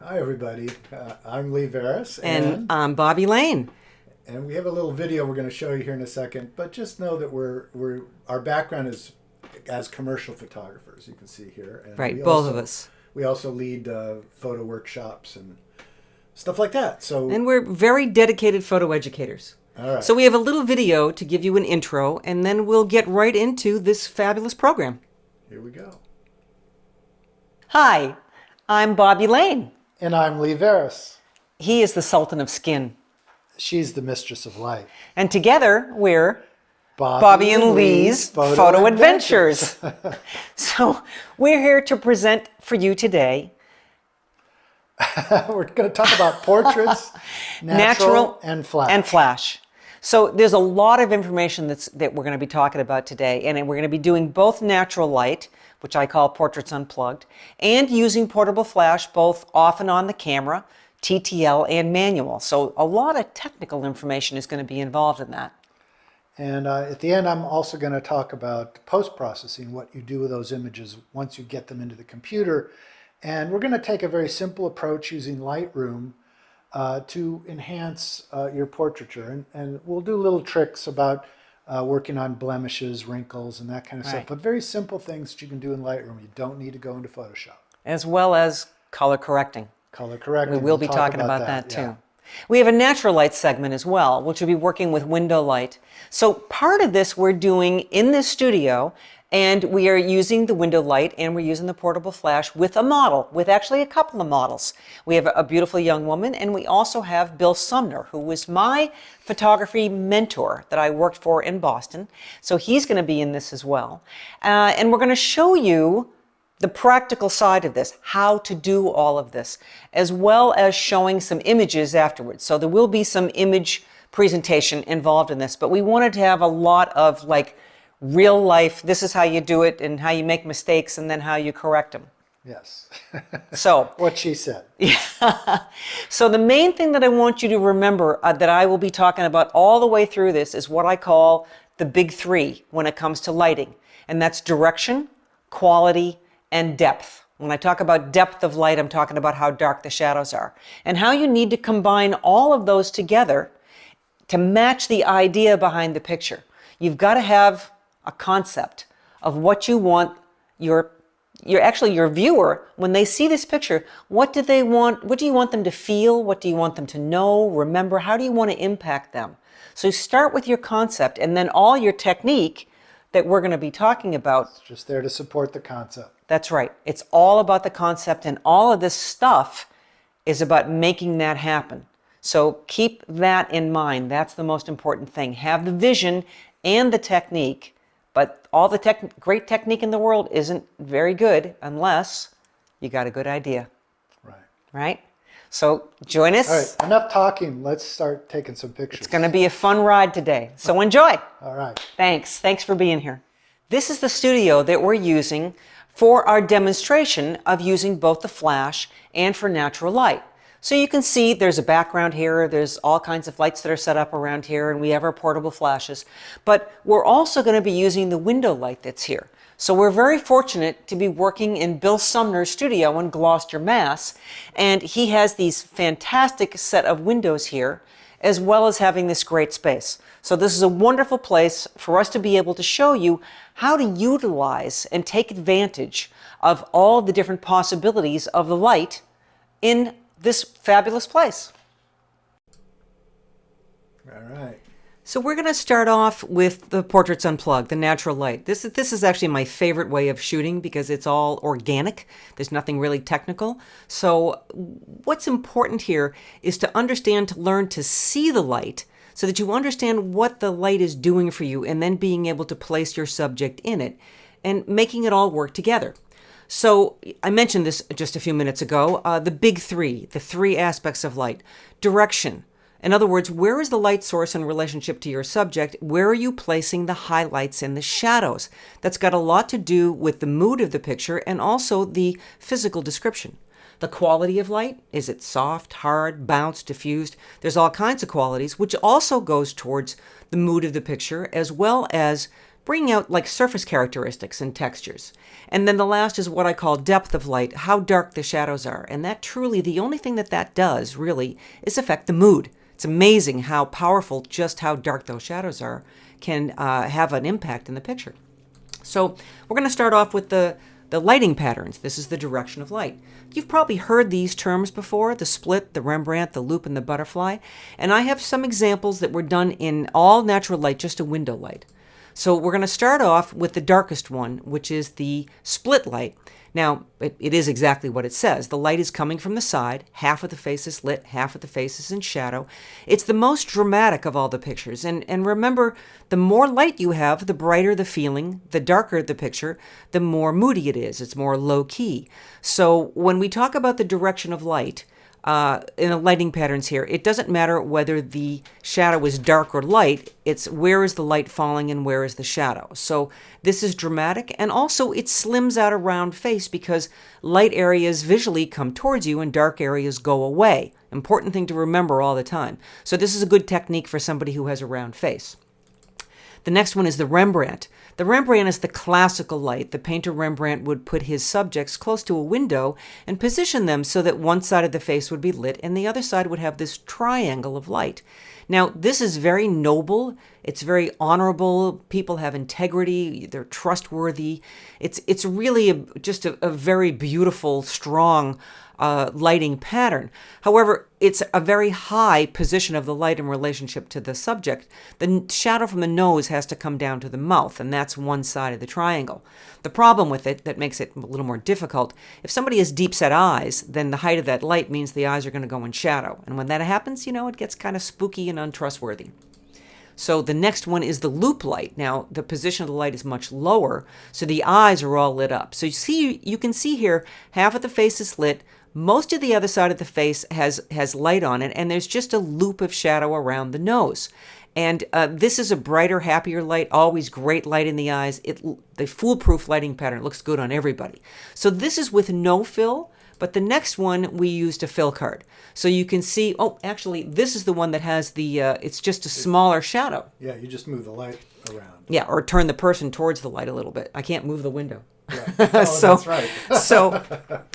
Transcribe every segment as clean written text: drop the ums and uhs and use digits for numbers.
Hi, everybody. I'm Lee Veris, And I'm Bobbi Lee. and we have a little video we're going to show you here in a second. But just know that our background is as commercial photographers. You can see here, and Right, both of us. We also lead photo workshops and stuff like that. So, And we're very dedicated photo educators. all right, So we have a little video to give you an intro, and then we'll get right into this fabulous program. here we go. Hi, I'm Bobbi Lee. And I'm Lee Veris. He is the Sultan of Skin. She's the mistress of light. And together we're Bobbi and Lee's Photo Adventures. So we're here to present for you today We're going to talk about portraits, natural and flash. So there's a lot of information that we're going to be talking about today, and we're going to be doing both natural light, which I call Portraits Unplugged, and using portable flash both off and on the camera, TTL and manual. So a lot of technical information is going to be involved in that. And at the end, I'm also going to talk about post-processing, what you do with those images once you get them into the computer. And we're going to take a very simple approach using Lightroom to enhance your portraiture. And we'll do little tricks about working on blemishes, wrinkles, and that kind of stuff. But very simple things that you can do in Lightroom. You don't need to go into Photoshop. As well as color correcting. Color correcting. We will be talking about that too. Yeah. We have a natural light segment as well, which will be working with window light. So part of this we're doing in this studio, and we are using the window light and we're using the portable flash with a model, with actually a couple of models. We have a beautiful young woman, and we also have Bill Sumner, who was my photography mentor that I worked for in Boston. So he's going to be in this as well. And we're going to show you the practical side of this, how to do all of this, as well as showing some images afterwards. So there will be some image presentation involved in this, but we wanted to have a lot of like real life, this is how you do it and how you make mistakes and then how you correct them. Yes. So what she said. Yeah. So the main thing that I want you to remember that I will be talking about all the way through this is what I call the big three when it comes to lighting. And that's direction, quality, and depth. When I talk about depth of light, I'm talking about how dark the shadows are and how you need to combine all of those together to match the idea behind the picture. You've got to have a concept of what you want your viewer, when they see this picture, what do they want? What do you want them to feel? What do you want them to know, remember? How do you want to impact them? So start with your concept, and then all your technique that we're going to be talking about. It's just there to support the concept. That's right. It's all about the concept, and all of this stuff is about making that happen. So keep that in mind. That's the most important thing. Have the vision and the technique, but all the great technique in the world isn't very good unless you got a good idea. Right. Right? So join us. All right, enough talking. Let's start taking some pictures. It's going to be a fun ride today. So enjoy. All right. Thanks. Thanks for being here. This is the studio that we're using for our demonstration of using both the flash and for natural light. So you can see there's a background here, there's all kinds of lights that are set up around here, and we have our portable flashes. But we're also going to be using the window light that's here. So we're very fortunate to be working in Bill Sumner's studio in Gloucester, Mass. And he has these fantastic set of windows here, as well as having this great space. So this is a wonderful place for us to be able to show you how to utilize and take advantage of all the different possibilities of the light in this fabulous place. All right. So we're going to start off with the Portraits Unplugged, the natural light. This is actually my favorite way of shooting because it's all organic. There's nothing really technical. So what's important here is to understand, to learn to see the light so that you understand what the light is doing for you, and then being able to place your subject in it and making it all work together. So I mentioned this just a few minutes ago, the big three, the three aspects of light. Direction. In other words, where is the light source in relationship to your subject? Where are you placing the highlights and the shadows? That's got a lot to do with the mood of the picture and also the physical description. The quality of light, is it soft, hard, bounced, diffused? There's all kinds of qualities, which also goes towards the mood of the picture, as well as bringing out like surface characteristics and textures. And then the last is what I call depth of light, how dark the shadows are. And that truly, the only thing that does really is affect the mood. It's amazing how powerful just how dark those shadows are can have an impact in the picture. So we're going to start off with the lighting patterns. This is the direction of light. You've probably heard these terms before, the split, the Rembrandt, the loop, and the butterfly. And I have some examples that were done in all natural light, just a window light. So we're going to start off with the darkest one, which is the split light. Now, it is exactly what it says. The light is coming from the side. Half of the face is lit, half of the face is in shadow. It's the most dramatic of all the pictures. And remember, the more light you have, the brighter the feeling, the darker the picture, the more moody it is. It's more low-key. So when we talk about the direction of light, in the lighting patterns here, it doesn't matter whether the shadow is dark or light, it's where is the light falling and where is the shadow. So this is dramatic, and also it slims out a round face because light areas visually come towards you and dark areas go away. Important thing to remember all the time. So this is a good technique for somebody who has a round face. The next one is the Rembrandt. The Rembrandt is the classical light. The painter Rembrandt would put his subjects close to a window and position them so that one side of the face would be lit and the other side would have this triangle of light. Now, this is very noble. It's very honorable. People have integrity. They're trustworthy. It's really just a very beautiful, strong lighting pattern. However, it's a very high position of the light in relationship to the subject. The shadow from the nose has to come down to the mouth, and that's one side of the triangle. The problem with it that makes it a little more difficult, if somebody has deep-set eyes, then the height of that light means the eyes are going to go in shadow. And when that happens, it gets kind of spooky and untrustworthy. So the next one is the loop light. Now, the position of the light is much lower, so the eyes are all lit up. So you can see here, half of the face is lit, most of the other side of the face has light on it, and there's just a loop of shadow around the nose. And this is a brighter, happier light, always great light in the eyes. The foolproof lighting pattern looks good on everybody. So this is with no fill, but the next one we used a fill card. So you can see, actually, this is the one that has it's just a smaller shadow. Yeah, you just move the light around. Yeah, or turn the person towards the light a little bit. I can't move the window. Right. Oh, that's right.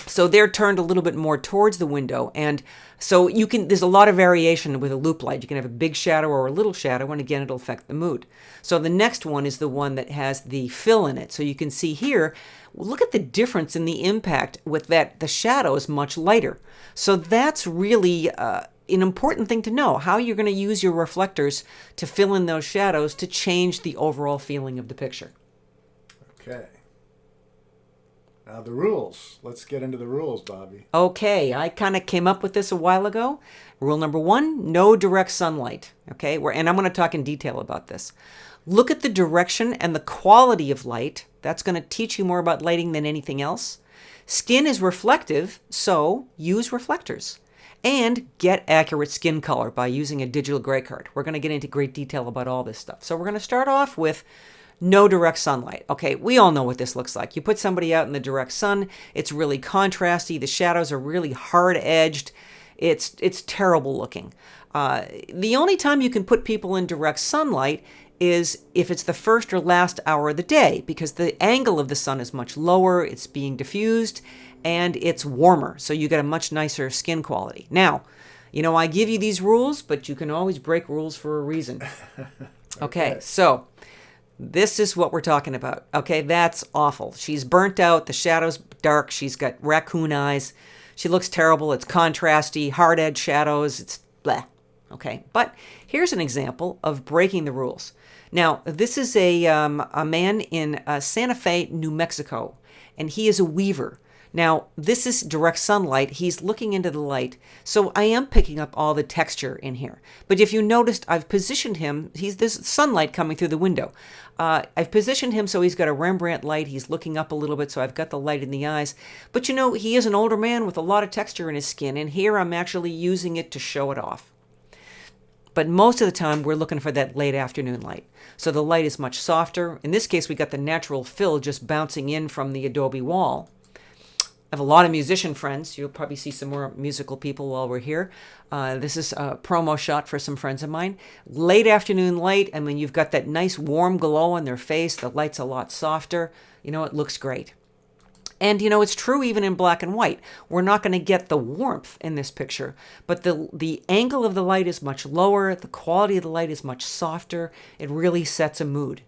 so they're turned a little bit more towards the window, and so there's a lot of variation with a loop light. You can have a big shadow or a little shadow, and again, it'll affect the mood. So the next one is the one that has the fill in it. So you can see here, look at the difference in the impact with that. The shadow is much lighter. So that's really an important thing to know, how you're going to use your reflectors to fill in those shadows to change the overall feeling of the picture. Okay. Now the rules. Let's get into the rules, Bobbi. Okay, I kind of came up with this a while ago. Rule number 1, no direct sunlight. Okay, and I'm going to talk in detail about this. Look at the direction and the quality of light. That's going to teach you more about lighting than anything else. Skin is reflective, so use reflectors. And get accurate skin color by using a digital gray card. We're going to get into great detail about all this stuff. So we're going to start off with no direct sunlight. Okay, we all know what this looks like. You put somebody out in the direct sun, it's really contrasty. The shadows are really hard-edged. It's terrible looking. The only time you can put people in direct sunlight is if it's the first or last hour of the day, because the angle of the sun is much lower, it's being diffused, and it's warmer, so you get a much nicer skin quality. Now, I give you these rules, but you can always break rules for a reason. Okay, so this is what we're talking about. Okay, that's awful. She's burnt out. The shadow's dark. She's got raccoon eyes. She looks terrible. It's contrasty, hard-edged shadows. It's blah. Okay, but here's an example of breaking the rules. Now, this is a man in Santa Fe, New Mexico, and he is a weaver. Now, this is direct sunlight. He's looking into the light. So I am picking up all the texture in here. But if you noticed, I've positioned him. There's sunlight coming through the window. I've positioned him so he's got a Rembrandt light. He's looking up a little bit, so I've got the light in the eyes. But he is an older man with a lot of texture in his skin. And here I'm actually using it to show it off. But most of the time, we're looking for that late afternoon light. So the light is much softer. In this case, we got the natural fill just bouncing in from the adobe wall. I have a lot of musician friends. You'll probably see some more musical people while we're here. This is a promo shot for some friends of mine. Late afternoon light, I mean, you've got that nice warm glow on their face. The light's a lot softer. It looks great. And it's true even in black and white. We're not going to get the warmth in this picture, but the angle of the light is much lower. The quality of the light is much softer. It really sets a mood.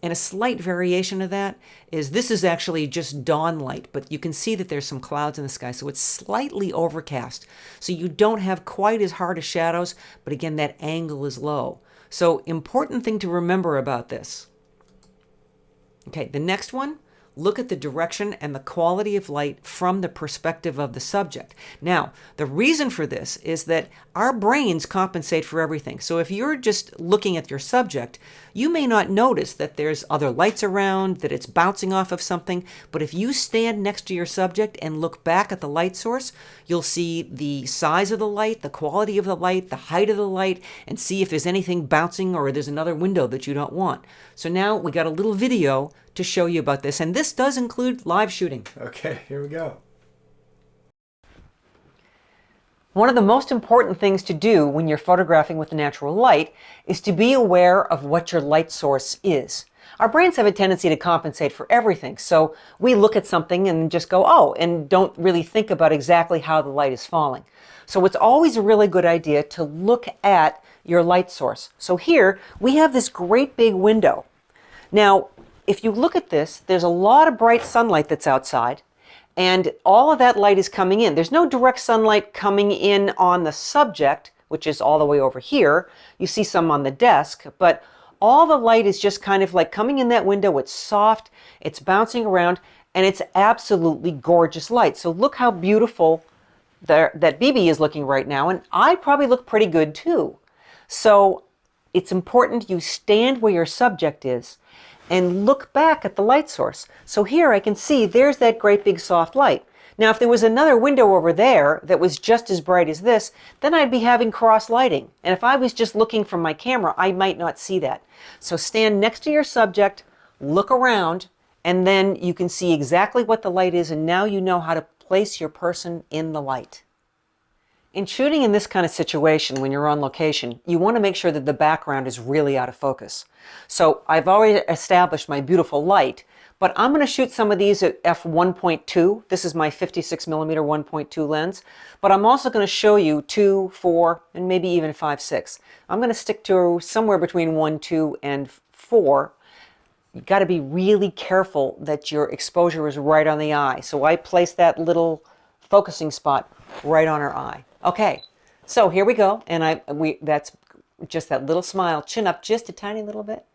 And a slight variation of that is this is actually just dawn light, but you can see that there's some clouds in the sky, so it's slightly overcast. So you don't have quite as hard of shadows, but again, that angle is low. So important thing to remember about this. Okay, the next one. Look at the direction and the quality of light from the perspective of the subject. Now, the reason for this is that our brains compensate for everything. So if you're just looking at your subject, you may not notice that there's other lights around, that it's bouncing off of something. But if you stand next to your subject and look back at the light source, you'll see the size of the light, the quality of the light, the height of the light, and see if there's anything bouncing or there's another window that you don't want. So now we got a little video to show you about this, and this does include live shooting. Okay, here we go. One of the most important things to do when you're photographing with natural light is to be aware of what your light source is. Our brains have a tendency to compensate for everything, so we look at something and just go, oh, and don't really think about exactly how the light is falling. So it's always a really good idea to look at your light source. So here we have this great big window. Now, if you look at this, there's a lot of bright sunlight that's outside, and all of that light is coming in. There's no direct sunlight coming in on the subject, which is all the way over here. You see some on the desk, but all the light is just kind of like coming in that window. It's soft, it's bouncing around, and it's absolutely gorgeous light. So look how beautiful that Bobbi is looking right now, and I probably look pretty good too. So it's important you stand where your subject is and look back at the light source. So here I can see there's that great big soft light. Now if there was another window over there that was just as bright as this, then I'd be having cross lighting. And if I was just looking from my camera, I might not see that. So stand next to your subject, look around, and then you can see exactly what the light is, and now you know how to place your person in the light. In shooting in this kind of situation, when you're on location, you want to make sure that the background is really out of focus. So I've already established my beautiful light, but I'm going to shoot some of these at f1.2. This is my 56mm 1.2 lens, but I'm also going to show you 2, 4, and maybe even 5, 6. I'm going to stick to somewhere between 1, 2, and 4. You've got to be really careful that your exposure is right on the eye. So I place that little focusing spot right on her eye. Okay, so here we go, and that's just that little smile, chin up just a tiny little bit.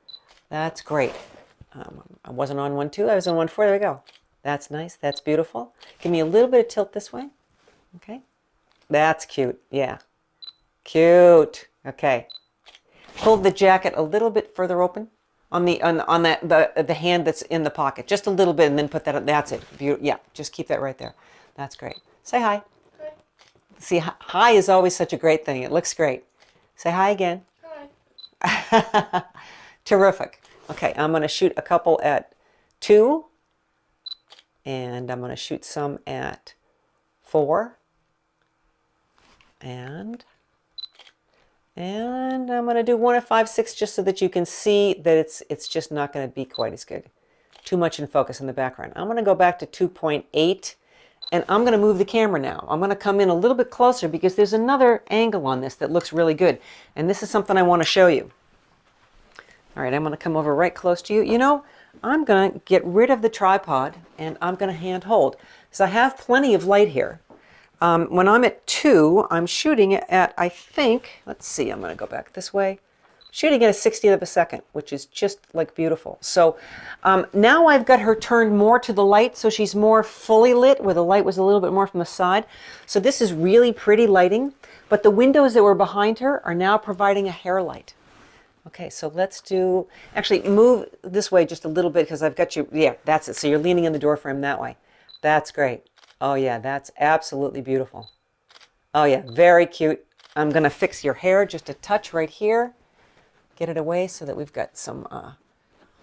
That's great. I wasn't on 1.2, I was on 1.4. There we go. That's nice. That's beautiful. Give me a little bit of tilt this way. Okay, that's cute. Yeah, cute. Okay, pull the jacket a little bit further open on the hand that's in the pocket, just a little bit, and then put that. That's it. Yeah, just keep that right there. That's great. Say hi. See, hi is always such a great thing. It looks great. Say hi again. Hi. Terrific. Okay, I'm going to shoot a couple at 2, and I'm going to shoot some at 4, and I'm going to do 1 at 5, 6, just so that you can see that it's just not going to be quite as good. Too much in focus in the background. I'm going to go back to 2.8. And I'm going to move the camera now. I'm going to come in a little bit closer because there's another angle on this that looks really good. And this is something I want to show you. All right, I'm going to come over right close to you. You know, I'm going to get rid of the tripod and I'm going to hand hold. So I have plenty of light here. When I'm at 2, I'm shooting at, I think, let's see, I'm going to go back this way. Shooting at a 60th of a second, which is just like beautiful. So now I've got her turned more to the light, so she's more fully lit, where the light was a little bit more from the side. So this is really pretty lighting, but the windows that were behind her are now providing a hair light. Okay, so let's do, actually move this way just a little bit because I've got you, yeah, that's it. So you're leaning in the door frame that way. That's great. Oh yeah, that's absolutely beautiful. Oh yeah, very cute. I'm gonna fix your hair just a touch right here. Get it away so that we've got some,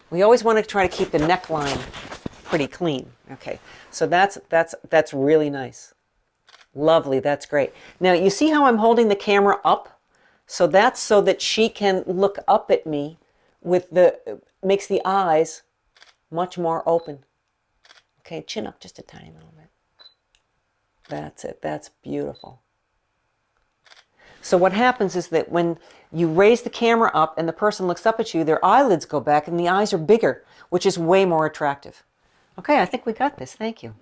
we always want to try to keep the neckline pretty clean. Okay, so that's really nice. Lovely, that's great. Now you see how I'm holding the camera up? So that's so that she can look up at me with makes the eyes much more open. Okay, chin up just a tiny little bit. That's it, that's beautiful. So what happens is that when you raise the camera up and the person looks up at you, their eyelids go back and the eyes are bigger, which is way more attractive. Okay, I think we got this. Thank you.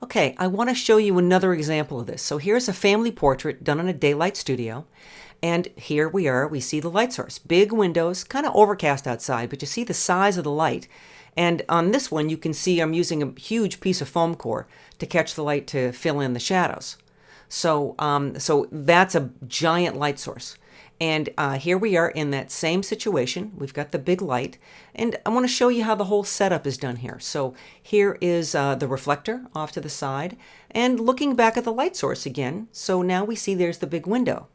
Okay, I want to show you another example of this. So here's a family portrait done in a daylight studio. And here we are, we see the light source. Big windows, kind of overcast outside, but you see the size of the light. And on this one, you can see I'm using a huge piece of foam core to catch the light to fill in the shadows. So, so that's a giant light source. And here we are in that same situation. We've got the big light. And I want to show you how the whole setup is done here. So here is the reflector off to the side. And looking back at the light source again. So now we see there's the big window.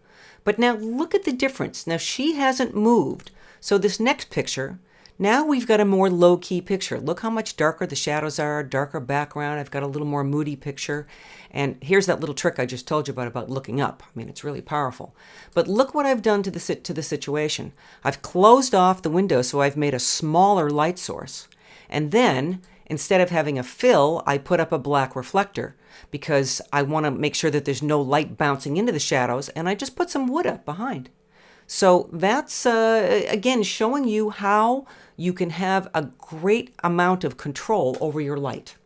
But now look at the difference. Now she hasn't moved. So this next picture, now we've got a more low-key picture. Look how much darker the shadows are, darker background. I've got a little more moody picture. And here's that little trick I just told you about looking up. I mean, it's really powerful. But look what I've done to the situation. I've closed off the window, so I've made a smaller light source. And then, instead of having a fill, I put up a black reflector because I want to make sure that there's no light bouncing into the shadows, and I just put some wood up behind. So that's, again, showing you how you can have a great amount of control over your light.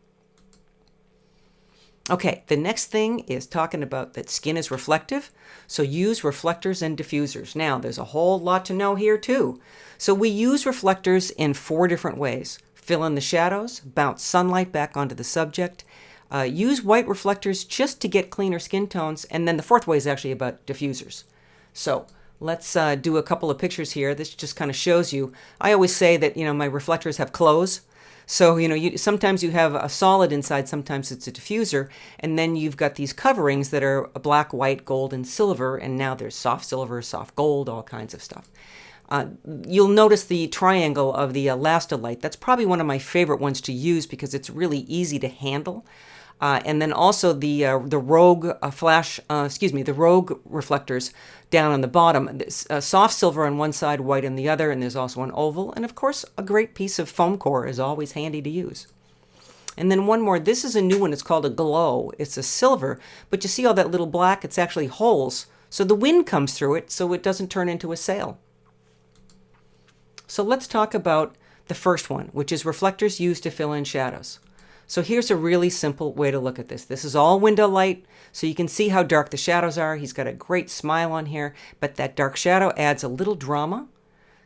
Okay, the next thing is talking about that skin is reflective, so use reflectors and diffusers. Now, there's a whole lot to know here too. So we use reflectors in 4 different ways. Fill in the shadows, bounce sunlight back onto the subject, use white reflectors just to get cleaner skin tones, and then the 4th way is actually about diffusers. So let's do a couple of pictures here. This just kind of shows you. I always say that, my reflectors have clothes. So, sometimes you have a solid inside, sometimes it's a diffuser, and then you've got these coverings that are black, white, gold, and silver, and now there's soft silver, soft gold, all kinds of stuff. You'll notice the triangle of the Elastilite. That's probably one of my favorite ones to use because it's really easy to handle. And then also the Rogue the Rogue reflectors down on the bottom. Soft silver on one side, white on the other, and there's also an oval. And of course, a great piece of foam core is always handy to use. And then one more. This is a new one. It's called a glow. It's a silver, but you see all that little black? It's actually holes. So the wind comes through it, so it doesn't turn into a sail. So let's talk about the first one, which is reflectors used to fill in shadows. So here's a really simple way to look at this. This is all window light, so you can see how dark the shadows are. He's got a great smile on here, but that dark shadow adds a little drama.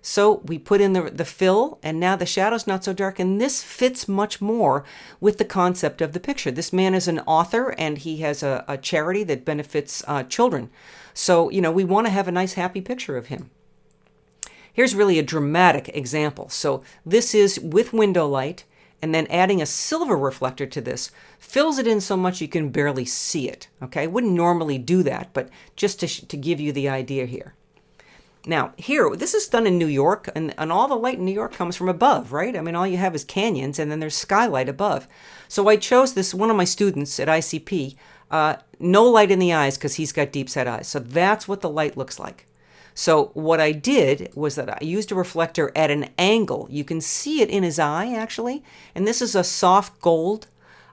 So we put in the fill, and now the shadow's not so dark, and this fits much more with the concept of the picture. This man is an author, and he has a charity that benefits children. So, we want to have a nice, happy picture of him. Here's really a dramatic example. So this is with window light, and then adding a silver reflector to this fills it in so much you can barely see it. Okay, I wouldn't normally do that, but just to give you the idea here. Now, here, this is done in New York, and all the light in New York comes from above, right? I mean, all you have is canyons, and then there's skylight above. So I chose this, one of my students at ICP, no light in the eyes because he's got deep set eyes. So that's what the light looks like. So what I did was that I used a reflector at an angle. You can see it in his eye, actually. And this is a soft gold,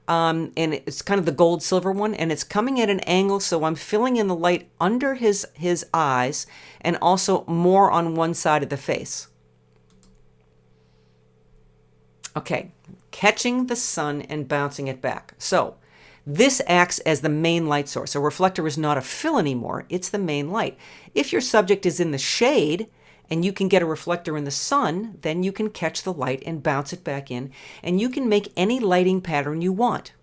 and it's kind of the gold silver one, and it's coming at an angle, so I'm filling in the light under his eyes and also more on one side of the face. Okay, catching the sun and bouncing it back. So this acts as the main light source. A reflector is not a fill anymore, it's the main light. If your subject is in the shade and you can get a reflector in the sun, then you can catch the light and bounce it back in, and you can make any lighting pattern you want.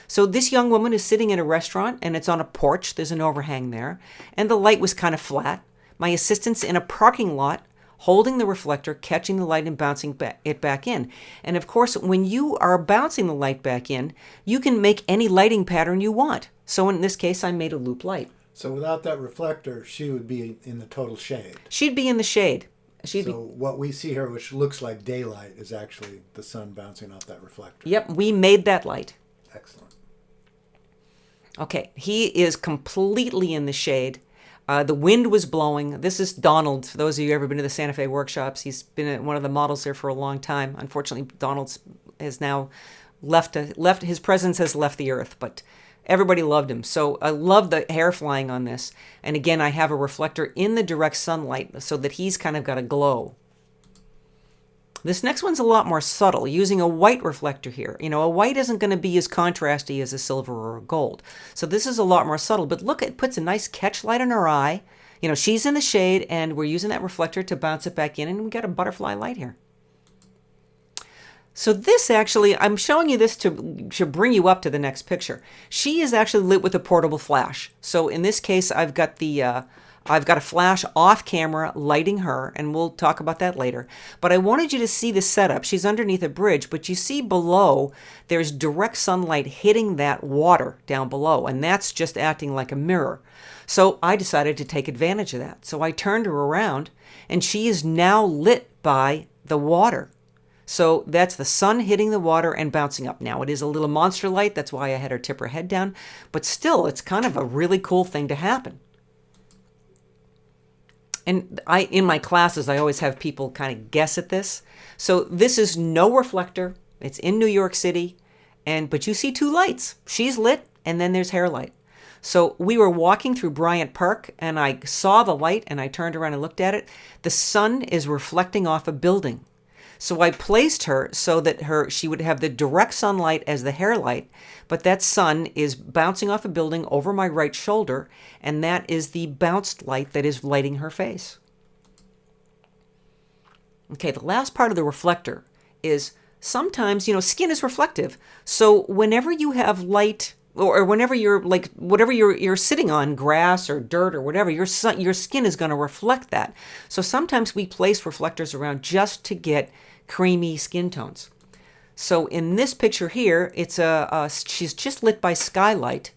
So this young woman is sitting in a restaurant, and it's on a porch. There's an overhang there, and the light was kind of flat. My assistant's in a parking lot, holding the reflector, catching the light and bouncing it back in. And of course, when you are bouncing the light back in, you can make any lighting pattern you want. So in this case, I made a loop light. So without that reflector, she would be in the total shade. She'd be in the shade. She'd So be. what we see here, which looks like daylight, is actually the sun bouncing off that reflector. Yep, we made that light. Excellent. Okay, he is completely in the shade. The wind was blowing. This is Donald. For those of you who have ever been to the Santa Fe workshops, he's been one of the models there for a long time. Unfortunately, Donald has now left. His presence has left the earth, but everybody loved him. So I love the hair flying on this. And again, I have a reflector in the direct sunlight so that he's kind of got a glow. This next one's a lot more subtle, using a white reflector here. You know, a white isn't going to be as contrasty as a silver or a gold. So this is a lot more subtle, but look, it puts a nice catch light on her eye. You know, she's in the shade, and we're using that reflector to bounce it back in, and we got a butterfly light here. So this actually, I'm showing you this to bring you up to the next picture. She is actually lit with a portable flash. So in this case, I've got a flash off camera lighting her, and we'll talk about that later. But I wanted you to see the setup. She's underneath a bridge, but you see below there's direct sunlight hitting that water down below, and that's just acting like a mirror. So I decided to take advantage of that. So I turned her around, and she is now lit by the water. So that's the sun hitting the water and bouncing up. Now it is a little monster light, that's why I had her tip her head down, but still it's kind of a really cool thing to happen. And in my classes, I always have people kind of guess at this. So this is no reflector. It's in New York City. But you see two lights. She's lit, and then there's hair light. So we were walking through Bryant Park, and I saw the light, and I turned around and looked at it. The sun is reflecting off a building. So I placed her so that she would have the direct sunlight as the hair light, but that sun is bouncing off a building over my right shoulder, and that is the bounced light that is lighting her face. Okay, the last part of the reflector is sometimes, skin is reflective. So whenever you have light, or whenever you're whatever you're sitting on, grass or dirt or whatever, your skin is going to reflect that. So sometimes we place reflectors around just to get creamy skin tones. So in this picture here, she's just lit by skylight,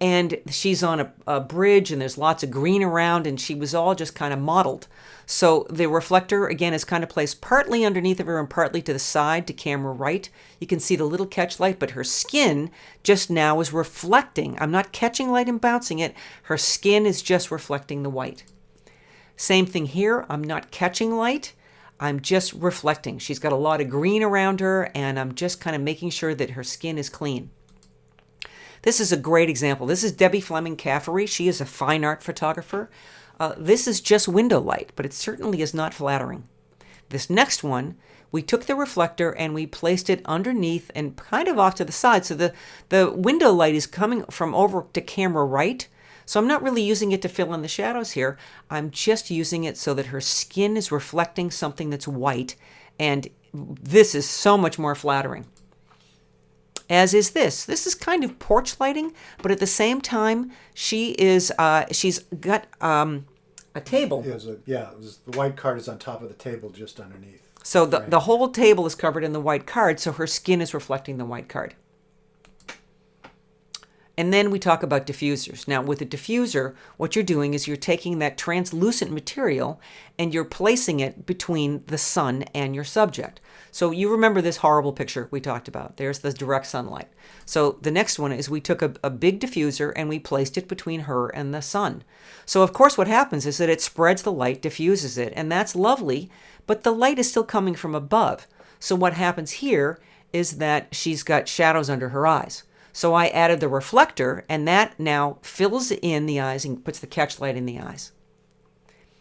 and she's on a bridge, and there's lots of green around, and she was all just kind of modeled. So the reflector, again, is kind of placed partly underneath of her and partly to the side to camera right. You can see the little catch light, but her skin just now is reflecting. I'm not catching light and bouncing it. Her skin is just reflecting the white. Same thing here. I'm not catching light. I'm just reflecting. She's got a lot of green around her, and I'm just kind of making sure that her skin is clean. This is a great example. This is Debbie Fleming Caffery. She is a fine art photographer. This is just window light, but it certainly is not flattering. This next one, we took the reflector and we placed it underneath and kind of off to the side. So the window light is coming from over to camera right. So I'm not really using it to fill in the shadows here. I'm just using it so that her skin is reflecting something that's white. And this is so much more flattering. As is this. This is kind of porch lighting, but at the same time, she's got a table. The white card is on top of the table just underneath. So the whole table is covered in the white card, so her skin is reflecting the white card. And then we talk about diffusers. Now, with a diffuser, what you're doing is you're taking that translucent material and you're placing it between the sun and your subject. So you remember this horrible picture we talked about. There's the direct sunlight. So the next one is we took a big diffuser and we placed it between her and the sun. So of course what happens is that it spreads the light, diffuses it, and that's lovely, but the light is still coming from above. So what happens here is that she's got shadows under her eyes. So I added the reflector, and that now fills in the eyes and puts the catch light in the eyes.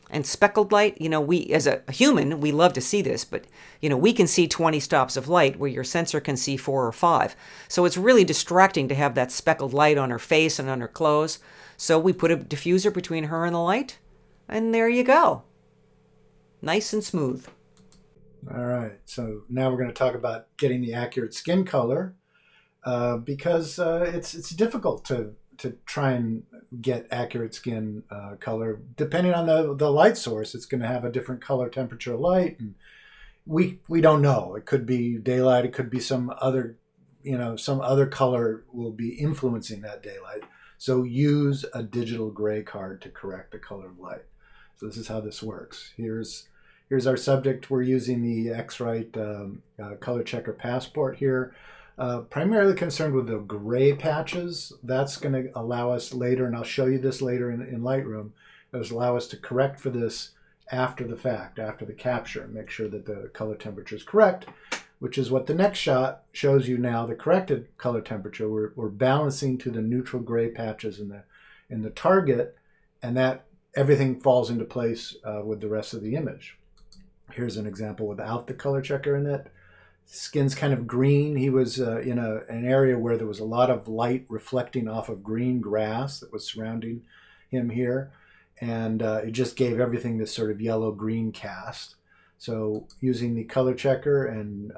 And speckled light, we, as a human, we love to see this, but, we can see 20 stops of light where your sensor can see 4 or 5. So it's really distracting to have that speckled light on her face and on her clothes. So we put a diffuser between her and the light, and there you go. Nice and smooth. All right, so now we're going to talk about getting the accurate skin color. Because it's difficult to try and get accurate skin color. Depending on the light source, it's going to have a different color temperature light, and we don't know. It could be daylight. It could be some other color will be influencing that daylight. So use a digital gray card to correct the color of light. So this is how this works. Here's Here's our subject. We're using the X-Rite color checker passport here. Primarily concerned with the gray patches. That's going to allow us later, and I'll show you this later in Lightroom, it'll allow us to correct for this after the fact, after the capture, and make sure that the color temperature is correct, which is what the next shot shows you now, the corrected color temperature. We're balancing to the neutral gray patches in the target, and that everything falls into place with the rest of the image. Here's an example without the color checker in it. Skin's kind of green. He was in an area where there was a lot of light reflecting off of green grass that was surrounding him here. And it just gave everything this sort of yellow-green cast. So using the color checker and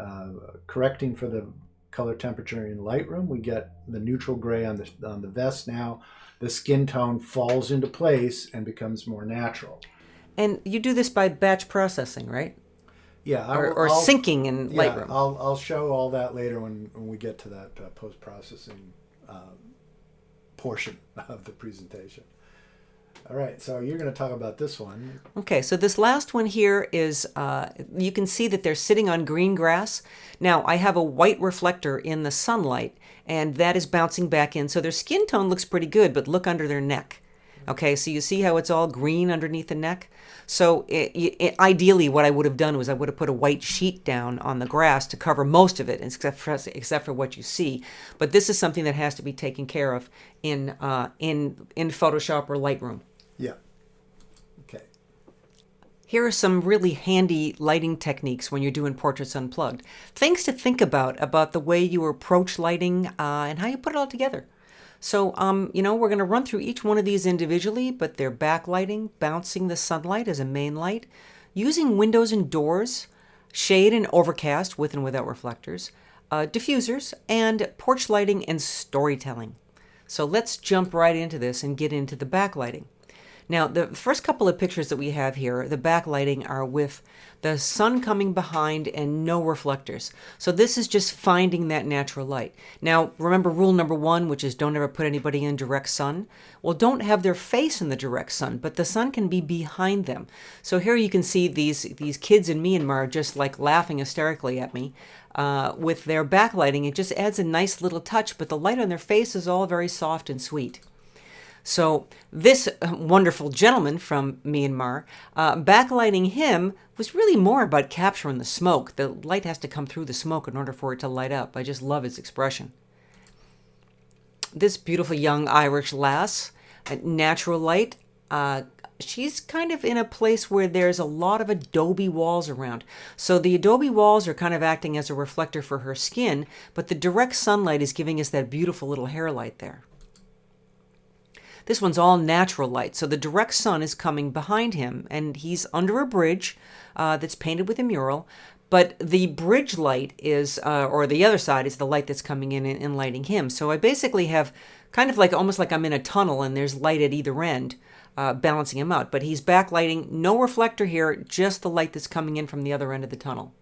correcting for the color temperature in Lightroom, we get the neutral gray on the vest now. The skin tone falls into place and becomes more natural. And you do this by batch processing, right? Yeah, Or syncing in Lightroom. I'll show all that later when we get to that post-processing portion of the presentation. All right, so you're going to talk about this one. Okay, so this last one here is, you can see that they're sitting on green grass. Now, I have a white reflector in the sunlight, and that is bouncing back in. So their skin tone looks pretty good, but look under their neck. Okay, so you see how it's all green underneath the neck? So ideally what I would have done was I would have put a white sheet down on the grass to cover most of it, except for what you see. But this is something that has to be taken care of in Photoshop or Lightroom. Yeah. Okay. Here are some really handy lighting techniques when you're doing Portraits Unplugged. Things to think about the way you approach lighting and how you put it all together. So, we're going to run through each one of these individually, but they're backlighting, bouncing the sunlight as a main light, using windows and doors, shade and overcast with and without reflectors, diffusers, and porch lighting and storytelling. So let's jump right into this and get into the backlighting. Now, the first couple of pictures that we have here, the backlighting, are with the sun coming behind and no reflectors. So this is just finding that natural light. Now, remember rule number 1, which is don't ever put anybody in direct sun. Well, don't have their face in the direct sun, but the sun can be behind them. So here you can see these kids in Myanmar just like laughing hysterically at me. With their backlighting, it just adds a nice little touch, but the light on their face is all very soft and sweet. So this wonderful gentleman from Myanmar, backlighting him was really more about capturing the smoke. The light has to come through the smoke in order for it to light up. I just love his expression. This beautiful young Irish lass, natural light, she's kind of in a place where there's a lot of adobe walls around. So the adobe walls are kind of acting as a reflector for her skin, but the direct sunlight is giving us that beautiful little hair light there. This one's all natural light, so the direct sun is coming behind him, and he's under a bridge that's painted with a mural, but the bridge light is, or the other side is the light that's coming in and lighting him. So I basically have kind of like, almost like I'm in a tunnel and there's light at either end, balancing him out. But he's backlighting, no reflector here, just the light that's coming in from the other end of the tunnel.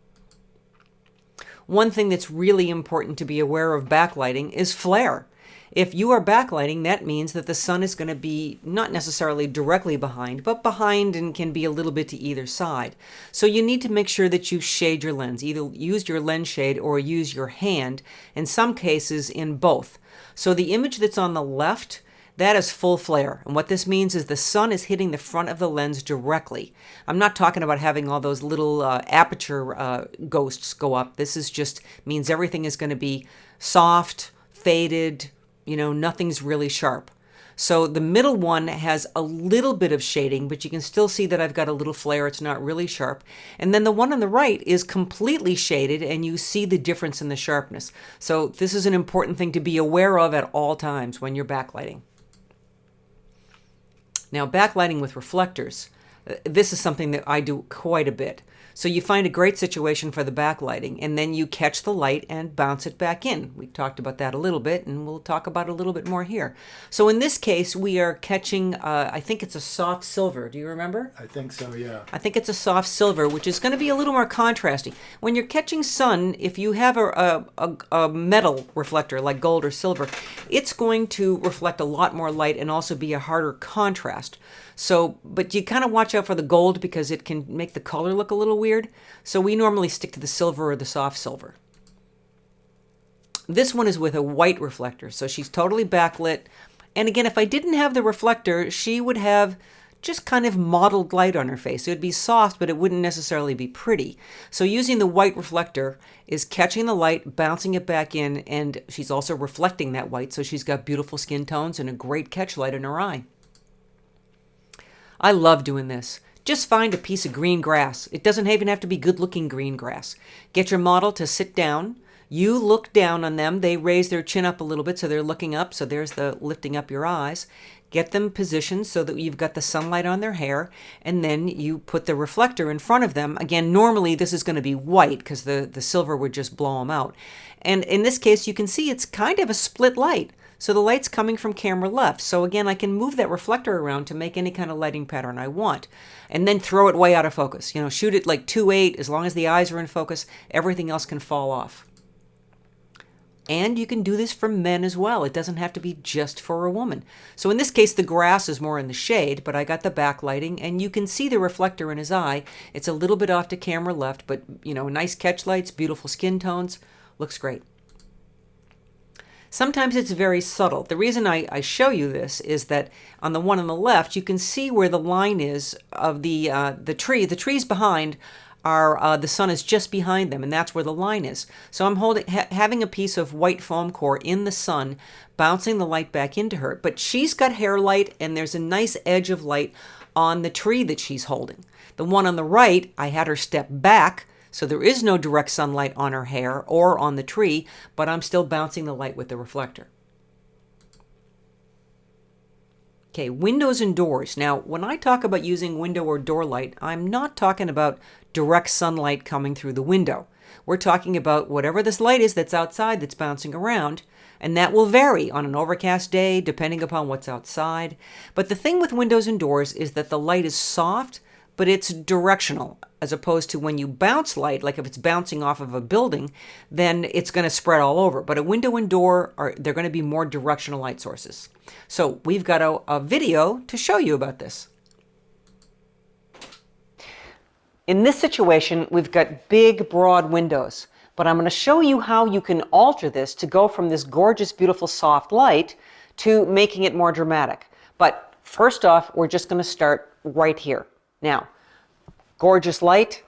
One thing that's really important to be aware of backlighting is flare. If you are backlighting, that means that the sun is going to be not necessarily directly behind, but behind and can be a little bit to either side. So you need to make sure that you shade your lens. Either use your lens shade or use your hand, in some cases in both. So the image that's on the left, that is full flare. And what this means is the sun is hitting the front of the lens directly. I'm not talking about having all those little aperture ghosts go up. This is just means everything is going to be soft, faded, nothing's really sharp. So the middle one has a little bit of shading, but you can still see that I've got a little flare. It's not really sharp. And then the one on the right is completely shaded, and you see the difference in the sharpness. So this is an important thing to be aware of at all times when you're backlighting. Now, backlighting with reflectors. This is something that I do quite a bit. So you find a great situation for the backlighting, and then you catch the light and bounce it back in. We talked about that a little bit, and we'll talk about it a little bit more here. So in this case, we are catching, I think it's a soft silver. Do you remember? I think so, yeah. I think it's a soft silver, which is going to be a little more contrasty. When you're catching sun, if you have a metal reflector like gold or silver, it's going to reflect a lot more light and also be a harder contrast. So, but you kind of watch out for the gold because it can make the color look a little weird. So we normally stick to the silver or the soft silver. This one is with a white reflector, so she's totally backlit. And again, if I didn't have the reflector, she would have just kind of mottled light on her face. It would be soft, but it wouldn't necessarily be pretty. So using the white reflector is catching the light, bouncing it back in, and she's also reflecting that white, so she's got beautiful skin tones and a great catch light in her eye. I love doing this. Just find a piece of green grass. It doesn't even have to be good-looking green grass. Get your model to sit down. You look down on them. They raise their chin up a little bit, so they're looking up. So there's the lifting up your eyes. Get them positioned so that you've got the sunlight on their hair, and then you put the reflector in front of them. Again, normally this is going to be white because the silver would just blow them out. And in this case, you can see it's kind of a split light. So the light's coming from camera left. So again, I can move that reflector around to make any kind of lighting pattern I want. And then throw it way out of focus. You know, shoot it like 2.8. As long as the eyes are in focus, everything else can fall off. And you can do this for men as well. It doesn't have to be just for a woman. So in this case, the grass is more in the shade, but I got the backlighting, and you can see the reflector in his eye. It's a little bit off to camera left, but, you know, nice catch lights, beautiful skin tones. Looks great. Sometimes it's very subtle. The reason I show you this is that on the one on the left, you can see where the line is of the tree. The trees behind are, the sun is just behind them, and that's where the line is. So I'm having a piece of white foam core in the sun, bouncing the light back into her. But she's got hair light, and there's a nice edge of light on the tree that she's holding. The one on the right, I had her step back, so there is no direct sunlight on her hair or on the tree, but I'm still bouncing the light with the reflector. Okay, windows and doors. Now, when I talk about using window or door light, I'm not talking about direct sunlight coming through the window. We're talking about whatever this light is that's outside that's bouncing around, and that will vary on an overcast day depending upon what's outside. But the thing with windows and doors is that the light is soft, but it's directional, as opposed to when you bounce light, like if it's bouncing off of a building, then it's going to spread all over. But a window and door, they're going to be more directional light sources. So we've got a video to show you about this. In this situation, we've got big, broad windows, but I'm going to show you how you can alter this to go from this gorgeous, beautiful, soft light to making it more dramatic. But first off, we're just going to start right here. Now, gorgeous light,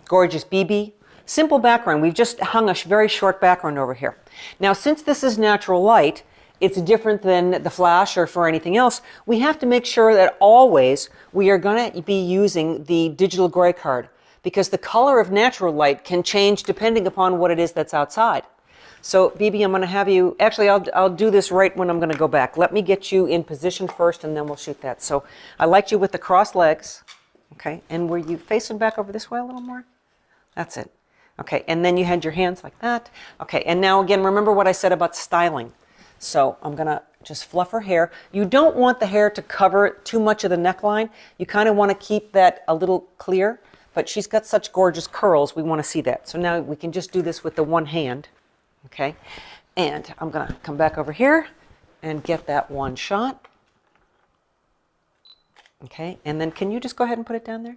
gorgeous BB, simple background. We've just hung a very short background over here. Now, since this is natural light, it's different than the flash or for anything else. We have to make sure that always we are going to be using the digital gray card, because the color of natural light can change depending upon what it is that's outside. So, BB, I'm going to have you, actually, I'll do this right when I'm going to go back. Let me get you in position first, and then we'll shoot that. So, I liked you with the crossed legs, okay? And were you facing back over this way a little more? That's it. Okay, and then you had your hands like that. Okay, and now again, remember what I said about styling. So, I'm going to just fluff her hair. You don't want the hair to cover too much of the neckline. You kind of want to keep that a little clear, but she's got such gorgeous curls, we want to see that. So now we can just do this with the one hand. Okay, and I'm going to come back over here and get that one shot. Okay, and then can you just go ahead and put it down there?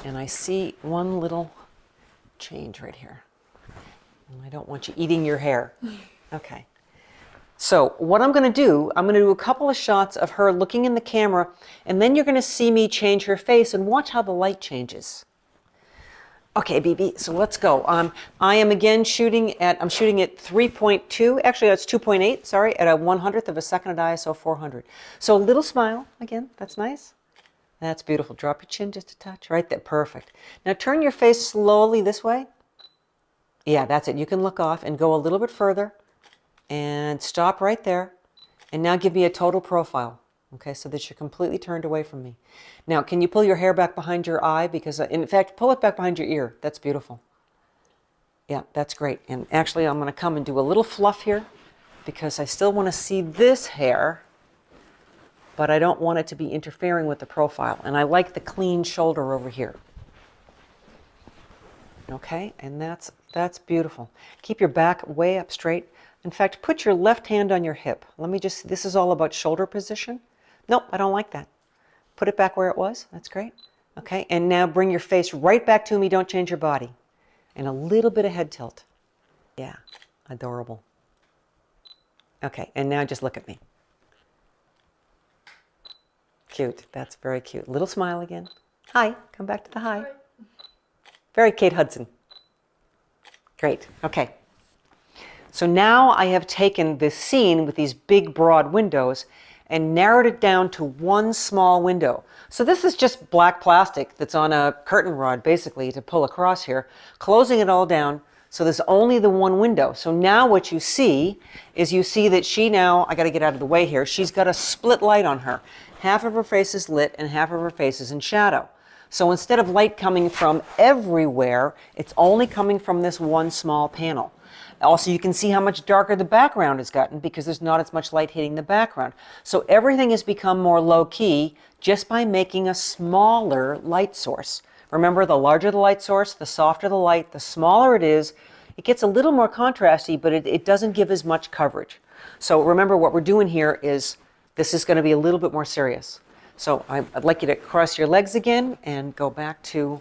And I see one little change right here. And I don't want you eating your hair. Okay. So what I'm going to do a couple of shots of her looking in the camera, and then you're going to see me change her face and watch how the light changes. Okay, BB, so let's go. I am again shooting at 3.2, actually that's 2.8, sorry, at a 1/100th of a second at ISO 400. So a little smile, again, that's nice. That's beautiful. Drop your chin just a touch, right there, perfect. Now turn your face slowly this way. Yeah, that's it. You can look off and go a little bit further and stop right there. And now give me a total profile. Okay, so that you're completely turned away from me. Now, can you pull your hair back behind your eye? Because, in fact, pull it back behind your ear. That's beautiful. Yeah, that's great. And actually, I'm going to come and do a little fluff here because I still want to see this hair, but I don't want it to be interfering with the profile. And I like the clean shoulder over here. Okay, and that's beautiful. Keep your back way up straight. In fact, put your left hand on your hip. Let me just, this is all about shoulder position. Nope, I don't like that. Put it back where it was. That's great. Okay, and now bring your face right back to me. Don't change your body. And a little bit of head tilt. Yeah, adorable. Okay, and now just look at me. Cute. That's very cute. Little smile again. Hi. Come back to the hi. Very Kate Hudson. Great. Okay. So now I have taken this scene with these big broad windows and narrowed it down to one small window. So this is just black plastic that's on a curtain rod basically to pull across here, closing it all down so there's only the one window. So now what you see is you see that she now, I got to get out of the way here, she's got a split light on her. Half of her face is lit and half of her face is in shadow. So instead of light coming from everywhere, it's only coming from this one small panel. Also, you can see how much darker the background has gotten because there's not as much light hitting the background. So everything has become more low-key just by making a smaller light source. Remember, the larger the light source, the softer the light, the smaller it is. It gets a little more contrasty, but it doesn't give as much coverage. So remember, what we're doing here is, this is going to be a little bit more serious. So I'd like you to cross your legs again and go back to,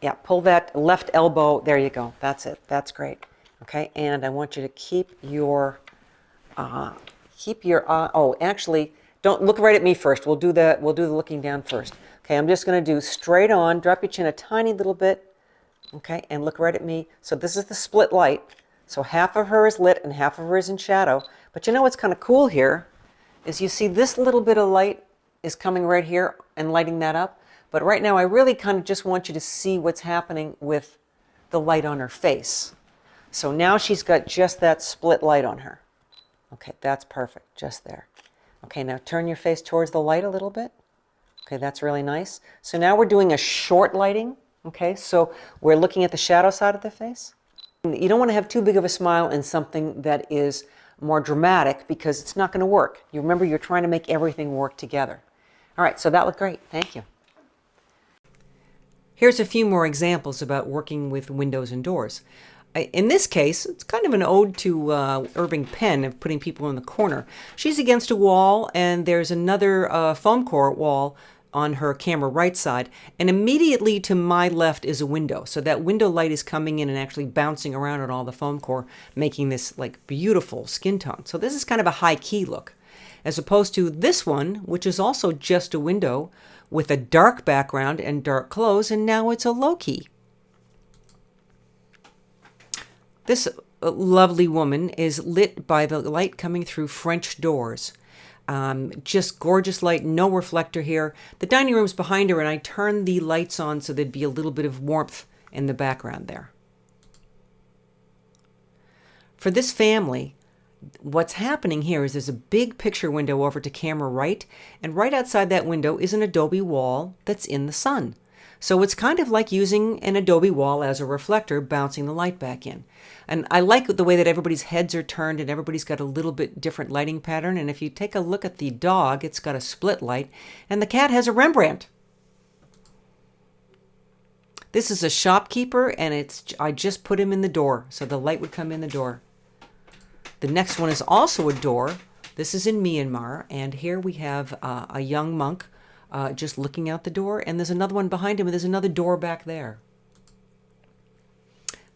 yeah, pull that left elbow. There you go. That's it. That's great. Okay, and I want you to keep your, oh, actually, don't look right at me first. We'll do the looking down first. Okay, I'm just going to do straight on, drop your chin a tiny little bit, okay, and look right at me. So this is the split light. So half of her is lit and half of her is in shadow. But you know what's kind of cool here is you see this little bit of light is coming right here and lighting that up. But right now I really kind of just want you to see what's happening with the light on her face. So now she's got just that split light on her. Okay, that's perfect, just there. Okay, now turn your face towards the light a little bit. Okay, that's really nice. So now we're doing a short lighting. Okay, so we're looking at the shadow side of the face. You don't want to have too big of a smile in something that is more dramatic because it's not going to work. You remember, you're trying to make everything work together. All right, so that looked great. Thank you. Here's a few more examples about working with windows and doors. In this case, it's kind of an ode to Irving Penn of putting people in the corner. She's against a wall, and there's another foam core wall on her camera right side, and immediately to my left is a window. So that window light is coming in and actually bouncing around on all the foam core, making this like beautiful skin tone. So this is kind of a high key look, as opposed to this one, which is also just a window with a dark background and dark clothes, and now it's a low key. This lovely woman is lit by the light coming through French doors. Just gorgeous light, no reflector here. The dining room's behind her, and I turned the lights on so there'd be a little bit of warmth in the background there. For this family, what's happening here is there's a big picture window over to camera right, and right outside that window is an adobe wall that's in the sun. So it's kind of like using an adobe wall as a reflector, bouncing the light back in. And I like the way that everybody's heads are turned and everybody's got a little bit different lighting pattern. And if you take a look at the dog, it's got a split light, and the cat has a Rembrandt. This is a shopkeeper, and I just put him in the door, so the light would come in the door. The next one is also a door. This is in Myanmar, and here we have a young monk just looking out the door, and there's another one behind him, and there's another door back there.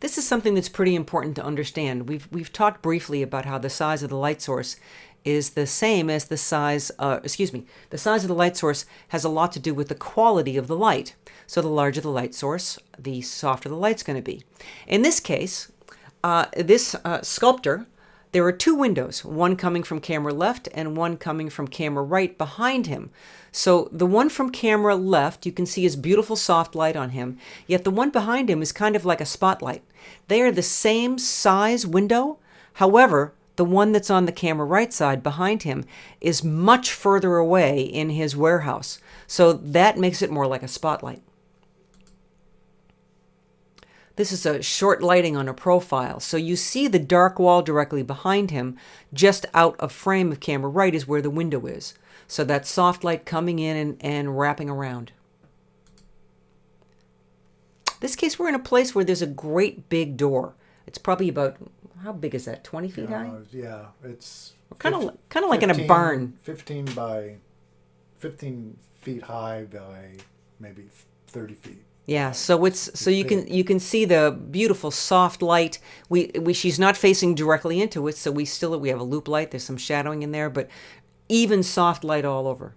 This is something that's pretty important to understand. We've talked briefly about how the size of the light source is the same as the size, the size of the light source has a lot to do with the quality of the light. So the larger the light source, the softer the light's going to be. In this case, this sculptor, there are two windows, one coming from camera left and one coming from camera right behind him. So the one from camera left, you can see his beautiful soft light on him, yet the one behind him is kind of like a spotlight. They are the same size window. However, the one that's on the camera right side behind him is much further away in his warehouse. So that makes it more like a spotlight. This is a short lighting on a profile. So you see the dark wall directly behind him. Just out of frame of camera right is where the window is. So that soft light coming in and wrapping around. This case, we're in a place where there's a great big door. It's probably about how big is that? 20 feet high? Yeah, it's Kind of like in a barn. 15 feet high by maybe 30 feet. Yeah, so you can see the beautiful soft light. She's not facing directly into it, so we have a loop light. There's some shadowing in there, but even soft light all over.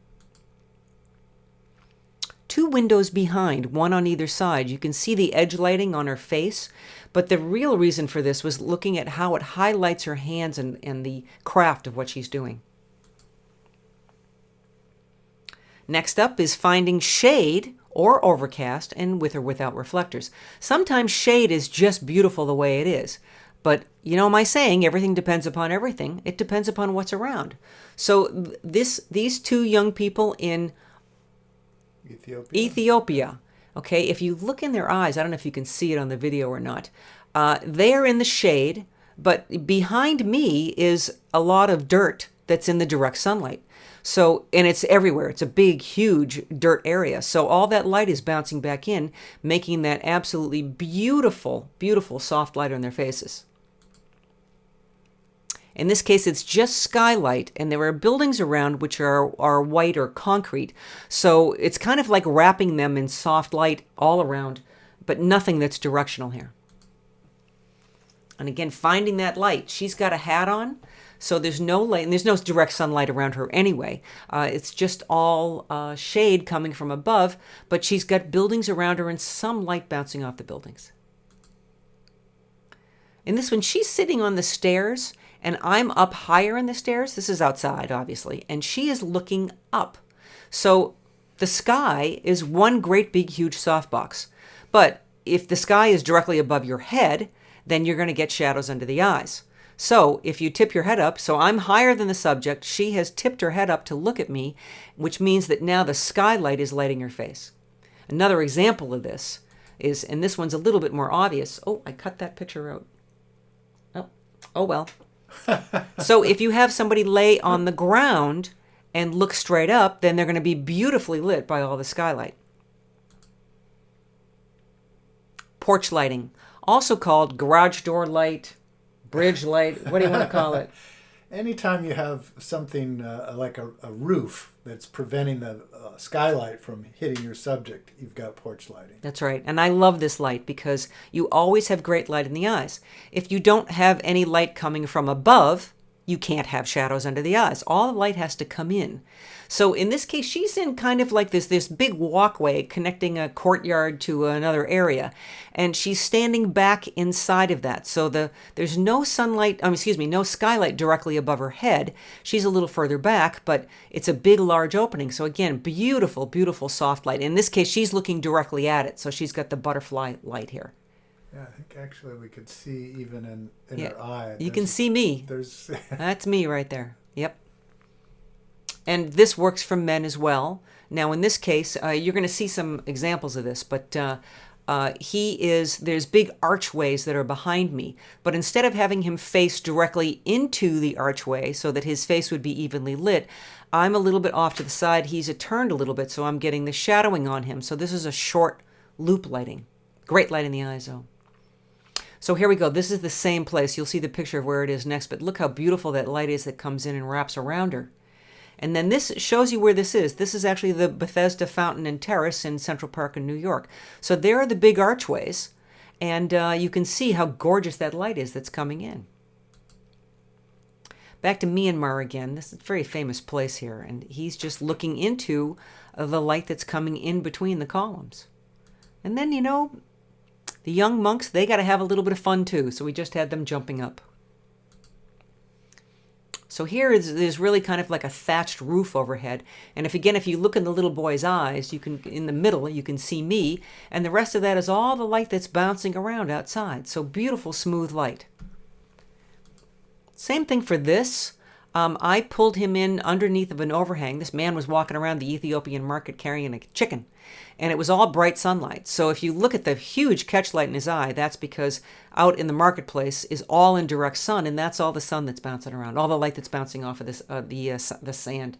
2 windows behind, one on either side. You can see the edge lighting on her face, but the real reason for this was looking at how it highlights her hands and the craft of what she's doing. Next up is finding shade or overcast, and with or without reflectors. Sometimes shade is just beautiful the way it is. But you know my saying, everything depends upon everything. It depends upon what's around. So these 2 young people in Ethiopia, okay, if you look in their eyes, I don't know if you can see it on the video or not, they are in the shade, but behind me is a lot of dirt that's in the direct sunlight. So, and it's everywhere. It's a big, huge dirt area. So all that light is bouncing back in, making that absolutely beautiful, beautiful soft light on their faces. In this case, it's just skylight, and there are buildings around which are white or concrete. So it's kind of like wrapping them in soft light all around, but nothing that's directional here. And again, finding that light. She's got a hat on, so there's no light, and there's no direct sunlight around her anyway. It's just all shade coming from above, but she's got buildings around her and some light bouncing off the buildings. In this one, she's sitting on the stairs, and I'm up higher in the stairs. This is outside, obviously, and she is looking up. So the sky is one great big huge softbox. But if the sky is directly above your head, then you're going to get shadows under the eyes. So if you tip your head up, so I'm higher than the subject, she has tipped her head up to look at me, which means that now the skylight is lighting her face. Another example of this is, and this one's a little bit more obvious. Oh, I cut that picture out. Oh well. So if you have somebody lay on the ground and look straight up, then they're going to be beautifully lit by all the skylight. Porch lighting, also called garage door light, bridge light, what do you want to call it? Anytime you have something like a roof that's preventing the skylight from hitting your subject, you've got porch lighting. That's right. And I love this light because you always have great light in the eyes. If you don't have any light coming from above, you can't have shadows under the eyes. All the light has to come in. So in this case, she's in kind of like this big walkway connecting a courtyard to another area. And she's standing back inside of that. So there's no no skylight directly above her head. She's a little further back, but it's a big, large opening. So again, beautiful, beautiful soft light. In this case, she's looking directly at it. So she's got the butterfly light here. Yeah, I think actually we could see even in her eye. You can see me. There's That's me right there. Yep. And this works for men as well. Now, in this case, you're going to see some examples of this, but there's big archways that are behind me. But instead of having him face directly into the archway so that his face would be evenly lit, I'm a little bit off to the side. He's turned a little bit, so I'm getting the shadowing on him. So this is a short loop lighting. Great light in the eyes, though. So here we go. This is the same place. You'll see the picture of where it is next, but look how beautiful that light is that comes in and wraps around her. And then this shows you where this is. This is actually the Bethesda Fountain and Terrace in Central Park in New York. So there are the big archways, and you can see how gorgeous that light is that's coming in. Back to Myanmar again. This is a very famous place here, and he's just looking into the light that's coming in between the columns. And then, the young monks, they got to have a little bit of fun too, so we just had them jumping up. So here is really kind of like a thatched roof overhead. And if you look in the little boy's eyes, in the middle, you can see me. And the rest of that is all the light that's bouncing around outside. So beautiful, smooth light. Same thing for this. I pulled him in underneath of an overhang. This man was walking around the Ethiopian market carrying a chicken. And it was all bright sunlight. So if you look at the huge catch light in his eye, that's because out in the marketplace is all in direct sun, and that's all the sun that's bouncing around, all the light that's bouncing off of this the sand.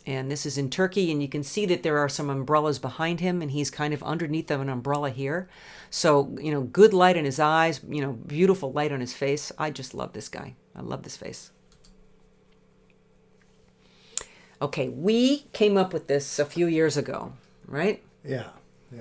And this is in Turkey, and you can see that there are some umbrellas behind him, and he's kind of underneath of an umbrella here. So, good light in his eyes, beautiful light on his face. I just love this guy. I love this face. Okay, we came up with this a few years ago, right? Yeah.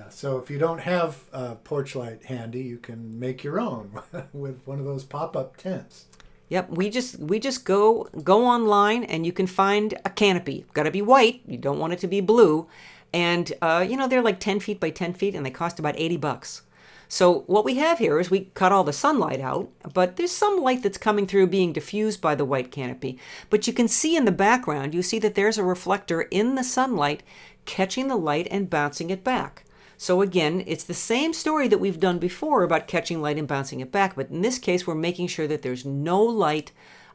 So if you don't have a porch light handy, you can make your own with one of those pop-up tents. Yep, we just go online and you can find a canopy. Got to be white. You don't want it to be blue. And they're like 10 feet by 10 feet and they cost about $80. So what we have here is we cut all the sunlight out, but there's some light that's coming through being diffused by the white canopy. But you can see in the background, you see that there's a reflector in the sunlight catching the light and bouncing it back. So again, it's the same story that we've done before about catching light and bouncing it back, but in this case, we're making sure that there's no light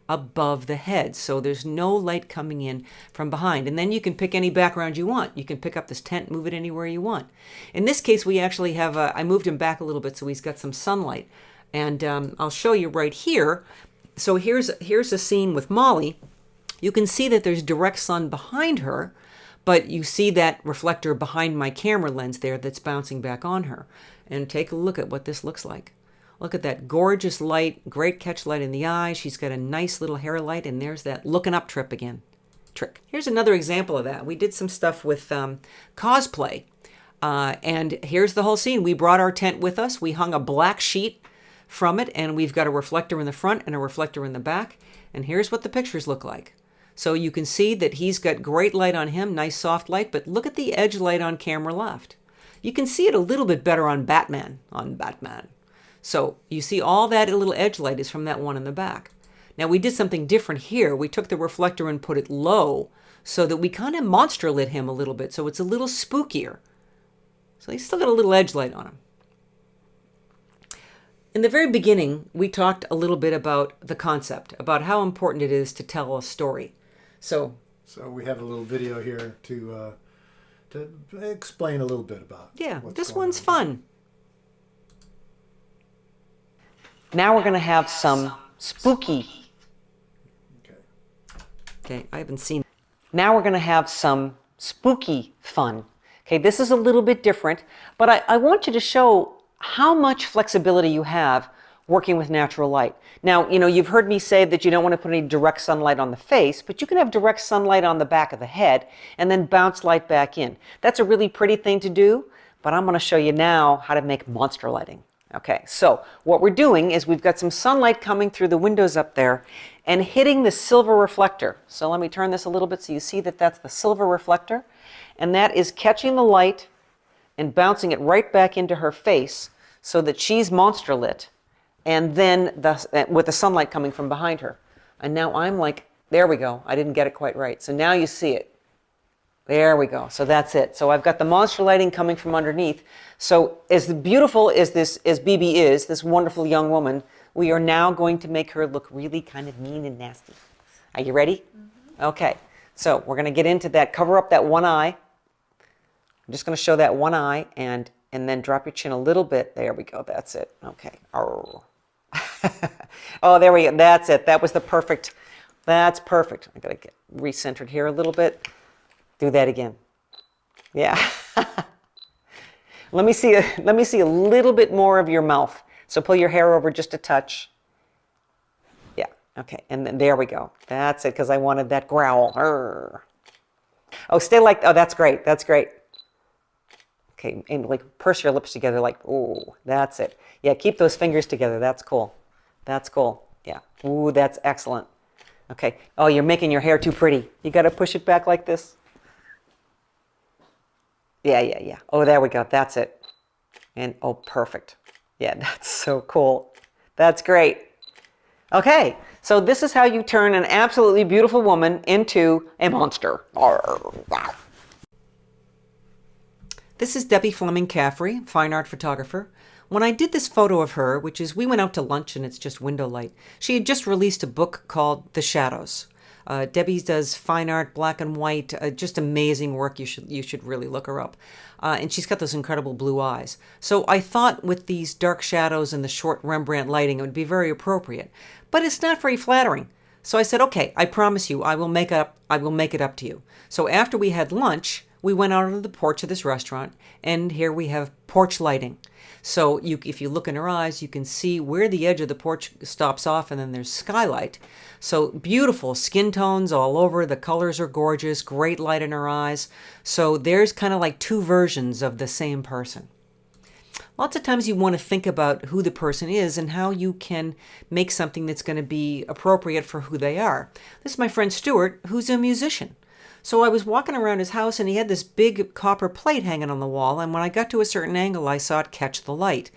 above the head. So there's no light coming in from behind. And then you can pick any background you want. You can pick up this tent, move it anywhere you want. In this case, we actually have, I moved him back a little bit so he's got some sunlight. And I'll show you right here. So here's a scene with Molly. You can see that there's direct sun behind her, but you see that reflector behind my camera lens there that's bouncing back on her. And take a look at what this looks like. Look at that gorgeous light, great catch light in the eye. She's got a nice little hair light, and there's that looking up trick. Here's another example of that. We did some stuff with cosplay, and here's the whole scene. We brought our tent with us. We hung a black sheet from it, and we've got a reflector in the front and a reflector in the back. And here's what the pictures look like. So you can see that he's got great light on him, nice soft light, but look at the edge light on camera left. You can see it a little bit better on Batman. So you see all that little edge light is from that one in the back. Now we did something different here. We took the reflector and put it low so that we kind of monster lit him a little bit. So it's a little spookier. So he's still got a little edge light on him. In the very beginning, we talked a little bit about the concept, about how important it is to tell a story. So we have a little video here to explain a little bit about. Yeah, this one's fun. Now we're going to have some spooky. Okay, I haven't seen. Now we're going to have some spooky fun. Okay, this is a little bit different, but I want you to show how much flexibility you have working with natural light. Now, you've heard me say that you don't want to put any direct sunlight on the face, but you can have direct sunlight on the back of the head and then bounce light back in. That's a really pretty thing to do, but I'm going to show you now how to make monster lighting. Okay, so what we're doing is we've got some sunlight coming through the windows up there and hitting the silver reflector. So let me turn this a little bit so you see that that's the silver reflector. And that is catching the light and bouncing it right back into her face so that she's monster lit. And then with the sunlight coming from behind her. And now I'm like, there we go. I didn't get it quite right. So now you see it. There we go. So that's it. So I've got the monster lighting coming from underneath. So as beautiful as Bobbi is, this wonderful young woman, we are now going to make her look really kind of mean and nasty. Are you ready? Mm-hmm. Okay. So we're going to get into that. Cover up that one eye. I'm just going to show that one eye and then drop your chin a little bit. There we go. That's it. Okay. Oh, oh, there we go. That's it. That was the perfect. That's perfect. I got to get recentered here a little bit. Do that again. Yeah. Let me see a little bit more of your mouth. So pull your hair over just a touch. Yeah. Okay. And then there we go. That's it, because I wanted that growl. Arr. Oh, stay like. Oh, that's great. That's great. Okay, and like purse your lips together, like, ooh, that's it. Yeah, keep those fingers together. That's cool. That's cool. Yeah. Ooh, that's excellent. Okay. Oh, you're making your hair too pretty. You got to push it back like this. Yeah. Oh, there we go. That's it. And oh, perfect. Yeah, that's so cool. That's great. Okay, so this is how you turn an absolutely beautiful woman into a monster. This is Debbie Fleming Caffrey, fine art photographer. When I did this photo of her, which is, we went out to lunch and it's just window light, she had just released a book called The Shadows. Debbie does fine art, black and white, just amazing work. You should really look her up. And she's got those incredible blue eyes. So I thought with these dark shadows and the short Rembrandt lighting, it would be very appropriate. But it's not very flattering. So I said, okay, I promise you, I will make it up to you. So after we had lunch, we went out onto the porch of this restaurant, and here we have porch lighting. So if you look in her eyes, you can see where the edge of the porch stops off, and then there's skylight. So beautiful skin tones all over. The colors are gorgeous, great light in her eyes. So there's kind of like two versions of the same person. Lots of times you want to think about who the person is and how you can make something that's going to be appropriate for who they are. This is my friend Stuart, who's a musician. So I was walking around his house and he had this big copper plate hanging on the wall, and when I got to a certain angle, I saw it catch the light.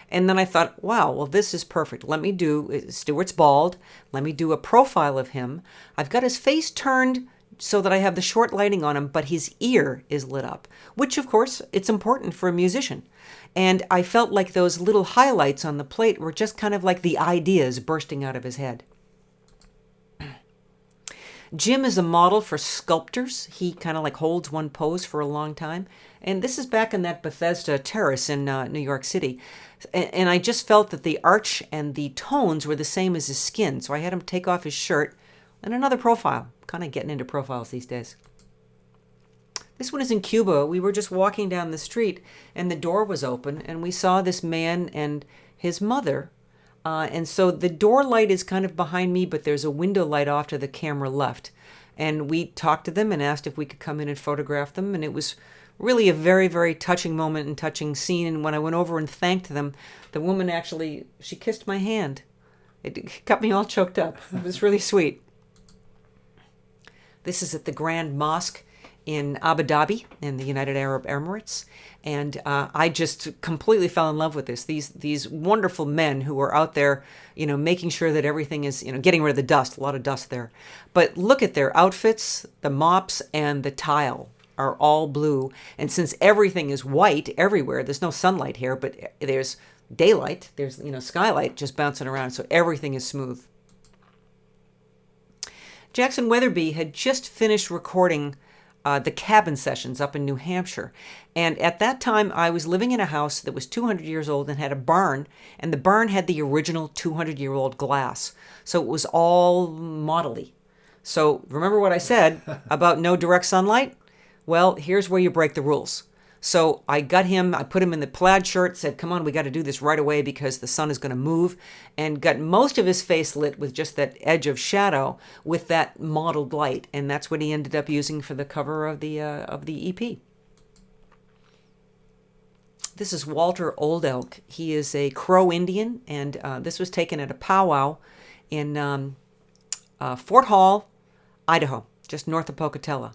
And then I thought, wow, well, this is perfect. Stuart's bald. Let me do a profile of him. I've got his face turned so that I have the short lighting on him, but his ear is lit up, which of course, it's important for a musician. And I felt like those little highlights on the plate were just kind of like the ideas bursting out of his head. Jim is a model for sculptors. He kind of like holds one pose for a long time. And this is back in that Bethesda Terrace in New York City. And I just felt that the arch and the tones were the same as his skin. So I had him take off his shirt. And another profile. Kind of getting into profiles these days. This one is in Cuba. We were just walking down the street and the door was open and we saw this man and his mother. And so the door light is kind of behind me, but there's a window light off to the camera left. And we talked to them and asked if we could come in and photograph them. And it was really a very, very touching moment and touching scene. And when I went over and thanked them, the woman actually, she kissed my hand. It got me all choked up. It was really sweet. This is at the Grand Mosque in Abu Dhabi in the United Arab Emirates. And I just completely fell in love with this. These wonderful men who are out there, making sure that everything is, getting rid of the dust, a lot of dust there. But look at their outfits, the mops and the tile are all blue. And since everything is white everywhere, there's no sunlight here, but there's daylight, there's, skylight just bouncing around. So everything is smooth. Jackson Weatherby had just finished recording the cabin sessions up in New Hampshire. And at that time, I was living in a house that was 200 years old and had a barn. And the barn had the original 200-year-old glass. So it was all modelly. So remember what I said about no direct sunlight? Well, here's where you break the rules. So I put him in the plaid shirt, said, come on, we got to do this right away because the sun is going to move, and got most of his face lit with just that edge of shadow with that mottled light. And that's what he ended up using for the cover of the EP. This is Walter Old Elk. He is a Crow Indian, and this was taken at a powwow in Fort Hall, Idaho, just north of Pocatello.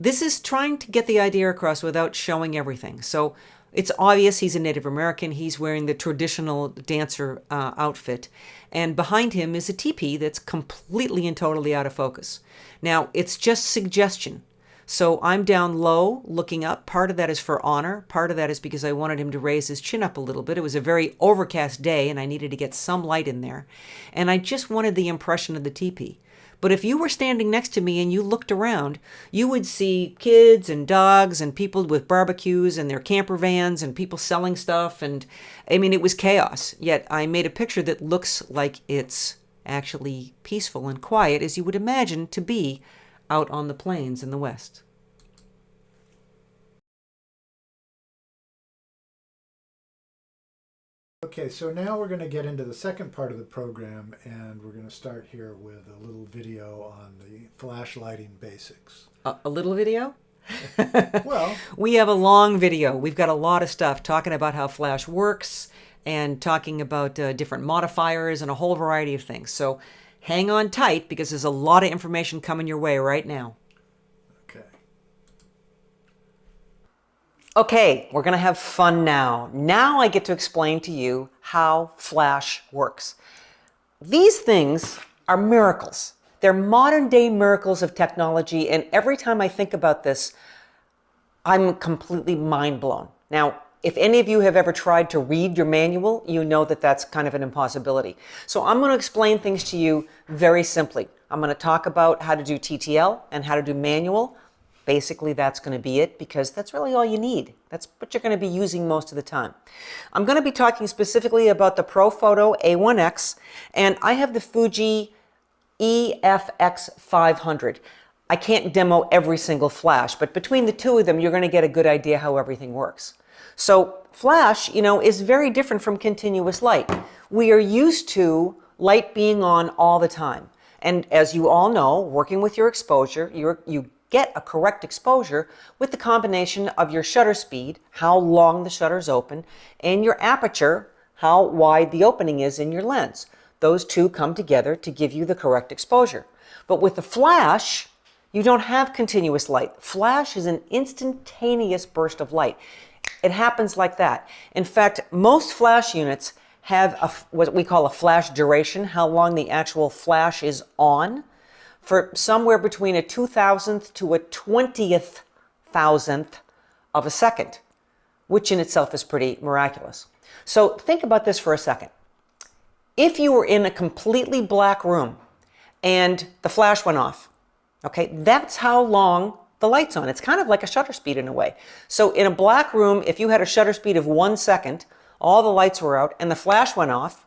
This is trying to get the idea across without showing everything. So it's obvious he's a Native American. He's wearing the traditional dancer outfit. And behind him is a teepee that's completely and totally out of focus. Now, it's just suggestion. So I'm down low looking up. Part of that is for honor. Part of that is because I wanted him to raise his chin up a little bit. It was a very overcast day and I needed to get some light in there. And I just wanted the impression of the teepee. But if you were standing next to me and you looked around, you would see kids and dogs and people with barbecues and their camper vans and people selling stuff. And it was chaos. Yet I made a picture that looks like it's actually peaceful and quiet as you would imagine to be out on the plains in the West. Okay, so now we're going to get into the second part of the program, and we're going to start here with a little video on the flash lighting basics. A little video? Well, we have a long video. We've got a lot of stuff talking about how flash works and talking about different modifiers and a whole variety of things. So hang on tight because there's a lot of information coming your way right now. Okay, we're going to have fun now. Now I get to explain to you how flash works. These things are miracles. They're modern day miracles of technology, and every time I think about this, I'm completely mind blown. Now, if any of you have ever tried to read your manual, you know that that's kind of an impossibility. So I'm going to explain things to you very simply. I'm going to talk about how to do TTL and how to do manual. Basically, that's going to be it because that's really all you need. That's what you're going to be using most of the time. I'm going to be talking specifically about the ProPhoto A1X, and I have the Fuji EFX 500. I can't demo every single flash, but between the two of them, you're going to get a good idea how everything works. So flash, is very different from continuous light. We are used to light being on all the time. And as you all know, working with your exposure, you get a correct exposure with the combination of your shutter speed, how long the shutter's open, and your aperture, how wide the opening is in your lens. Those two come together to give you the correct exposure. But with the flash, you don't have continuous light. Flash is an instantaneous burst of light. It happens like that. In fact, most flash units have what we call a flash duration, how long the actual flash is on, for somewhere between a 2,000th to a 20th thousandth of a second, which in itself is pretty miraculous. So think about this for a second. If you were in a completely black room and the flash went off, okay, that's how long the light's on. It's kind of like a shutter speed in a way. So in a black room, if you had a shutter speed of 1 second, all the lights were out and the flash went off,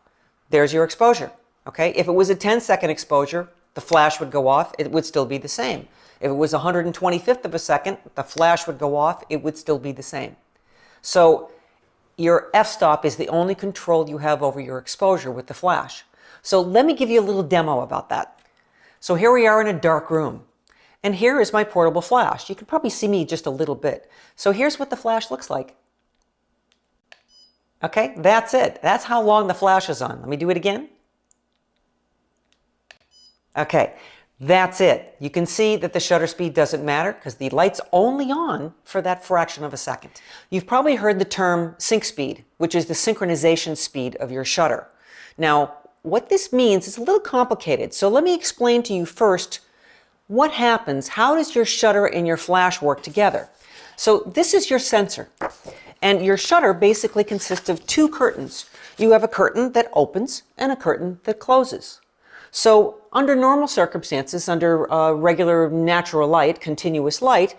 there's your exposure. Okay, if it was a 10-second exposure, the flash would go off, it would still be the same. If it was 125th of a second, the flash would go off, it would still be the same. So your f-stop is the only control you have over your exposure with the flash. So let me give you a little demo about that. So here we are in a dark room. And here is my portable flash. You can probably see me just a little bit. So here's what the flash looks like. Okay, that's it. That's how long the flash is on. Let me do it again. Okay, that's it. You can see that the shutter speed doesn't matter because the light's only on for that fraction of a second. You've probably heard the term sync speed, which is the synchronization speed of your shutter. Now, what this means is a little complicated. So let me explain to you first what happens. How does your shutter and your flash work together? So this is your sensor. And your shutter basically consists of two curtains. You have a curtain that opens and a curtain that closes. So under normal circumstances, under regular natural light, continuous light,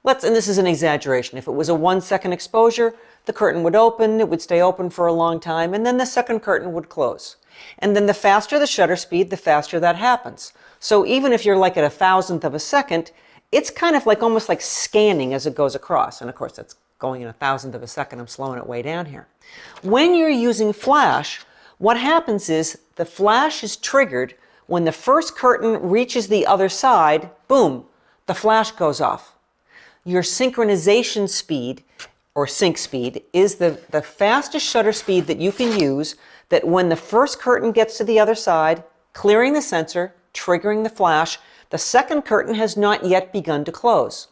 and this is an exaggeration, if it was a 1 second exposure, the curtain would open, it would stay open for a long time, and then the second curtain would close. And then the faster the shutter speed, the faster that happens. So even if you're like at 1,000th of a second, it's kind of like almost like scanning as it goes across. And of course, that's going in 1,000th of a second. I'm slowing it way down here. When you're using flash, what happens is the flash is triggered when the first curtain reaches the other side, boom, the flash goes off. Your synchronization speed, or sync speed, is the fastest shutter speed that you can use, that when the first curtain gets to the other side, clearing the sensor, triggering the flash, the second curtain has not yet begun to close.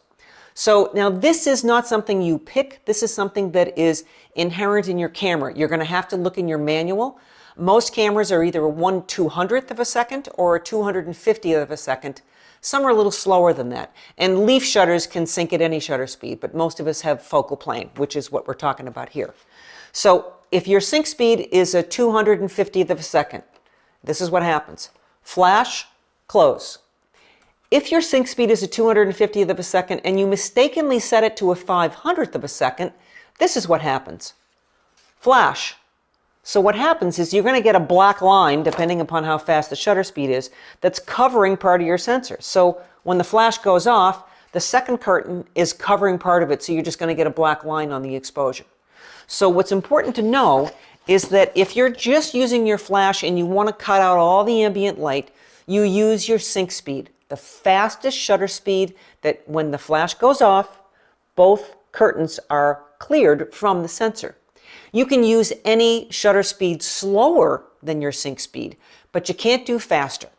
So now this is not something you pick. This is something that is inherent in your camera. You're going to have to look in your manual. Most cameras are either a 1/200th of a second or a 250th of a second. Some are a little slower than that. And leaf shutters can sync at any shutter speed, but most of us have focal plane, which is what we're talking about here. So if your sync speed is a 250th of a second, this is what happens. Flash, close. If your sync speed is a 250th of a second and you mistakenly set it to a 500th of a second, this is what happens. Flash. So what happens is you're going to get a black line, depending upon how fast the shutter speed is, that's covering part of your sensor. So when the flash goes off, the second curtain is covering part of it, so you're just going to get a black line on the exposure. So what's important to know is that if you're just using your flash and you want to cut out all the ambient light, you use your sync speed, the fastest shutter speed that when the flash goes off, both curtains are cleared from the sensor. You can use any shutter speed slower than your sync speed, but you can't do faster.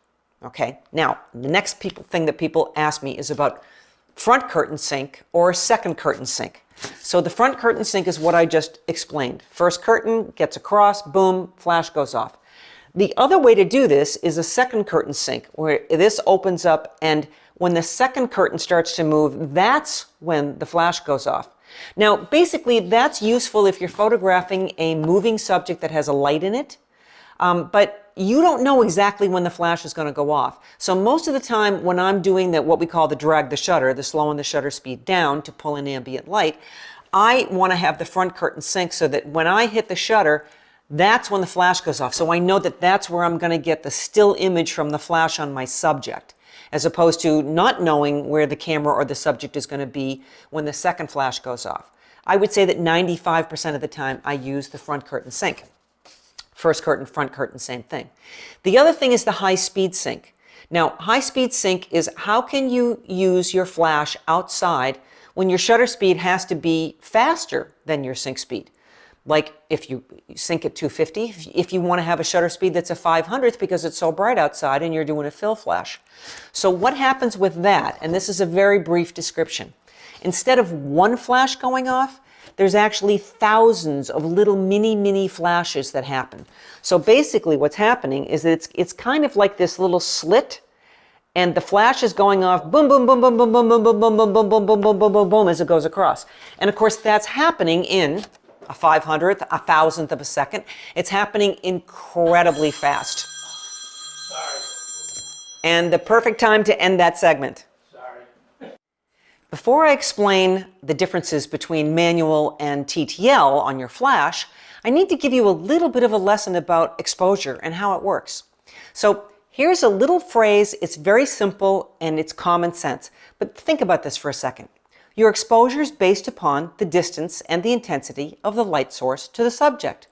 Okay, now the next thing that people ask me is about front curtain sync or second curtain sync. So the front curtain sync is what I just explained. First curtain gets across, boom, flash goes off. The other way to do this is a second curtain sync, where this opens up, and when the second curtain starts to move, that's when the flash goes off. Now, basically, that's useful if you're photographing a moving subject that has a light in it, but you don't know exactly when the flash is going to go off. So most of the time when I'm doing what we call the drag the shutter, the slowing the shutter speed down to pull in ambient light, I want to have the front curtain sync so that when I hit the shutter, that's when the flash goes off. So I know that that's where I'm going to get the still image from the flash on my subject, as opposed to not knowing where the camera or the subject is going to be when the second flash goes off. I would say that 95% of the time I use the front curtain sync. First curtain, front curtain, same thing. The other thing is the high-speed sync. Now, high-speed sync is how can you use your flash outside when your shutter speed has to be faster than your sync speed. Like if you sync at 250, if you want to have a shutter speed that's a 500th because it's so bright outside and you're doing a fill flash. So what happens with that, and this is a very brief description, instead of one flash going off, there's actually thousands of little mini flashes that happen. So basically what's happening is that it's kind of like this little slit, and the flash is going off boom, boom, boom, boom, boom, boom, boom, boom, boom, boom, boom, boom, boom, boom, boom, boom, boom, as it goes across. And of course that's happening in a 500th, a thousandth of a second. It's happening incredibly fast. Sorry. And the perfect time to end that segment. Sorry. Before I explain the differences between manual and TTL on your flash, I need to give you a little bit of a lesson about exposure and how it works. So here's a little phrase. It's very simple and it's common sense. But think about this for a second. Your exposure is based upon the distance and the intensity of the light source to the subject.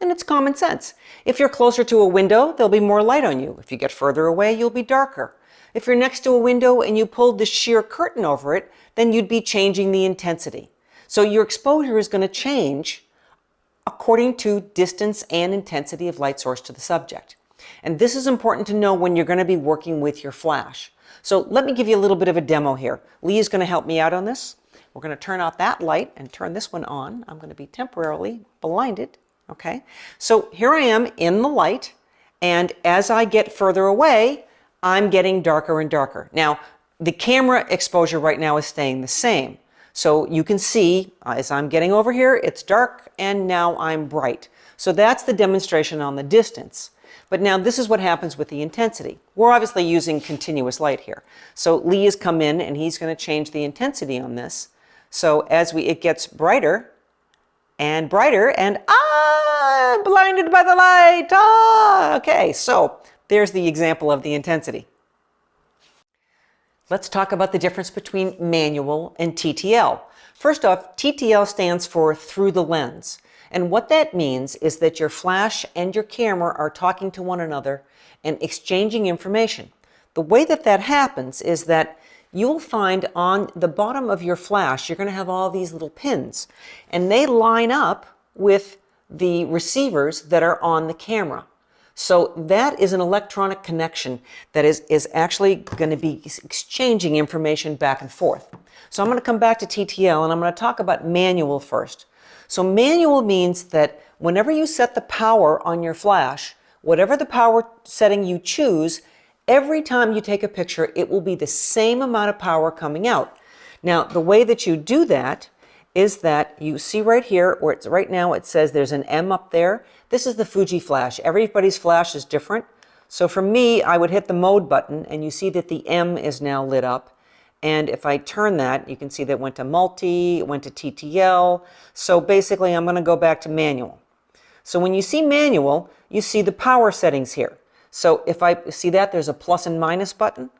And it's common sense. If you're closer to a window, there'll be more light on you. If you get further away, you'll be darker. If you're next to a window and you pulled the sheer curtain over it, then you'd be changing the intensity. So your exposure is going to change according to distance and intensity of light source to the subject. And this is important to know when you're going to be working with your flash. So let me give you a little bit of a demo here. Lee is going to help me out on this. We're going to turn out that light and turn this one on. I'm going to be temporarily blinded. Okay, so here I am in the light, and as I get further away, I'm getting darker and darker. Now, the camera exposure right now is staying the same. So you can see as I'm getting over here, it's dark, and now I'm bright. So that's the demonstration on the distance. But now this is what happens with the intensity. We're obviously using continuous light here. So Lee has come in and he's going to change the intensity on this. So as it gets brighter and brighter, and I'm blinded by the light. Okay, so there's the example of the intensity. Let's talk about the difference between manual and TTL. First off, TTL stands for through the lens. And what that means is that your flash and your camera are talking to one another and exchanging information. The way that that happens is that you'll find on the bottom of your flash, you're going to have all these little pins, and they line up with the receivers that are on the camera. So that is an electronic connection that is actually going to be exchanging information back and forth. So I'm going to come back to TTL and I'm going to talk about manual first. So manual means that whenever you set the power on your flash, whatever the power setting you choose, every time you take a picture, it will be the same amount of power coming out. Now, the way that you do that is that you see right here, where it's right now it says there's an M up there. This is the Fuji flash. Everybody's flash is different. So for me, I would hit the mode button and you see that the M is now lit up. And if I turn that, you can see that it went to multi, it went to TTL. So basically, I'm going to go back to manual. So when you see manual, you see the power settings here. So if I see that, there's a plus and minus button.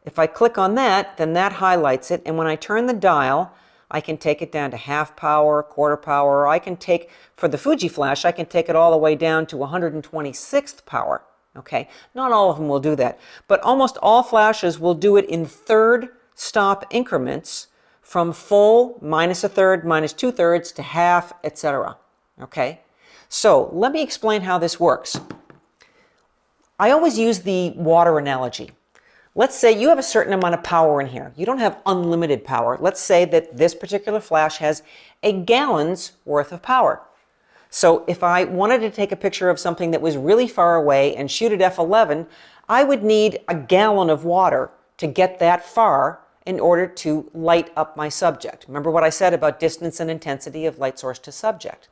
If I click on that, then that highlights it. And when I turn the dial, I can take it down to half power, quarter power. I can take, for the Fuji flash, I can take it all the way down to 126th power. Okay, not all of them will do that. But almost all flashes will do it in third stop increments from full, minus a third, minus 2/3 to half, etc. Okay, so let me explain how this works. I always use the water analogy. Let's say you have a certain amount of power in here. You don't have unlimited power. Let's say that this particular flash has a gallon's worth of power. So if I wanted to take a picture of something that was really far away and shoot at f11, I would need a gallon of water to get that far in order to light up my subject. Remember what I said about distance and intensity of light source to subject.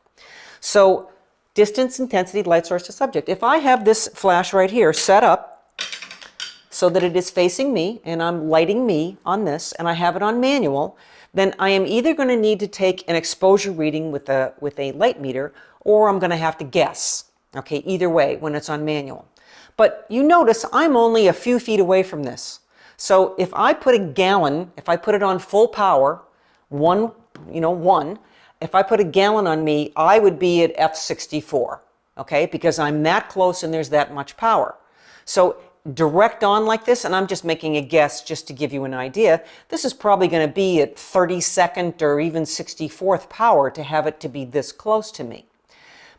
So distance, intensity, light source to subject. If I have this flash right here set up so so that it is facing me, and I'm lighting me on this, and I have it on manual, then I am either going to need to take an exposure reading with a light meter, or I'm going to have to guess. Okay, either way when it's on manual. But you notice I'm only a few feet away from this. So if I put a gallon, if I put it on full power, one, if I put a gallon on me, I would be at F64, okay, because I'm that close and there's that much power. So direct on like this, and I'm just making a guess just to give you an idea, this is probably going to be at 32nd or even 64th power to have it to be this close to me.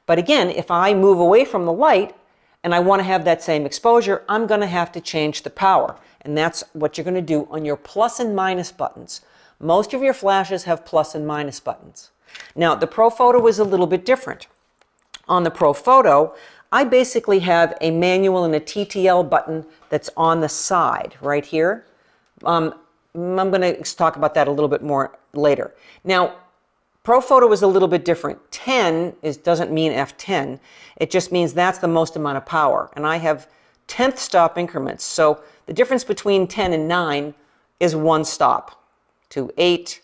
But again, if I move away from the light and I want to have that same exposure, I'm going to have to change the power. And that's what you're going to do on your plus and minus buttons. Most of your flashes have plus and minus buttons. Now, the Pro Photo is a little bit different. On the Pro Photo, I basically have a manual and a TTL button that's on the side right here. I'm going to talk about that a little bit more later. Now, Pro Photo is a little bit different. 10 doesn't mean F10. It just means that's the most amount of power. And I have 10th stop increments. So the difference between 10 and 9 is 1 stop. To 8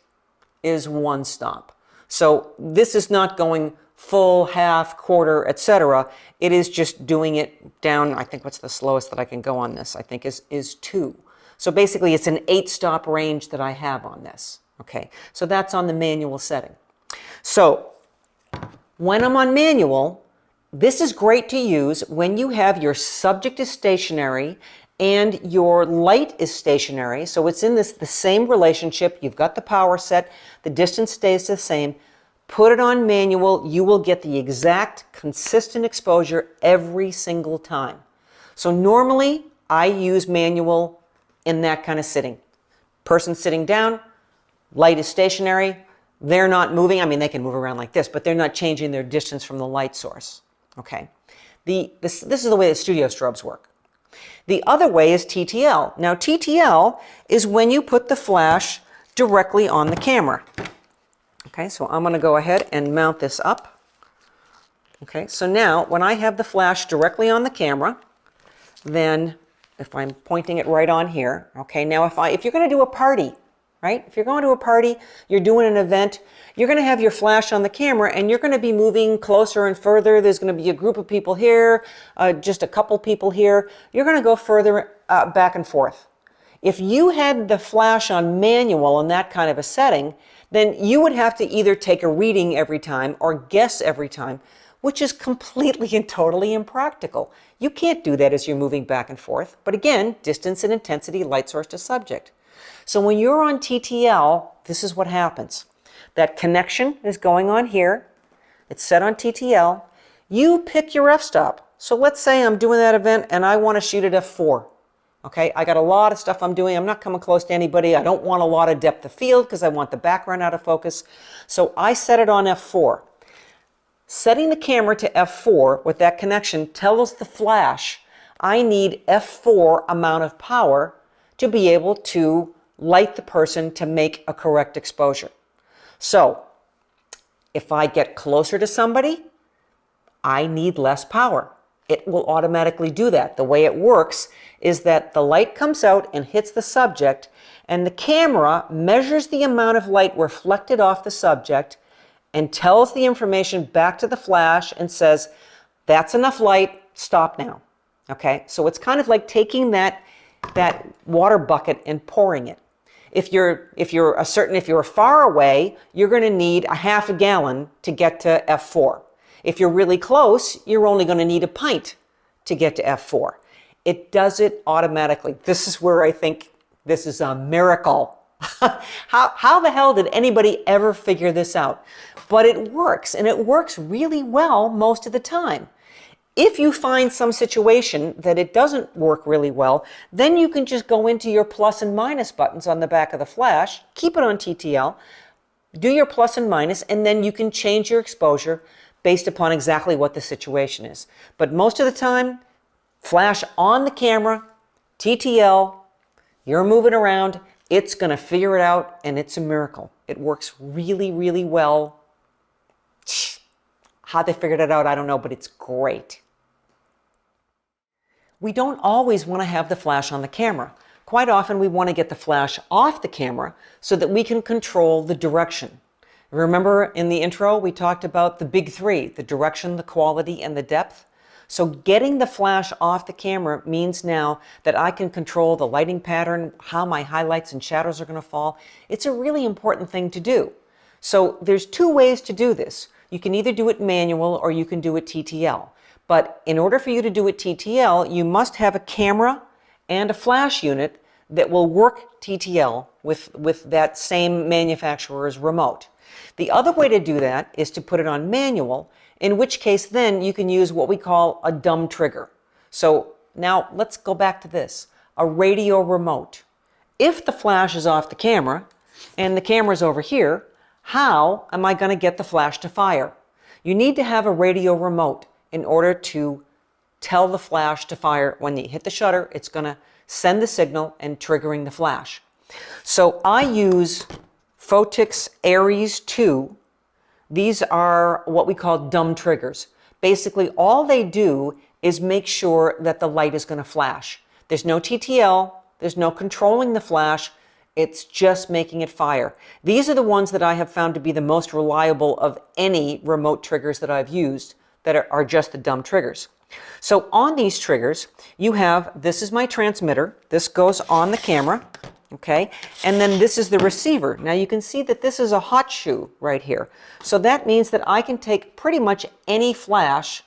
is 1 stop. So this is not going full, half, quarter, etc. It is just doing it down. I think what's the slowest that I can go on this, I think is 2. So basically it's an 8 stop range that I have on this. Okay, so that's on the manual setting. So when I'm on manual, this is great to use when you have your subject is stationary and your light is stationary. So it's in the same relationship. You've got the power set. The distance stays the same. Put it on manual. You will get the exact consistent exposure every single time. So normally I use manual in that kind of sitting. Person sitting down, light is stationary. They're not moving. I mean, they can move around like this, but they're not changing their distance from the light source. Okay. This is the way that studio strobes work. The other way is TTL. Now, TTL is when you put the flash directly on the camera. Okay, so I'm going to go ahead and mount this up. Okay, so now when I have the flash directly on the camera, then if I'm pointing it right on here, okay, now if you're going to do a party, right? If you're going to a party, you're doing an event, you're going to have your flash on the camera and you're going to be moving closer and further. There's going to be a group of people here, just a couple people here. You're going to go further back and forth. If you had the flash on manual in that kind of a setting, then you would have to either take a reading every time or guess every time, which is completely and totally impractical. You can't do that as you're moving back and forth. But again, distance and intensity, light source to subject. So when you're on TTL, this is what happens. That connection is going on here. It's set on TTL. You pick your f-stop. So let's say I'm doing that event and I want to shoot at f4. Okay, I got a lot of stuff I'm doing. I'm not coming close to anybody. I don't want a lot of depth of field because I want the background out of focus. So I set it on f4. Setting the camera to f4 with that connection tells the flash I need f4 amount of power to be able to light the person to make a correct exposure. So if I get closer to somebody, I need less power. It will automatically do that. The way it works is that the light comes out and hits the subject, and the camera measures the amount of light reflected off the subject and tells the information back to the flash and says, that's enough light, stop now. Okay, so it's kind of like taking that water bucket and pouring it. If you're far away, you're going to need a half a gallon to get to f4. If you're really close, you're only going to need a pint to get to f4. It does it automatically. This is where I think this is a miracle. How the hell did anybody ever figure this out? But it works, and it works really well most of the time. If you find some situation that it doesn't work really well, then you can just go into your plus and minus buttons on the back of the flash, keep it on TTL, do your plus and minus, and then you can change your exposure based upon exactly what the situation is. But most of the time, flash on the camera, TTL, you're moving around, it's going to figure it out, and it's a miracle. It works really, really well. How they figured it out, I don't know, but it's great. we don't always want to have the flash on the camera. Quite often we want to get the flash off the camera so that we can control the direction. Remember in the intro we talked about the big three, the direction, the quality, and the depth? So getting the flash off the camera means now that I can control the lighting pattern, how my highlights and shadows are going to fall. It's a really important thing to do. So there's two ways to do this. You can either do it manual or you can do it TTL. But in order for you to do it TTL, you must have a camera and a flash unit that will work TTL with that same manufacturer's remote. The other way to do that is to put it on manual, in which case then you can use what we call a dumb trigger. So now let's go back to this, a radio remote. If the flash is off the camera and the camera's over here, how am I going to get the flash to fire? You need to have a radio remote in order to tell the flash to fire. When you hit the shutter, it's going to send the signal and triggering the flash. So I use Photix Aries 2. These are what we call dumb triggers. Basically, all they do is make sure that the light is going to flash. There's no TTL, there's no controlling the flash, it's just making it fire. These are the ones that I have found to be the most reliable of any remote triggers that I've used that are just the dumb triggers. So on these triggers, you have, this is my transmitter, this goes on the camera, okay, and then this is the receiver. Now you can see that this is a hot shoe right here. So that means that I can take pretty much any flash,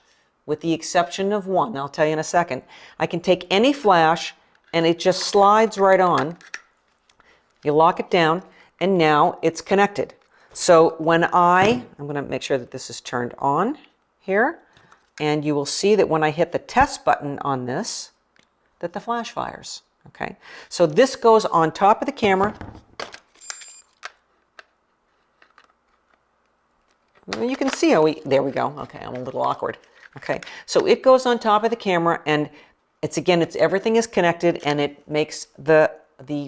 with the exception of one, I'll tell you in a second. I can take any flash and it just slides right on. You lock it down and now it's connected. So when I'm going to make sure that this is turned on here, and you will see that when I hit the test button on this, that the flash fires. Okay, so this goes on top of the camera. You can see how there we go. Okay, I'm a little awkward. Okay, so it goes on top of the camera, and everything is connected, and it makes the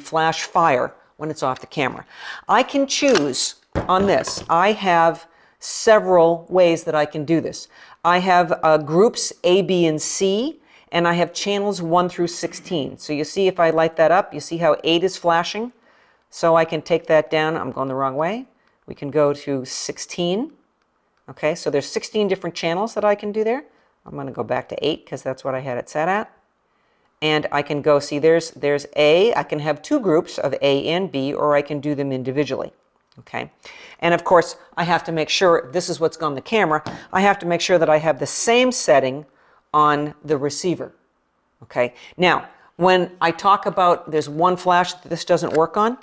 flash fire when it's off the camera. I can choose on this. I have several ways that I can do this. I have groups A, B, and C, and I have channels 1 through 16. So you see if I light that up, you see how 8 is flashing? So I can take that down. I'm going the wrong way. We can go to 16. Okay, so there's 16 different channels that I can do there. I'm going to go back to 8 because that's what I had it set at. And I can go, see there's A. I can have two groups of A and B, or I can do them individually. Okay, and of course I have to make sure, this is what's on the camera, I have to make sure that I have the same setting on the receiver. Okay, now when I talk about there's one flash that this doesn't work on,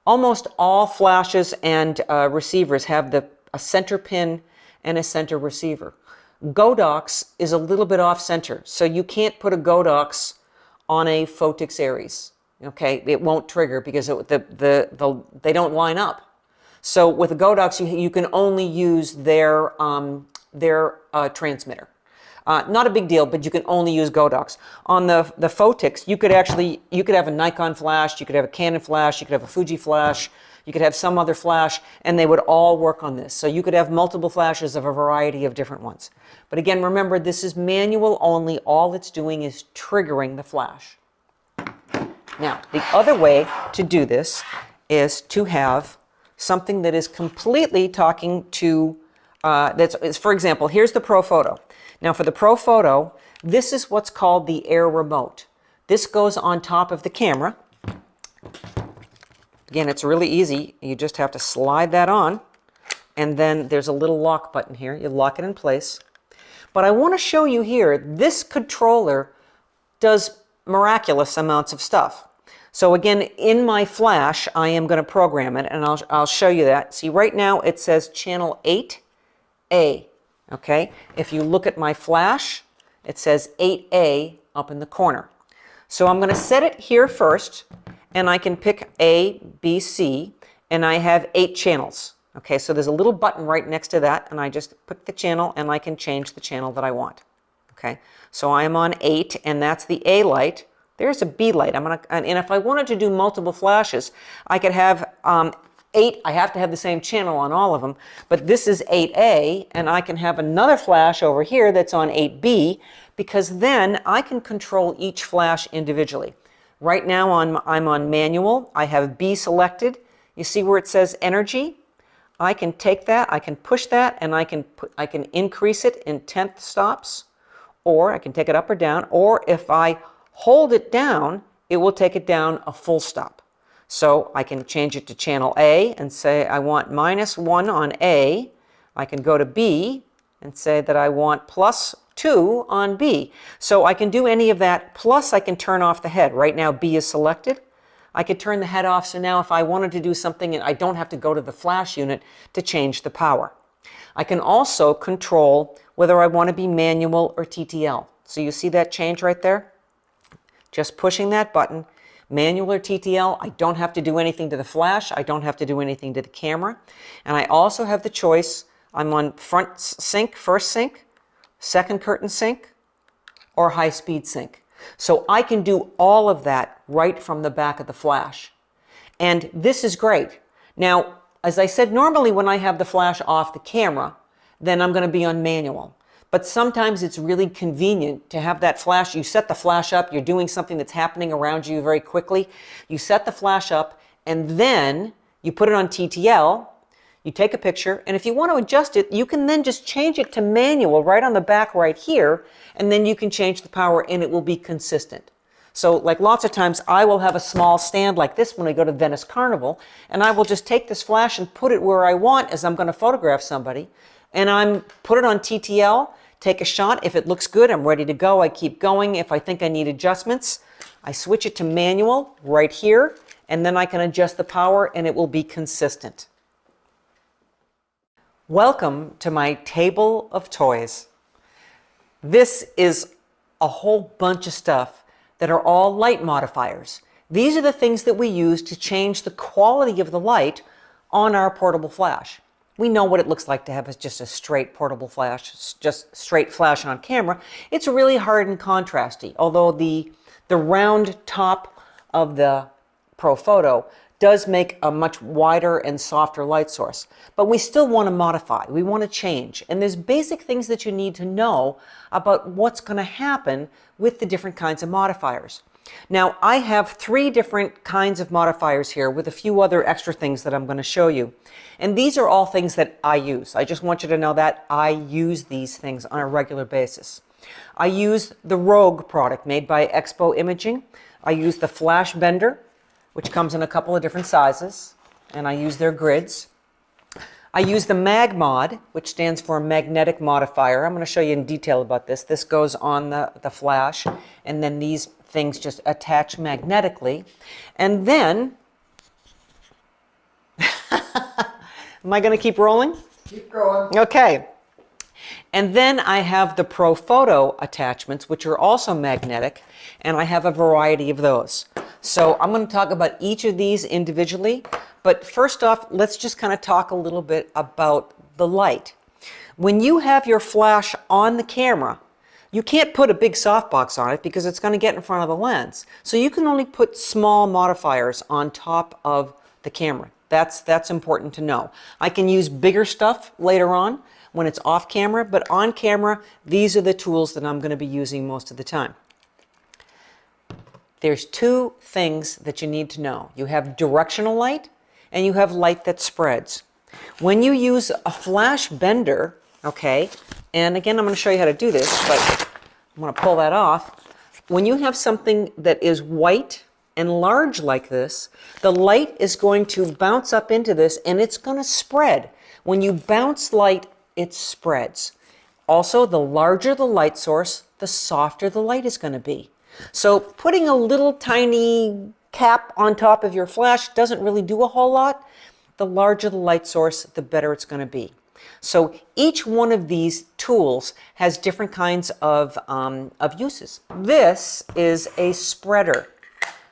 almost all flashes and receivers have a center pin and a center receiver. Godox is a little bit off center, so you can't put a Godox on a Photix Aries. Okay, it won't trigger because they don't line up. So with a Godox, you can only use their transmitter. Not a big deal, but you can only use Godox. On the Photix, you could have a Nikon flash, you could have a Canon flash, you could have a Fuji flash, you could have some other flash, and they would all work on this. So you could have multiple flashes of a variety of different ones. But again, remember, this is manual only. All it's doing is triggering the flash. Now, the other way to do this is to have something that is completely talking to, for example, here's the Pro Photo. Now for the Pro Photo, this is what's called the Air Remote. This goes on top of the camera. Again, it's really easy. You just have to slide that on, and then there's a little lock button here. You lock it in place. But I want to show you here, this controller does miraculous amounts of stuff. So again, in my flash, I am going to program it, and I'll show you that. See, right now it says channel 8A, okay? If you look at my flash, it says 8A up in the corner. So I'm going to set it here first, and I can pick A, B, C, and I have 8 channels. Okay, so there's a little button right next to that, and I just pick the channel, and I can change the channel that I want. Okay, so I am on 8, and that's the A light. There's a B light. And if I wanted to do multiple flashes, I could have 8, I have to have the same channel on all of them, but this is 8A, and I can have another flash over here that's on 8B, because then I can control each flash individually. Right now I'm on manual. I have B selected. You see where it says energy? I can take that, I can push that, and I can increase it in 10th stops, or I can take it up or down, or if I hold it down, it will take it down a full stop. So I can change it to channel A and say I want -1 on A. I can go to B and say that I want +2 on B. So I can do any of that, plus I can turn off the head. Right now B is selected. I could turn the head off, so now if I wanted to do something, I don't have to go to the flash unit to change the power. I can also control whether I want to be manual or TTL. So you see that change right there? Just pushing that button, manual or TTL, I don't have to do anything to the flash, I don't have to do anything to the camera. And I also have the choice, I'm on front sync, first sync, second curtain sync, or high speed sync. So I can do all of that right from the back of the flash. And this is great. Now, as I said, normally when I have the flash off the camera, then I'm going to be on manual. But sometimes it's really convenient to have that flash. You set the flash up, you're doing something that's happening around you very quickly. You set the flash up, and then you put it on TTL, you take a picture, and if you want to adjust it, you can then just change it to manual right on the back right here, and then you can change the power and it will be consistent. So like lots of times I will have a small stand like this when I go to Venice Carnival, and I will just take this flash and put it where I want as I'm going to photograph somebody, and put it on TTL, take a shot. If it looks good, I'm ready to go. I keep going. If I think I need adjustments, I switch it to manual right here, and then I can adjust the power and it will be consistent. Welcome to my table of toys. This is a whole bunch of stuff that are all light modifiers. These are the things that we use to change the quality of the light on our portable flash. We know what it looks like to have just a straight portable flash, just straight flash on camera. It's really hard and contrasty, although the round top of the Pro Photo does make a much wider and softer light source. But we still want to modify, we want to change. And there's basic things that you need to know about what's going to happen with the different kinds of modifiers. Now, I have 3 different kinds of modifiers here with a few other extra things that I'm going to show you. And these are all things that I use. I just want you to know that I use these things on a regular basis. I use the Rogue product made by Expo Imaging. I use the Flash Bender, which comes in a couple of different sizes, and I use their grids. I use the MagMod, which stands for Magnetic Modifier. I'm going to show you in detail about this. This goes on the flash, and then these things just attach magnetically. And then, am I going to keep rolling? Keep going. Okay. And then I have the Pro Photo attachments, which are also magnetic, and I have a variety of those. So I'm going to talk about each of these individually, but first off, let's just kind of talk a little bit about the light. When you have your flash on the camera, you can't put a big softbox on it because it's going to get in front of the lens. So you can only put small modifiers on top of the camera. That's important to know. I can use bigger stuff later on when it's off camera, but on camera, these are the tools that I'm going to be using most of the time. There's 2 things that you need to know. You have directional light and you have light that spreads. When you use a flash bender, okay, and again, I'm going to show you how to do this, but I'm going to pull that off. When you have something that is white and large like this, the light is going to bounce up into this and it's going to spread. When you bounce light, it spreads. Also, the larger the light source, the softer the light is going to be. So putting a little tiny cap on top of your flash doesn't really do a whole lot. The larger the light source, the better it's going to be. So each one of these tools has different kinds of uses. This is a spreader.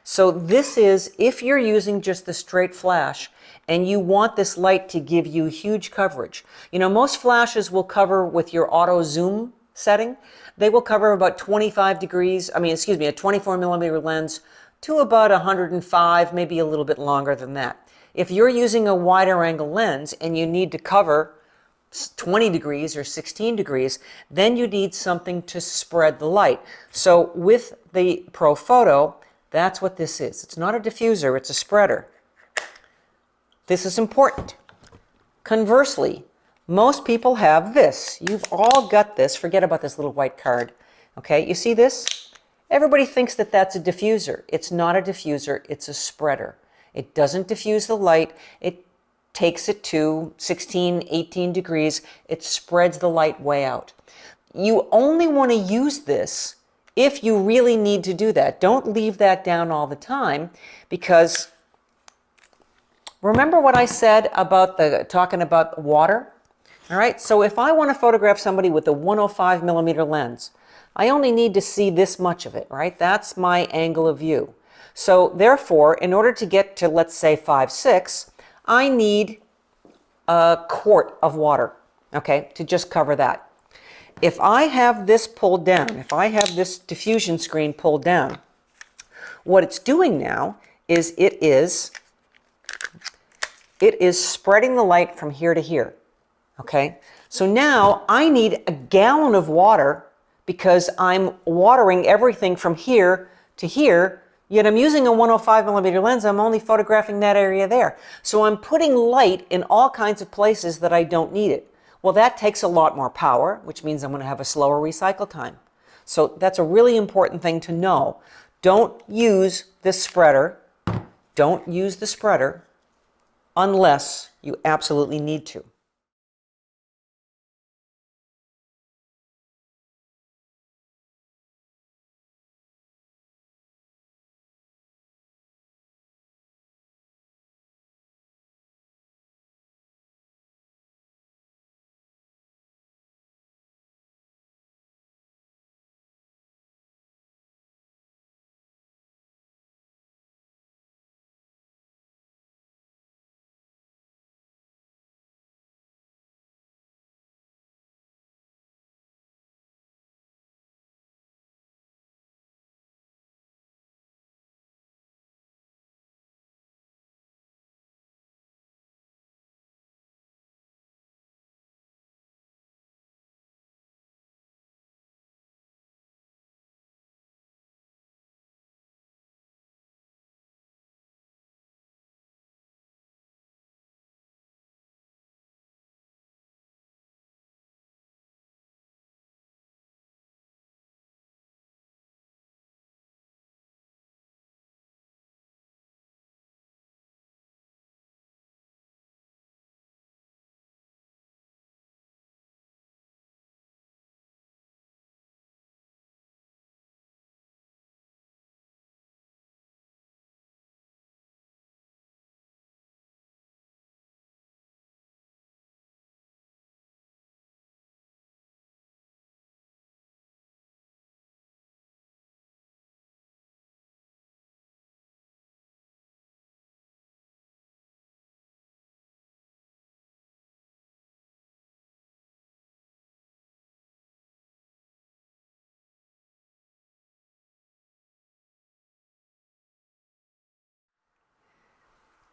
So this is, if you're using just the straight flash and you want this light to give you huge coverage. You know, most flashes will cover with your auto zoom setting. They will cover about 25 degrees, a 24 millimeter lens to about 105, maybe a little bit longer than that. If you're using a wider angle lens and you need to cover 20 degrees or 16 degrees, then you need something to spread the light. So with the Pro Photo, that's what this is. It's not a diffuser, it's a spreader. This is important. Conversely, most people have this. You've all got this. Forget about this little white card. Okay, you see this? Everybody thinks that that's a diffuser. It's not a diffuser, it's a spreader. It doesn't diffuse the light. It takes it to 16, 18 degrees. It spreads the light way out. You only want to use this if you really need to do that. Don't leave that down all the time, because remember what I said about talking about water? All right, so if I want to photograph somebody with a 105 millimeter lens, I only need to see this much of it, right? That's my angle of view. So therefore, in order to get to, let's say, 5.6, I need a quart of water, okay, to just cover that. If I have this pulled down, if I have this diffusion screen pulled down, what it's doing now is it is spreading the light from here to here, okay? So now I need a gallon of water because I'm watering everything from here to here, yet I'm using a 105 millimeter lens. I'm only photographing that area there. So I'm putting light in all kinds of places that I don't need it. Well, that takes a lot more power, which means I'm going to have a slower recycle time. So that's a really important thing to know. Don't use this spreader. Don't use the spreader unless you absolutely need to.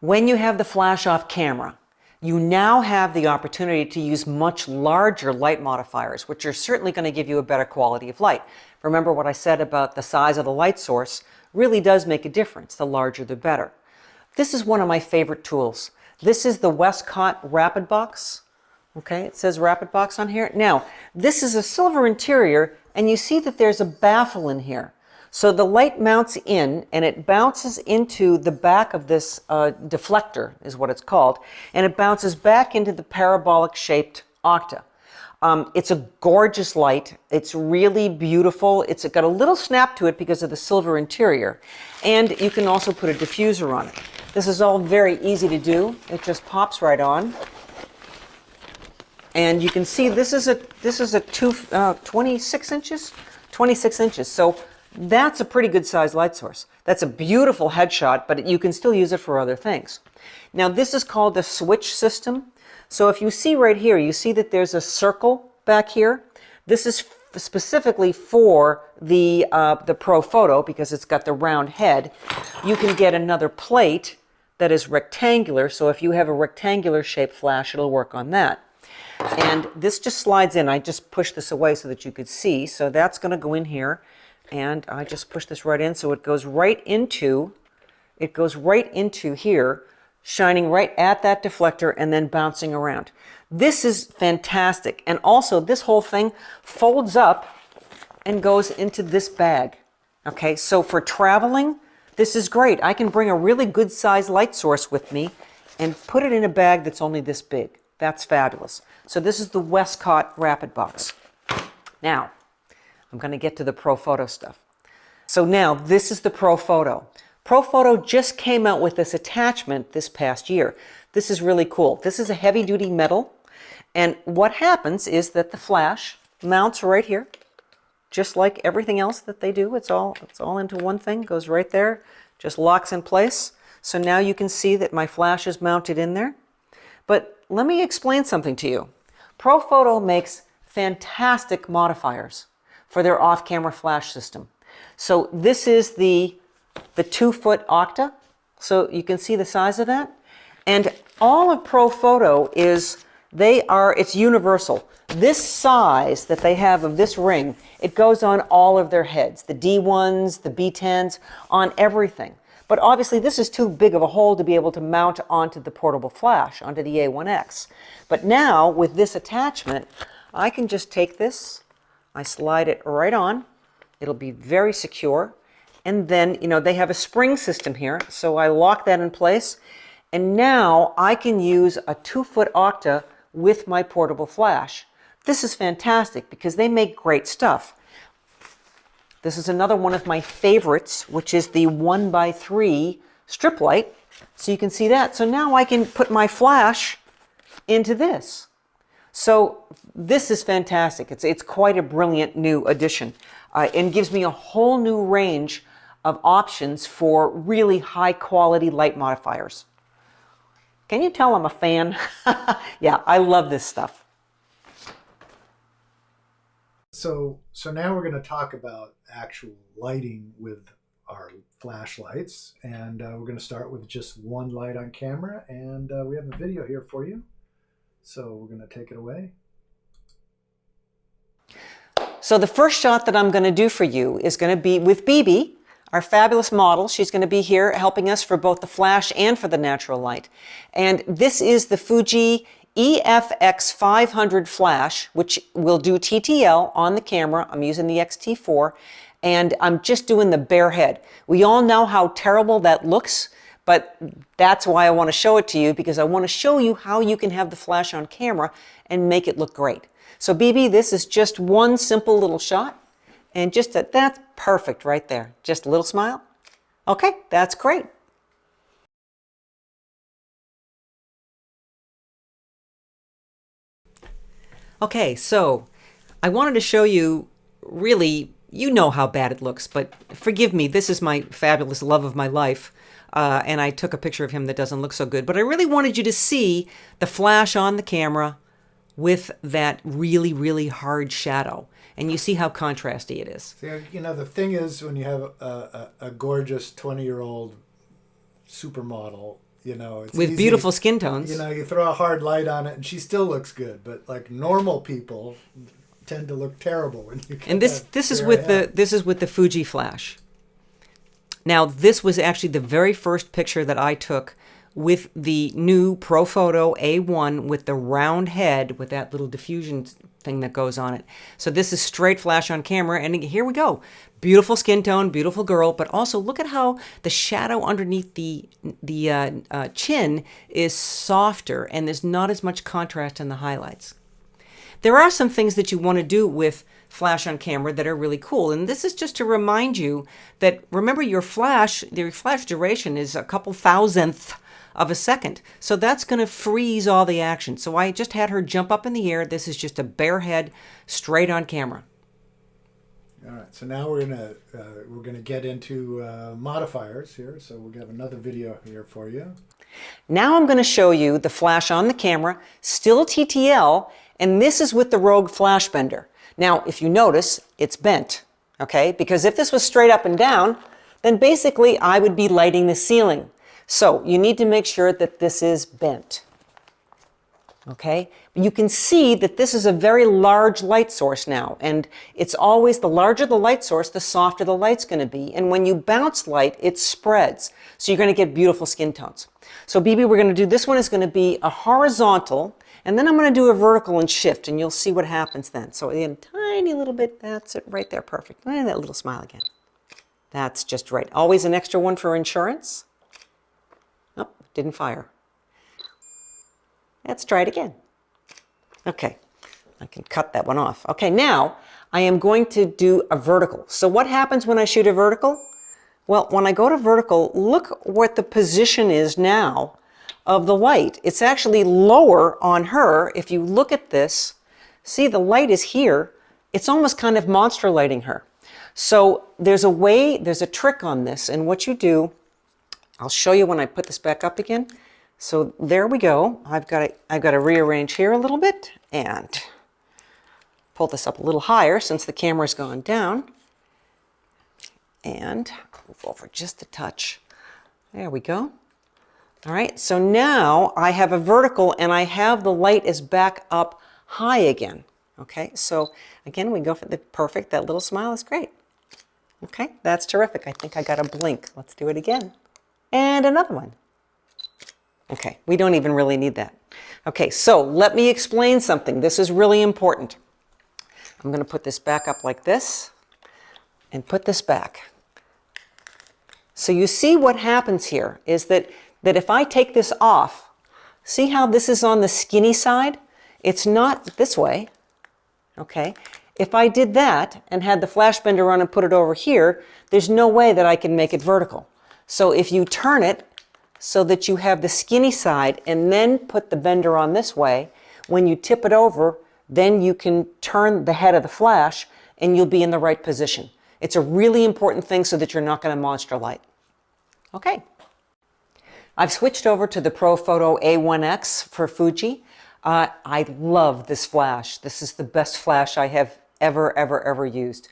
When you have the flash off camera, you now have the opportunity to use much larger light modifiers, which are certainly going to give you a better quality of light. Remember what I said about the size of the light source really does make a difference. The larger, the better. This is one of my favorite tools. This is the Westcott Rapid Box. Okay, it says Rapid Box on here. Now, this is a silver interior, and you see that there's a baffle in here. So the light mounts in, and it bounces into the back of this deflector, is what it's called, and it bounces back into the parabolic-shaped octa. It's a gorgeous light. It's really beautiful. It's got a little snap to it because of the silver interior, and you can also put a diffuser on it. This is all very easy to do. It just pops right on. And you can see this is a 26 inches? 26 inches. So that's a pretty good sized light source. That's a beautiful headshot, but you can still use it for other things. Now this is called the switch system. So if you see right here, you see that there's a circle back here. This is specifically for the Pro Photo because it's got the round head. You can get another plate that is rectangular, so if you have a rectangular shaped flash, it'll work on that. And this just slides in. I just pushed this away so that you could see. So that's going to go in here, and I just push this right in, so it goes right into here, shining right at that deflector and then bouncing around. This is fantastic. And also this whole thing folds up and goes into this bag. Okay, so for traveling, this is great. I can bring a really good size light source with me and put it in a bag that's only this big. That's fabulous. So this is the Westcott Rapid Box. Now, I'm going to get to the ProPhoto stuff. So now this is the ProPhoto. ProPhoto just came out with this attachment this past year. This is really cool. This is a heavy-duty metal, and what happens is that the flash mounts right here, just like everything else that they do. It's all into one thing, goes right there, just locks in place. So now you can see that my flash is mounted in there. But let me explain something to you. ProPhoto makes fantastic modifiers for their off-camera flash system. So this is the 2-foot octa, so you can see the size of that. And all of ProPhoto it's universal. This size that they have of this ring, it goes on all of their heads, the D1s, the B10s, on everything. But obviously this is too big of a hole to be able to mount onto the portable flash, onto the A1X. But now with this attachment, I can just take this, I slide it right on. It'll be very secure. And then, they have a spring system here, so I lock that in place. And now I can use a 2-foot octa with my portable flash. This is fantastic because they make great stuff. This is another one of my favorites, which is the 1x3 strip light. So you can see that. So now I can put my flash into this. So this is fantastic. It's quite a brilliant new addition, and gives me a whole new range of options for really high quality light modifiers. Can you tell I'm a fan? Yeah, I love this stuff. So now we're going to talk about actual lighting with our flashlights, and we're going to start with just one light on camera, and we have a video here for you. So we're going to take it away. So the first shot that I'm going to do for you is going to be with Bobbi, our fabulous model. She's going to be here helping us for both the flash and for the natural light. And this is the Fuji EFX 500 flash, which will do TTL on the camera. I'm using the X-T4, and I'm just doing the bare head. We all know how terrible that looks, but that's why I want to show it to you, because I want to show you how you can have the flash on camera and make it look great. So Bobbi, this is just one simple little shot, and that's perfect right there. Just a little smile. Okay, that's great. Okay, so I wanted to show you, really, you know how bad it looks, but forgive me, this is my fabulous love of my life, and I took a picture of him that doesn't look so good, but I really wanted you to see the flash on the camera with that really, really hard shadow. And you see how contrasty it is. See, the thing is, when you have a gorgeous 20-year-old supermodel, it's with easy, beautiful skin tones. You throw a hard light on it and she still looks good. But like normal people tend to look terrible when you get And this is with the Fuji flash. Now, this was actually the very first picture that I took with the new ProPhoto A1 with the round head with that little diffusion thing that goes on it. So this is straight flash on camera, and here we go. Beautiful skin tone, beautiful girl, but also look at how the shadow underneath the chin is softer, and there's not as much contrast in the highlights. There are some things that you want to do with flash on camera that are really cool, and this is just to remind you that, remember, your flash duration is a couple thousandth of a second. So that's going to freeze all the action. So I just had her jump up in the air. This is just a bare head straight on camera. All right, so now we're gonna get into modifiers here. So we'll have another video here for you. Now I'm going to show you the flash on the camera, still TTL, and this is with the Rogue Flash Bender. Now, if you notice, it's bent, okay? Because if this was straight up and down, then basically I would be lighting the ceiling. So you need to make sure that this is bent. Okay, you can see that this is a very large light source now, and it's always the larger the light source, the softer the light's going to be. And when you bounce light, it spreads. So you're going to get beautiful skin tones. So Bobbi, we're going to do, this one is going to be a horizontal, and then I'm going to do a vertical and shift, and you'll see what happens then. So again, tiny little bit, that's it right there, perfect. And that little smile again. That's just right. Always an extra one for insurance. Oh, didn't fire. Let's try it again. Okay, I can cut that one off. Okay, now I am going to do a vertical. So what happens when I shoot a vertical? Well, when I go to vertical, look what the position is now of the light. It's actually lower on her. If you look at this, see the light is here. It's almost kind of monster lighting her. So there's a way, there's a trick on this, and what you do, I'll show you when I put this back up again. So there we go. I've got to rearrange here a little bit and pull this up a little higher since the camera's gone down. And move over just a touch. There we go. All right, so now I have a vertical and I have the light is back up high again. Okay, so again, we go for the perfect, that little smile is great. Okay, that's terrific. I think I got a blink. Let's do it again. And another one. Okay, we don't even really need that. Okay, so let me explain something. This is really important. I'm going to put this back up like this and put this back. So you see what happens here is that if I take this off, see how this is on the skinny side? It's not this way, okay? If I did that and had the flash bender on and put it over here, there's no way that I can make it vertical. So if you turn it so that you have the skinny side and then put the bender on this way, when you tip it over, then you can turn the head of the flash and you'll be in the right position. It's a really important thing so that you're not going to monster light. Okay. I've switched over to the ProPhoto A1X for Fuji. I love this flash. This is the best flash I have ever used.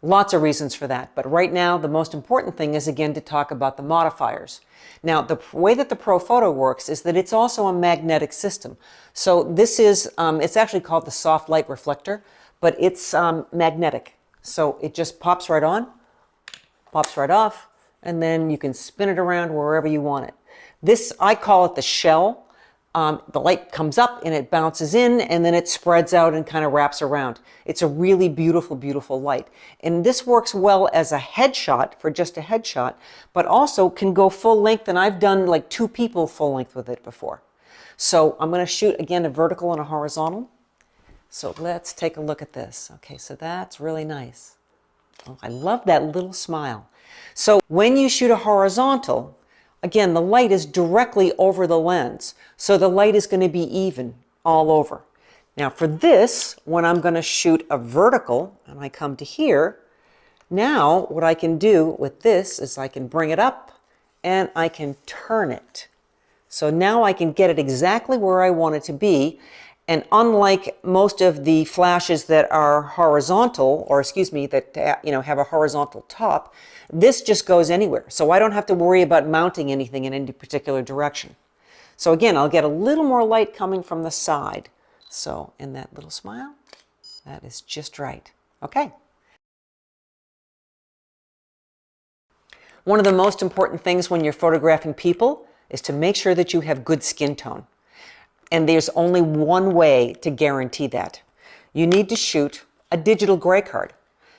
Lots of reasons for that, but right now the most important thing is again to talk about the modifiers. Now the way that the ProPhoto works is that it's also a magnetic system. So this is, it's actually called the soft light reflector, but it's magnetic. So it just pops right on, pops right off, and then you can spin it around wherever you want it. This, I call it the shell. The light comes up and it bounces in and then it spreads out and kind of wraps around. It's a really beautiful light. And this works well as a headshot, for just a headshot, but also can go full length, and I've done like 2 people full length with it before. So I'm going to shoot again a vertical and a horizontal. So let's take a look at this. Okay, so that's really nice. Oh, I love that little smile. So when you shoot a horizontal, again, the light is directly over the lens, so the light is going to be even all over. Now for this, when I'm going to shoot a vertical, and I come to here, now what I can do with this is I can bring it up and I can turn it. So now I can get it exactly where I want it to be. And unlike most of the flashes that are horizontal, or excuse me, that have a horizontal top, this just goes anywhere. So I don't have to worry about mounting anything in any particular direction. So again, I'll get a little more light coming from the side. So in that little smile, that is just right. Okay. One of the most important things when you're photographing people is to make sure that you have good skin tone. And there's only one way to guarantee that. You need to shoot a digital gray card.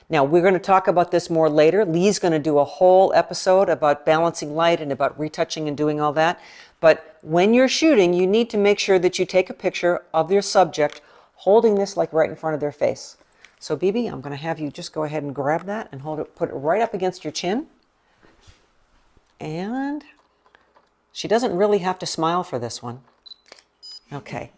Now, we're going to talk about this more later. Lee's going to do a whole episode about balancing light and about retouching and doing all that. But when you're shooting, you need to make sure that you take a picture of your subject holding this like right in front of their face. So, Bobbi, I'm going to have you just go ahead and grab that and hold it, put it right up against your chin. And she doesn't really have to smile for this one. Okay.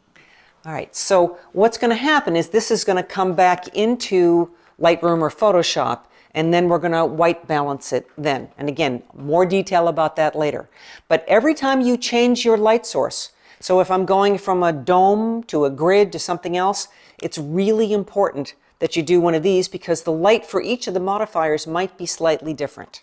All right. So what's going to happen is this is going to come back into Lightroom or Photoshop, and then we're going to white balance it then. And again, more detail about that later. But every time you change your light source, so if I'm going from a dome to a grid to something else, it's really important that you do one of these because the light for each of the modifiers might be slightly different.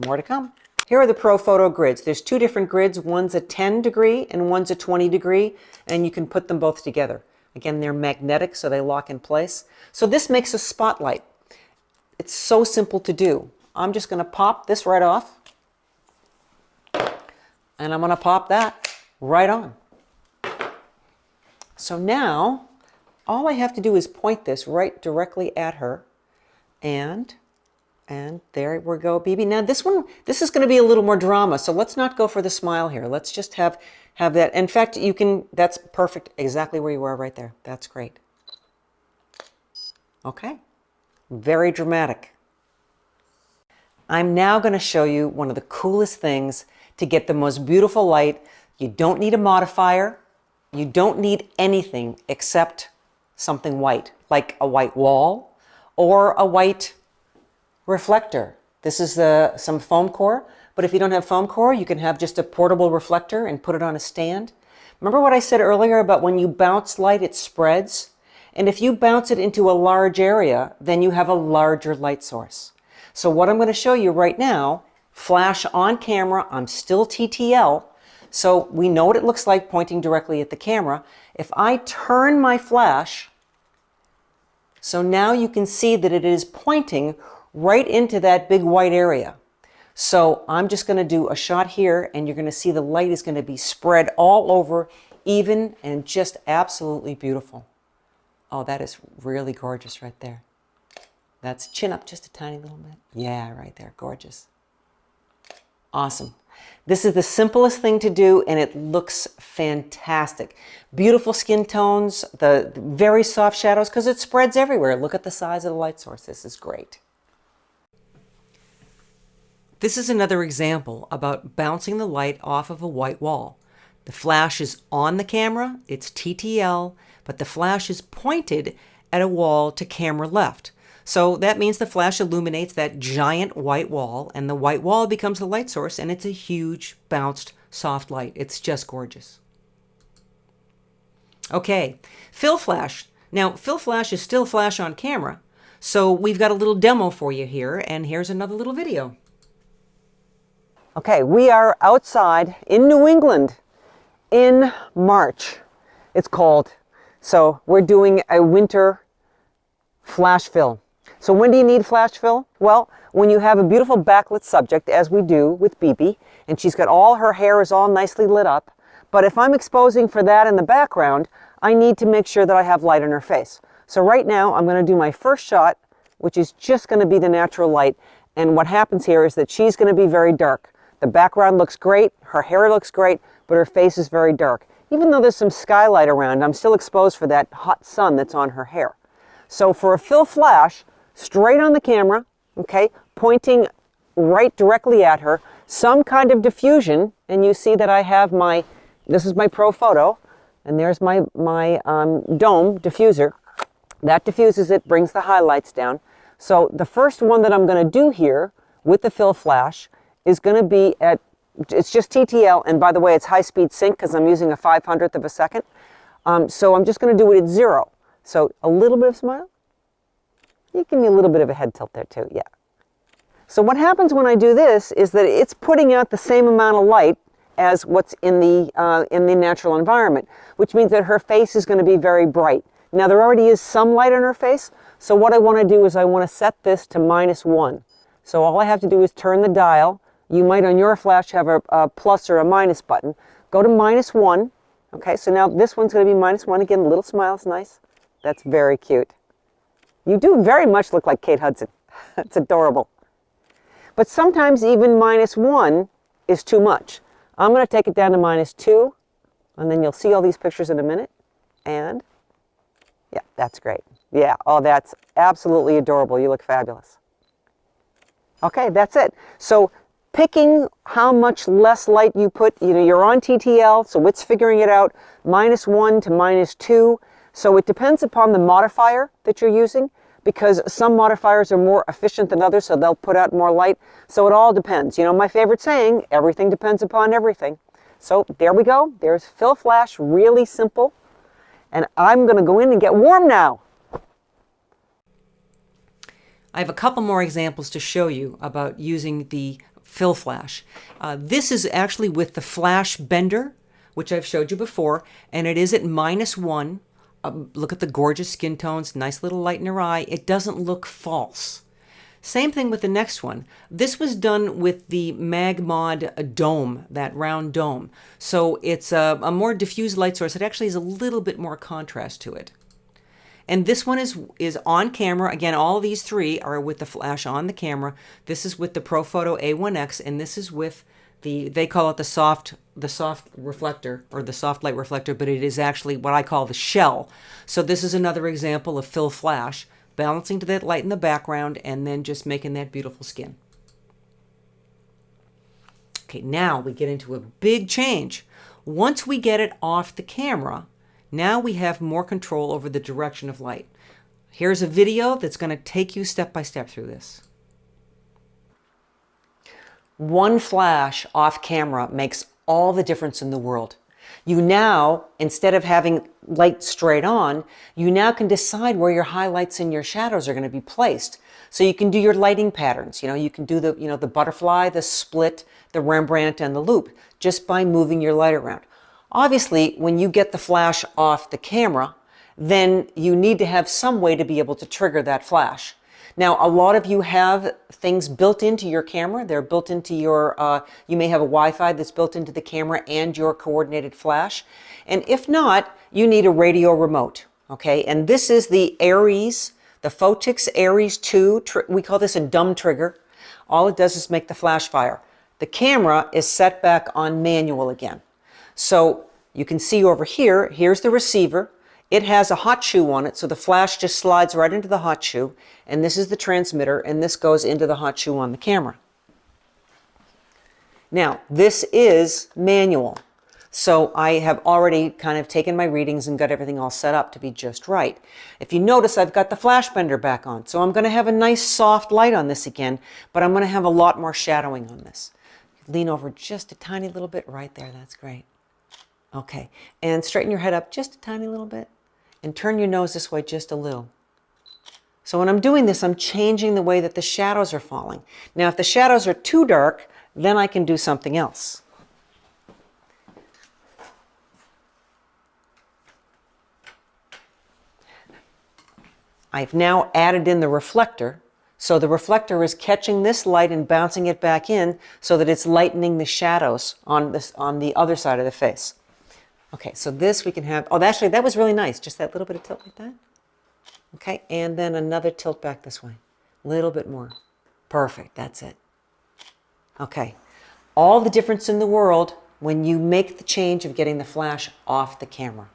More to come. Here are the Pro Photo grids. There's two different grids. One's a 10 degree and one's a 20 degree, and you can put them both together. Again, they're magnetic, so they lock in place. So this makes a spotlight. It's so simple to do. I'm just going to pop this right off, and I'm going to pop that right on. So now, all I have to do is point this right directly at her, and there we go, Bobbi. Now this is going to be a little more drama, so let's not go for the smile here. Let's just have that. In fact, that's perfect, exactly where you are right there. That's great. Okay, very dramatic. I'm now going to show you one of the coolest things to get the most beautiful light. You don't need a modifier. You don't need anything except something white, like a white wall or a white reflector. This is some foam core, but if you don't have foam core, you can have just a portable reflector and put it on a stand. Remember what I said earlier about when you bounce light, it spreads? And if you bounce it into a large area, then you have a larger light source. So what I'm going to show you right now, flash on camera, I'm still TTL, so we know what it looks like pointing directly at the camera. If I turn my flash, so now you can see that it is pointing right into that big white area. So I'm just going to do a shot here, and you're going to see the light is going to be spread all over, even and just absolutely beautiful. Oh, that is really gorgeous right there. That's chin up just a tiny little bit. Yeah, right there. Gorgeous. Awesome. This is the simplest thing to do, and it looks fantastic. Beautiful skin tones, the very soft shadows, because it spreads everywhere. Look at the size of the light source. This is great. This is another example about bouncing the light off of a white wall. The flash is on the camera, it's TTL, but the flash is pointed at a wall to camera left. So that means the flash illuminates that giant white wall, and the white wall becomes the light source, and it's a huge bounced soft light. It's just gorgeous. Okay, fill flash. Now, fill flash is still flash on camera, so we've got a little demo for you here, and here's another little video. Okay, we are outside in New England in March, it's cold. So we're doing a winter flash fill. So when do you need flash fill? Well, when you have a beautiful backlit subject, as we do with Bobbi, and she's got all her hair is all nicely lit up. But if I'm exposing for that in the background, I need to make sure that I have light on her face. So right now I'm going to do my first shot, which is just going to be the natural light. And what happens here is that she's going to be very dark. The background looks great, her hair looks great, but her face is very dark. Even though there's some skylight around, I'm still exposed for that hot sun that's on her hair. So for a fill flash, straight on the camera, okay, pointing right directly at her, some kind of diffusion, and you see that I have this is my Pro Photo, and there's my dome diffuser. That diffuses it, brings the highlights down. So the first one that I'm going to do here with the fill flash is going to be it's just TTL, and by the way, it's high-speed sync because I'm using a 500th of a second. So I'm just going to do it at 0. So a little bit of smile. You give me a little bit of a head tilt there too, yeah. So what happens when I do this is that it's putting out the same amount of light as what's in the natural environment, which means that her face is going to be very bright. Now there already is some light on her face, so what I want to do is I want to set this to -1. So all I have to do is turn the dial. You might on your flash have a plus or a minus button. Go to -1. Okay, so now this one's going to be -1. Again, a little smile is nice. That's very cute. You do very much look like Kate Hudson. That's adorable. But sometimes even -1 is too much. I'm going to take it down to -2, and then you'll see all these pictures in a minute. And yeah, that's great. Yeah, oh, that's absolutely adorable. You look fabulous. Okay, that's it. So picking how much less light you put, you're on TTL, so it's figuring it out, -1 to -2. So it depends upon the modifier that you're using, because some modifiers are more efficient than others, so they'll put out more light. So it all depends. My favorite saying, everything depends upon everything. So there we go. There's fill flash, really simple. And I'm going to go in and get warm now. I have a couple more examples to show you about using the fill flash. This is actually with the flash bender, which I've showed you before, and it is at -1. Look at the gorgeous skin tones, nice little light in her eye. It doesn't look false. Same thing with the next one. This was done with the Magmod dome, that round dome. So it's a more diffuse light source. It actually has a little bit more contrast to it. And this one is on camera. Again, all of these three are with the flash on the camera. This is with the Profoto A1X, and this is with they call it the soft reflector, or the soft light reflector, but it is actually what I call the shell. So this is another example of fill flash, balancing to that light in the background and then just making that beautiful skin. Okay, now we get into a big change. Once we get it off the camera, now we have more control over the direction of light. Here's a video that's going to take you step by step through this. One flash off camera makes all the difference in the world. You now, instead of having light straight on, you now can decide where your highlights and your shadows are going to be placed. So you can do your lighting patterns. You can do the butterfly, the split, the Rembrandt, and the loop just by moving your light around. Obviously, when you get the flash off the camera, then you need to have some way to be able to trigger that flash. Now, a lot of you have things built into your camera. They're built into your, you may have a Wi-Fi that's built into the camera and your coordinated flash. And if not, you need a radio remote, okay? And this is the Aries, the Photix Aries 2. We call this a dumb trigger. All it does is make the flash fire. The camera is set back on manual again. So you can see over here, here's the receiver. It has a hot shoe on it, so the flash just slides right into the hot shoe, and this is the transmitter, and this goes into the hot shoe on the camera. Now, this is manual, so I have already kind of taken my readings and got everything all set up to be just right. If you notice, I've got the flash bender back on, so I'm going to have a nice soft light on this again, but I'm going to have a lot more shadowing on this. Lean over just a tiny little bit right there, that's great. Okay, and straighten your head up just a tiny little bit. And turn your nose this way just a little. So when I'm doing this, I'm changing the way that the shadows are falling. Now, if the shadows are too dark, then I can do something else. I've now added in the reflector. So the reflector is catching this light and bouncing it back in so that it's lightening the shadows on the other side of the face. Okay, so this we can have, oh, actually, that was really nice. Just that little bit of tilt like that. Okay, and then another tilt back this way. A little bit more. Perfect, that's it. Okay, all the difference in the world when you make the change of getting the flash off the camera.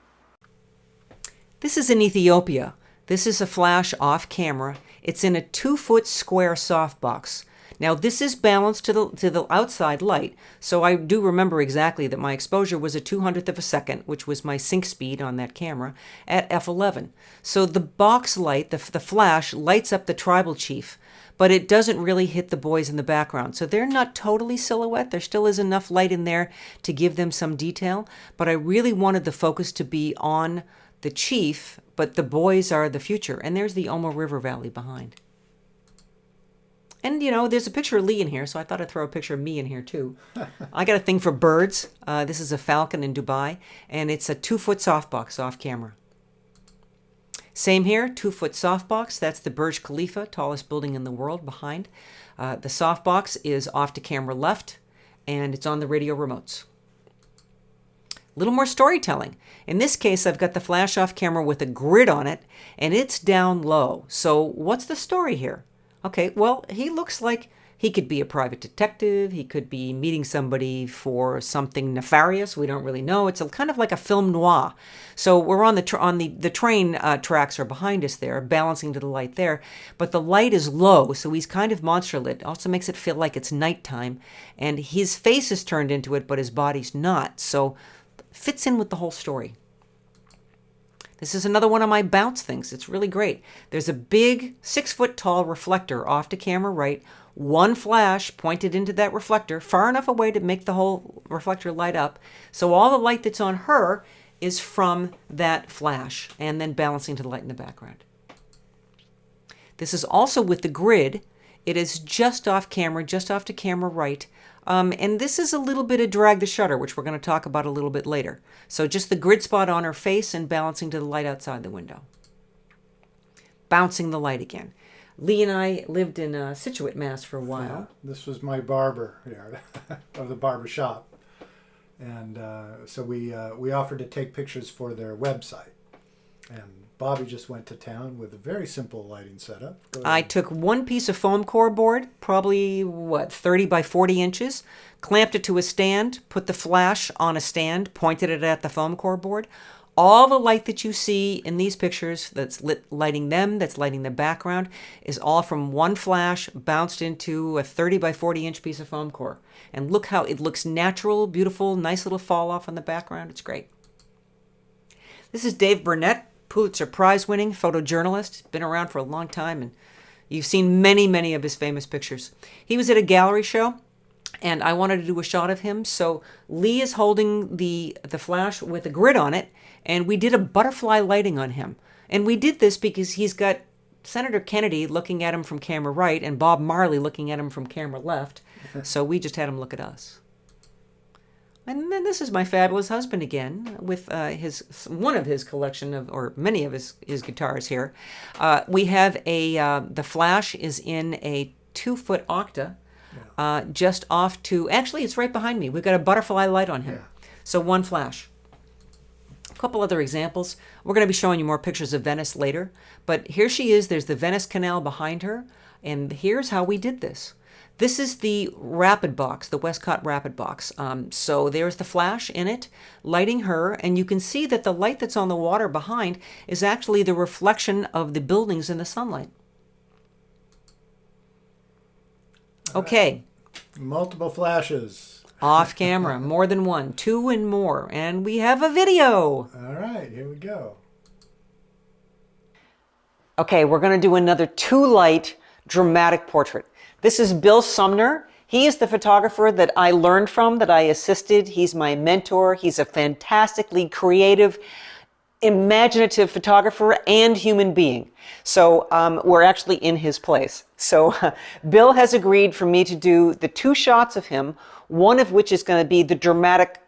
This is in Ethiopia. This is a flash off camera. It's in a 2-foot square softbox. Now this is balanced to the outside light, so I do remember exactly that my exposure was a 200th of a second, which was my sync speed on that camera, at f11. So the box light, the flash, lights up the tribal chief, but it doesn't really hit the boys in the background. So they're not totally silhouette. There still is enough light in there to give them some detail, but I really wanted the focus to be on the chief, but the boys are the future. And there's the Omo River Valley behind. And, there's a picture of Lee in here, so I thought I'd throw a picture of me in here, too. I got a thing for birds. This is a falcon in Dubai, and it's a 2-foot softbox off camera. Same here, 2-foot softbox. That's the Burj Khalifa, tallest building in the world, behind. The softbox is off to camera left, and it's on the radio remotes. A little more storytelling. In this case, I've got the flash off camera with a grid on it, and it's down low. So what's the story here? Okay, well, he looks like he could be a private detective. He could be meeting somebody for something nefarious. We don't really know. It's kind of like a film noir. So we're on the train tracks are behind us there, balancing to the light there. But the light is low, so he's kind of monster lit. Also makes it feel like it's nighttime. And his face is turned into it, but his body's not. So fits in with the whole story. This is another one of my bounce things. It's really great. There's a big 6-foot tall reflector off to camera right, one flash pointed into that reflector, far enough away to make the whole reflector light up. So all the light that's on her is from that flash, and then balancing to the light in the background. This is also with the grid. It is just off camera, just off to camera right. And this is a little bit of drag the shutter, which we're going to talk about a little bit later. So just the grid spot on her face and balancing to the light outside the window. Bouncing the light again. Lee and I lived in Situate, Mass for a while. Yeah, this was my barber here, of the barber shop. And so we offered to take pictures for their website. And Bobbi just went to town with a very simple lighting setup. I took one piece of foam core board, probably, 30 by 40 inches, clamped it to a stand, put the flash on a stand, pointed it at the foam core board. All the light that you see in these pictures that's lighting them, that's lighting the background, is all from one flash bounced into a 30 by 40 inch piece of foam core. And look how it looks natural, beautiful, nice little fall off on the background. It's great. This is Dave Burnett, Pulitzer Prize winning photojournalist, been around for a long time, and you've seen many, many of his famous pictures. He was at a gallery show, and I wanted to do a shot of him, so Lee is holding the flash with a grid on it, and we did a butterfly lighting on him. And we did this because he's got Senator Kennedy looking at him from camera right and Bob Marley looking at him from camera left, so we just had him look at us. And then this is my fabulous husband again, with one of his collection of, or many of his guitars here. We have the flash is in a 2-foot octa, just off to, actually it's right behind me. We've got a butterfly light on him. Yeah. So one flash. A couple other examples. We're going to be showing you more pictures of Venice later, but here she is. There's the Venice Canal behind her, and here's how we did this. This is the rapid box, the Westcott rapid box. So there's the flash in it, lighting her, and you can see that the light that's on the water behind is actually the reflection of the buildings in the sunlight. Okay. Multiple flashes. Off camera, more than one, 2 and more, and we have a video. All right, here we go. Okay, we're going to do another 2-light dramatic portrait. This is Bill Sumner. He is the photographer that I learned from, that I assisted. He's my mentor. He's a fantastically creative, imaginative photographer and human being. So we're actually in his place. So Bill has agreed for me to do the 2 shots of him, one of which is going to be the dramatic,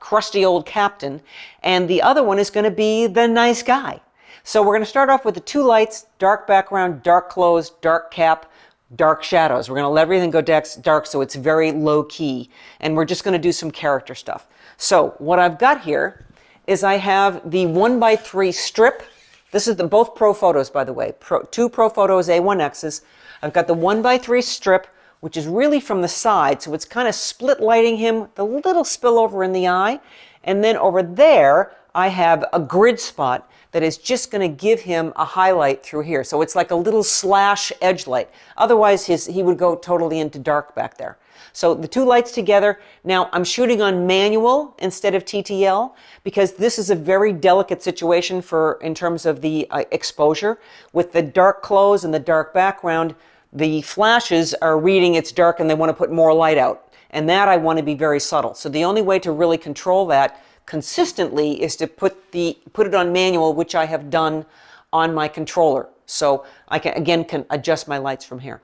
crusty old captain, and the other one is going to be the nice guy. So we're going to start off with the 2 lights, dark background, dark clothes, dark cap, dark shadows. We're going to let everything go dark so it's very low key, and we're just going to do some character stuff. So what I've got here is I have the 1x3 strip. This is both Pro Photos, by the way, 2 Pro Photos A1Xs. I've got the 1x3 strip, which is really from the side, so it's kind of split lighting him, the little spillover in the eye, and then over there I have a grid spot that is just going to give him a highlight through here. So it's like a little slash edge light. Otherwise, he would go totally into dark back there. So the 2 lights together. Now I'm shooting on manual instead of TTL because this is a very delicate situation in terms of the exposure. With the dark clothes and the dark background, the flashes are reading it's dark and they want to put more light out. And that I want to be very subtle. So the only way to really control that consistently is to put it on manual, which I have done on my controller. So I can adjust my lights from here.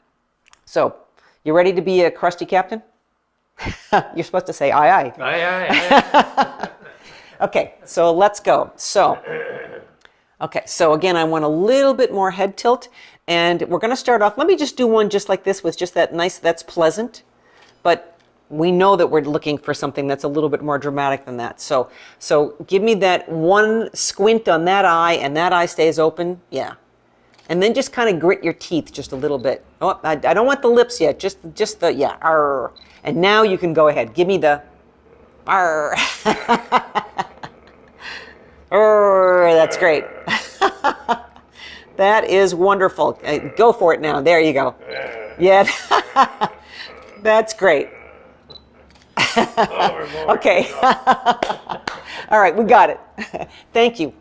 So you ready to be a crusty captain? You're supposed to say aye aye. Aye, aye. Okay, so let's go. So again, I want a little bit more head tilt, and we're going to start off. Let me just do one just like this with just that nice, that's pleasant, but we know that we're looking for something that's a little bit more dramatic than that. So give me that one squint on that eye, and that eye stays open. Yeah. And then just kind of grit your teeth just a little bit. Oh, I don't want the lips yet. Just the, yeah. Arr. And now you can go ahead. Give me the, arr. Arr, that's great. That is wonderful. Go for it now. There you go. Yeah. That's great. Okay. All right, we got it. Thank you.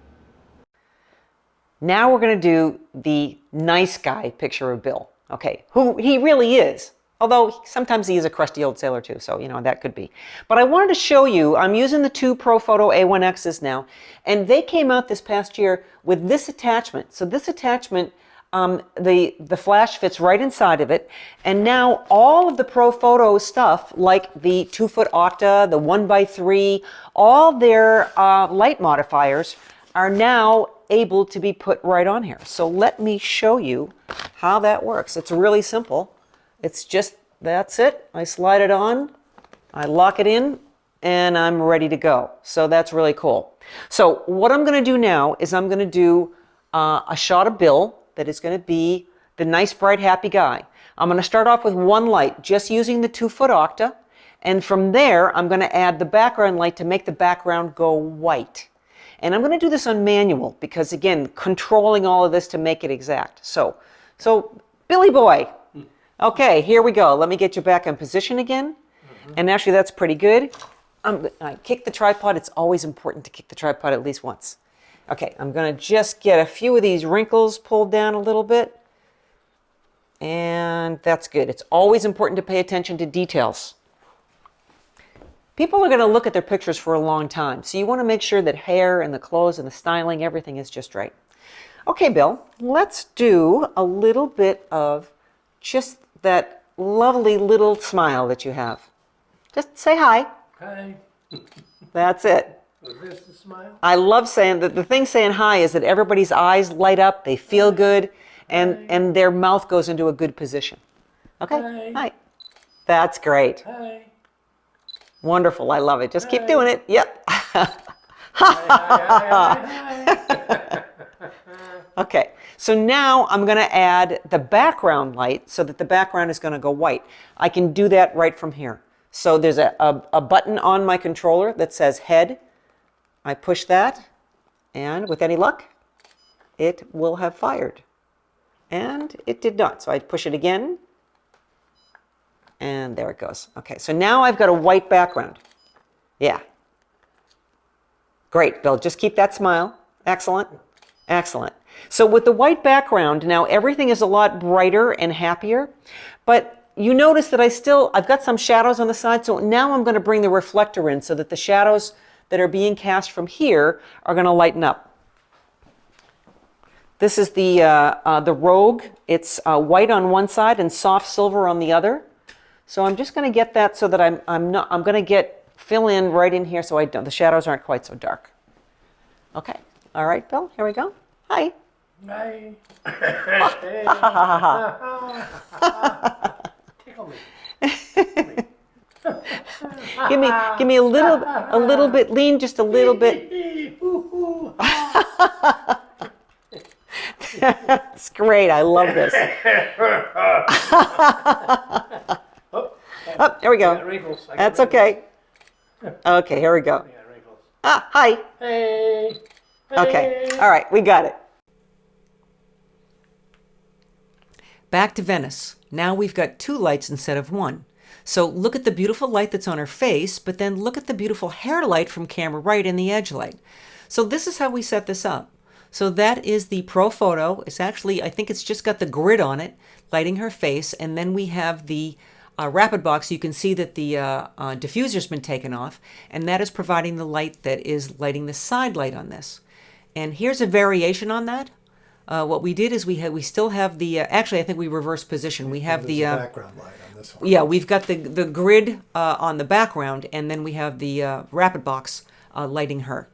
Now we're going to do the nice guy picture of Bill. Okay, who he really is. Although sometimes he is a crusty old sailor too, so that could be. But I wanted to show you, I'm using the 2 Pro Photo A1Xs now, and they came out this past year with this attachment. So this attachment The flash fits right inside of it. And now all of the Pro Photo stuff, like the 2-foot Octa, the 1x3, all their light modifiers are now able to be put right on here. So let me show you how that works. It's really simple. It's just, that's it. I slide it on, I lock it in, and I'm ready to go. So that's really cool. So what I'm going to do now is I'm going to do a shot of Bill that is going to be the nice, bright, happy guy. I'm going to start off with one light, just using the 2-foot Octa. And from there, I'm going to add the background light to make the background go white. And I'm going to do this on manual because, again, controlling all of this to make it exact. So Billy boy. Okay, here we go. Let me get you back in position again. And actually, that's pretty good. I kick the tripod. It's always important to kick the tripod at least once. Okay, I'm going to just get a few of these wrinkles pulled down a little bit. And that's good. It's always important to pay attention to details. People are going to look at their pictures for a long time, so you want to make sure that hair and the clothes and the styling, everything is just right. Okay, Bill, let's do a little bit of just that lovely little smile that you have. Just say hi. Hi. That's it. Was this the smile? I love saying that the thing saying hi is that everybody's eyes light up, they feel good, and their mouth goes into a good position. Okay? Hi. Hi. That's great. Hi. Wonderful. I love it. Just keep doing it. Yep. Hi, hi, hi. Okay. So now I'm going to add the background light so that the background is going to go white. I can do that right from here. So there's a button on my controller that says head. I push that, and with any luck, it will have fired. And it did not. So I push it again. And there it goes. Okay, so now I've got a white background. Yeah. Great, Bill. Just keep that smile. Excellent. Excellent. So with the white background, now everything is a lot brighter and happier. But you notice that I've got some shadows on the side. So now I'm going to bring the reflector in so that the shadows that are being cast from here are going to lighten up. This is the Rogue. It's white on one side and soft silver on the other. So I'm just going to get that so that I'm going to fill in right in here so the shadows aren't quite so dark. Okay. All right, Bill, here we go. Hi. Hi. Tickle me. Give me a little bit, lean just a little bit. That's great. I love this. Oh, there we go. Wrinkles. That's okay. Okay, here we go. I got wrinkles. Hi. Hey. Okay. All right, we got it. Back to Venice. Now we've got 2 lights instead of 1. So look at the beautiful light that's on her face, but then look at the beautiful hair light from camera right in the edge light. So this is how we set this up. So that is the Pro Photo. It's actually, I think it's just got the grid on it, lighting her face, and then we have the rapid box. You can see that the diffuser's been taken off, and that is providing the light that is lighting the side light on this. And here's a variation on that. What we did is we still have the, actually I think we reversed position. We have the background light on this one. yeah, we've got the grid on the background, and then we have the rapid box lighting her.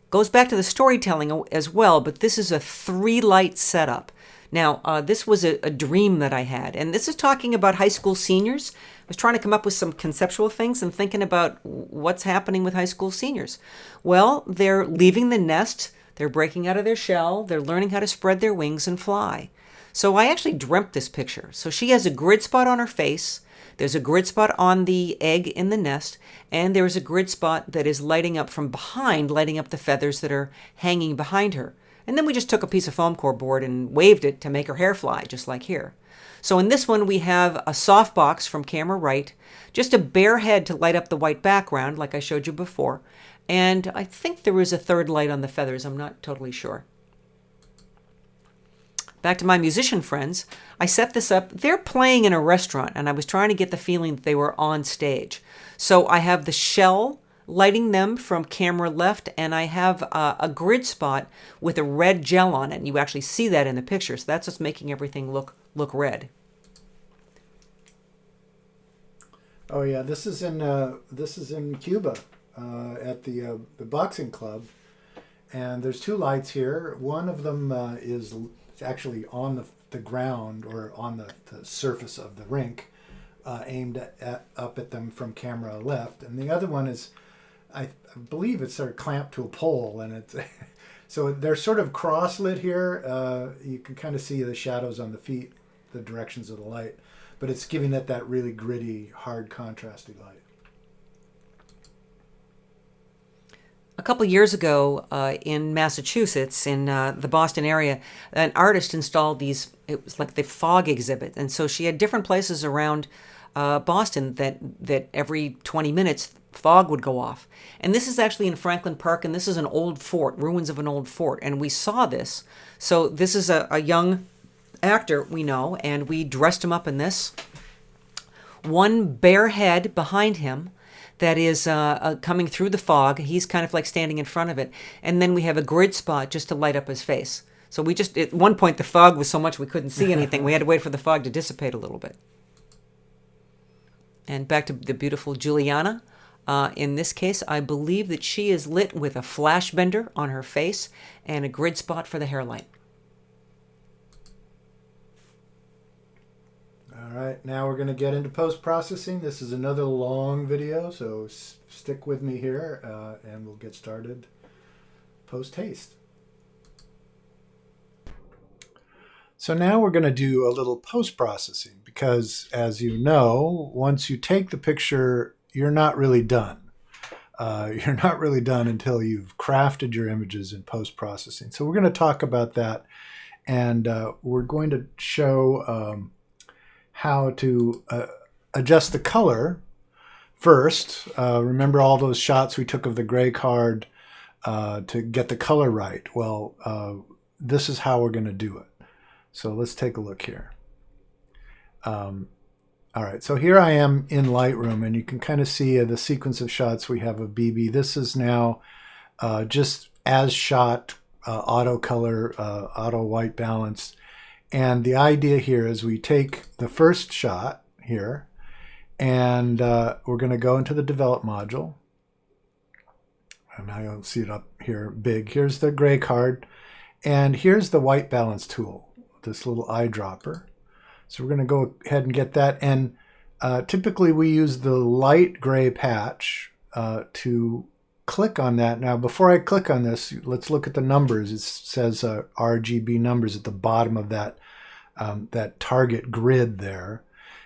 Goes back to the storytelling as well, but this is a 3-light setup. Now, this was a dream that I had, and this is talking about high school seniors. I was trying to come up with some conceptual things and thinking about what's happening with high school seniors. Well, they're leaving the nest, they're breaking out of their shell, they're learning how to spread their wings and fly. So I actually dreamt this picture. So she has a grid spot on her face, there's a grid spot on the egg in the nest, and there's a grid spot that is lighting up from behind, lighting up the feathers that are hanging behind her. And then we just took a piece of foam core board and waved it to make her hair fly, just like here. So in this one, we have a softbox from camera right, just a bare head to light up the white background, like I showed you before. And I think there is a 3rd light on the feathers. I'm not totally sure. Back to my musician friends, I set this up. They're playing in a restaurant, and I was trying to get the feeling that they were on stage. So I have the shell lighting them from camera left, and I have a grid spot with a red gel on it. And you actually see that in the picture, so that's what's making everything look red. Oh yeah, this is in Cuba at the boxing club, and there's two lights here. One of them is actually on the ground or on the surface of the rink, aimed up at them from camera left, and the other one is, I believe it's sort of clamped to a pole, and it's so they're sort of cross-lit here. You can kind of see the shadows on the feet, the directions of the light, but it's giving it that really gritty, hard, contrasty light. A couple years ago in Massachusetts, in the Boston area, an artist installed these, it was like the fog exhibit. And so she had different places around Boston that every 20 minutes fog would go off. And this is actually in Franklin Park, and this is an old fort, ruins of an old fort. And we saw this. So this is a young actor we know, and we dressed him up in this. One bare head behind him that is coming through the fog. He's kind of like standing in front of it. And then we have a grid spot just to light up his face. So we just, at one point, the fog was so much we couldn't see anything. We had to wait for the fog to dissipate a little bit. And back to the beautiful Juliana. In this case, I believe that she is lit with a flash bender on her face and a grid spot for the hairline. All right, now we're going to get into post-processing. This is another long video, so stick with me here, and we'll get started post-haste. So now we're going to do a little post-processing because, as you know, once you take the picture, you're not really done. You're not really done until you've crafted your images in post-processing. So we're going to talk about that, and we're going to show how to adjust the color first. Remember all those shots we took of the gray card to get the color right? Well, this is how we're going to do it. So let's take a look here. All right, so here I am in Lightroom, and you can kind of see the sequence of shots we have of Bobbi. This is now just as shot, auto color, auto white balance. And the idea here is we take the first shot here, and we're going to go into the develop module. And now you'll see it up here big. Here's the gray card, and here's the white balance tool, this little eyedropper. So we're going to go ahead and get that. And typically we use the light gray patch to click on that. Now, before I click on this, let's look at the numbers. It says RGB numbers at the bottom of that that target grid there.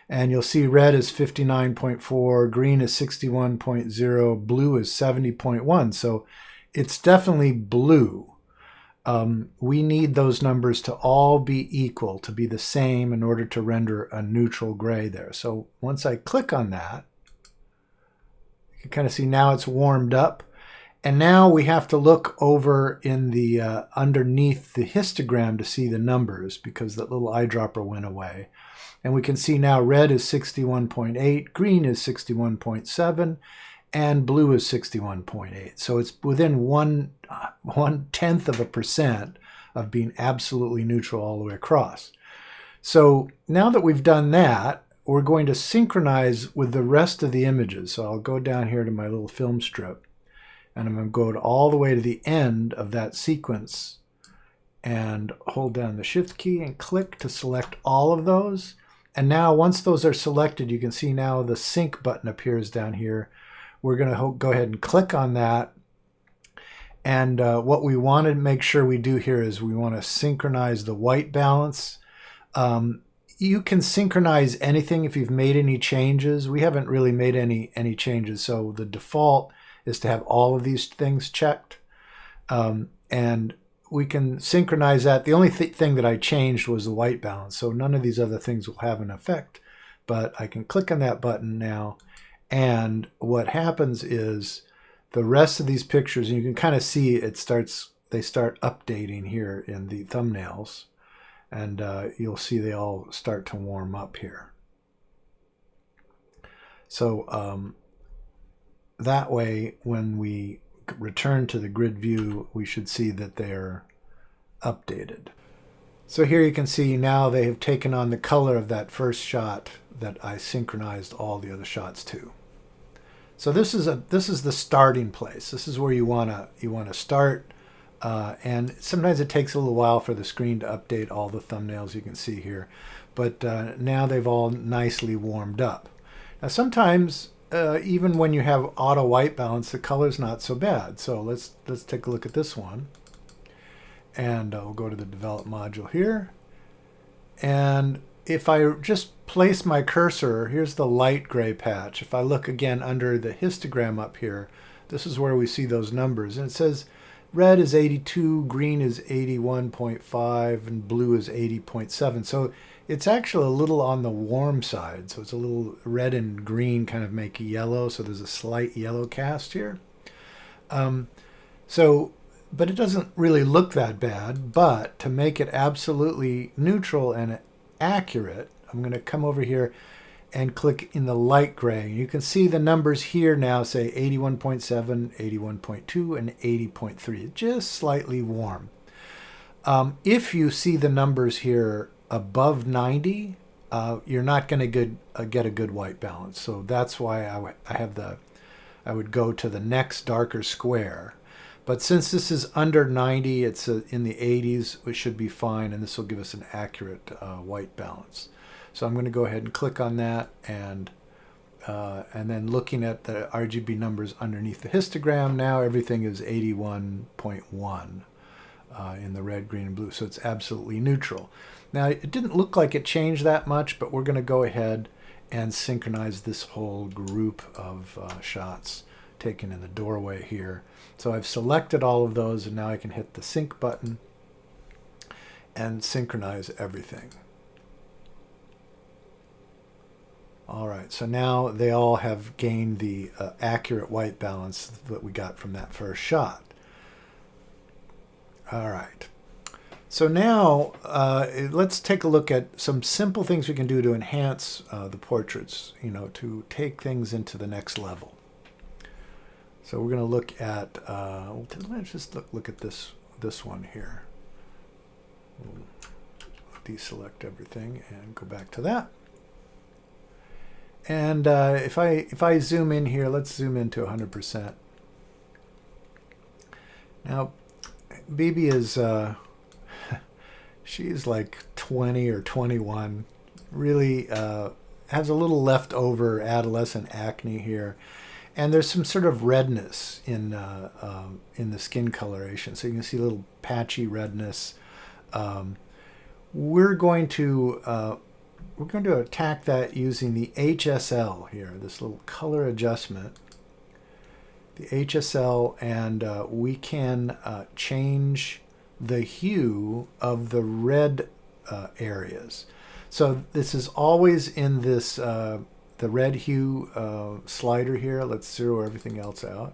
And you'll see red is 59.4, green is 61.0, blue is 70.1. So it's definitely blue. We need those numbers to all be equal, to be the same in order to render a neutral gray there. So once I click on that, you can kind of see now it's warmed up. And now we have to look over in the underneath the histogram to see the numbers because that little eyedropper went away. And we can see now red is 61.8, green is 61.7, and blue is 61.8. So it's within 1/10% of being absolutely neutral all the way across. So now that we've done that, we're going to synchronize with the rest of the images. So I'll go down here to my little film strip, and I'm going to go all the way to the end of that sequence and hold down the Shift key and click to select all of those. And now once those are selected, you can see now the sync button appears down here. We're going to go ahead and click on that. And what we want to make sure we do here is we want to synchronize the white balance. You can synchronize anything if you've made any changes. We haven't really made any changes, so the default is to have all of these things checked. And we can synchronize that. The only thing that I changed was the white balance, so none of these other things will have an effect. But I can click on that button now, and what happens is the rest of these pictures, and you can kind of see they start updating here in the thumbnails, and you'll see they all start to warm up here. So that way, when we return to the grid view, we should see that they're updated. So here you can see now they have taken on the color of that first shot that I synchronized all the other shots to. So this is the starting place. This is where you wanna start, and sometimes it takes a little while for the screen to update all the thumbnails you can see here, but now they've all nicely warmed up. Now sometimes even when you have auto white balance, the color's not so bad. So let's take a look at this one, and we'll go to the develop module here, and if I just place my cursor, here's the light gray patch. If I look again under the histogram up here, this is where we see those numbers. And it says red is 82, green is 81.5, and blue is 80.7. So it's actually a little on the warm side. So it's a little red and green kind of make yellow. So there's a slight yellow cast here. But it doesn't really look that bad. But to make it absolutely neutral and accurate, I'm going to come over here and click in the light gray. You can see the numbers here now say 81.7, 81.2, and 80.3, just slightly warm. If you see the numbers here above 90, you're not going to get a good white balance. So that's why I would go to the next darker square. But since this is under 90, it's in the 80s, it should be fine, and this will give us an accurate white balance. So I'm going to go ahead and click on that, and then looking at the RGB numbers underneath the histogram, now everything is 81.1 in the red, green, and blue, so it's absolutely neutral. Now, it didn't look like it changed that much, but we're going to go ahead and synchronize this whole group of shots taken in the doorway here. So I've selected all of those, and now I can hit the sync button and synchronize everything. All right, so now they all have gained the accurate white balance that we got from that first shot. All right, so now let's take a look at some simple things we can do to enhance the portraits, to take things into the next level. So we're going to look at, let's just look at this one here. We'll deselect everything and go back to that. And if I zoom in here, let's zoom into 100%. Now, Bobbi is, she's like 20 or 21, really has a little leftover adolescent acne here. And there's some sort of redness in the skin coloration. So you can see a little patchy redness. We're going to attack that using the HSL here, this little color adjustment. The HSL, and we can change the hue of the red areas. So this is always in this the red hue slider here. Let's zero everything else out.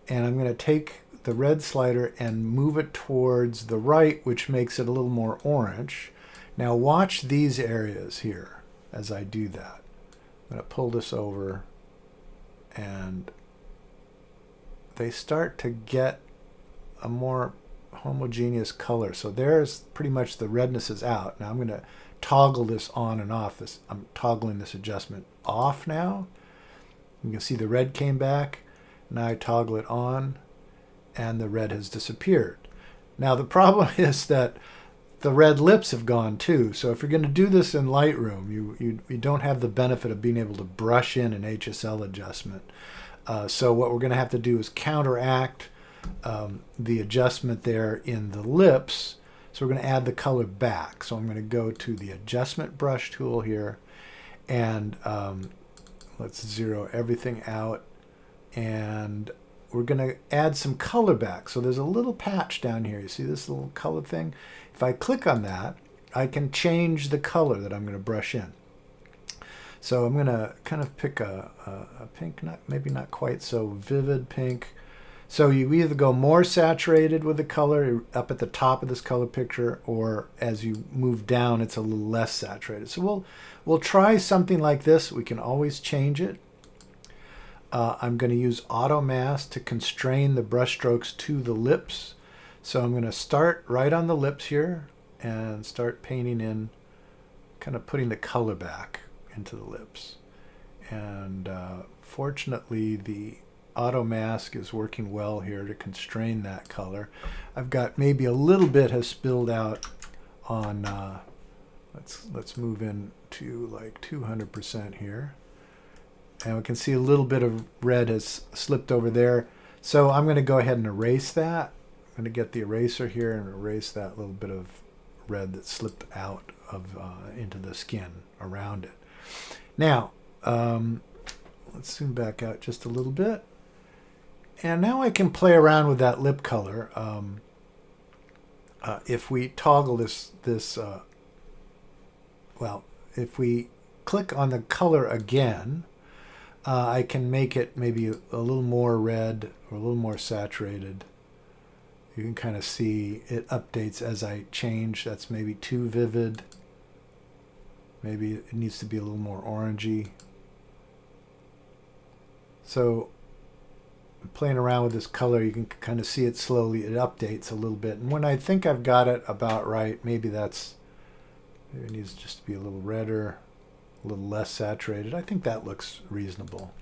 And I'm going to take the red slider and move it towards the right, which makes it a little more orange. Now watch these areas here as I do that. I'm going to pull this over, and they start to get a more homogeneous color. So there's pretty much the redness is out. Now I'm going to toggle this on and off. I'm toggling this adjustment off now. You can see the red came back. Now I toggle it on, and the red has disappeared. Now the problem is that the red lips have gone too. So if you're going to do this in Lightroom, you don't have the benefit of being able to brush in an HSL adjustment. So what we're going to have to do is counteract the adjustment there in the lips. So we're going to add the color back. So I'm going to go to the adjustment brush tool here, and let's zero everything out, and we're going to add some color back. So there's a little patch down here. You see this little color thing? If I click on that, I can change the color that I'm going to brush in. So I'm going to kind of pick a pink, maybe not quite so vivid pink. So you either go more saturated with the color up at the top of this color picture, or as you move down, it's a little less saturated. So we'll try something like this. We can always change it. I'm going to use auto mask to constrain the brush strokes to the lips. So I'm going to start right on the lips here and start painting in, kind of putting the color back into the lips. And fortunately, the auto mask is working well here to constrain that color. I've got maybe a little bit has spilled out on, let's move in to like 200% here. And we can see a little bit of red has slipped over there. So I'm going to go ahead and erase that. I'm going to get the eraser here and erase that little bit of red that slipped out of into the skin around it. Now, let's zoom back out just a little bit. And now I can play around with that lip color. If we toggle if we click on the color again, I can make it maybe a little more red or a little more saturated. You can kind of see it updates as I change. That's maybe too vivid. Maybe it needs to be a little more orangey. So playing around with this color, you can kind of see it slowly. It updates a little bit. And when I think I've got it about right, maybe it needs just to be a little redder, a little less saturated. I think that looks reasonable.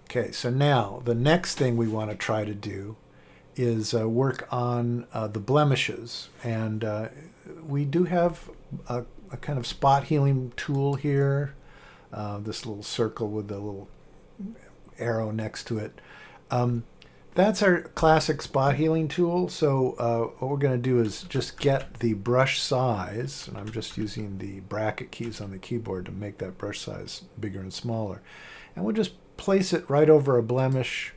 Okay, so now the next thing we want to try to do is work on the blemishes. And we do have a kind of spot healing tool here, this little circle with the little arrow next to it. That's our classic spot healing tool. So what we're going to do is just get the brush size, and I'm just using the bracket keys on the keyboard to make that brush size bigger and smaller. And we'll just place it right over a blemish,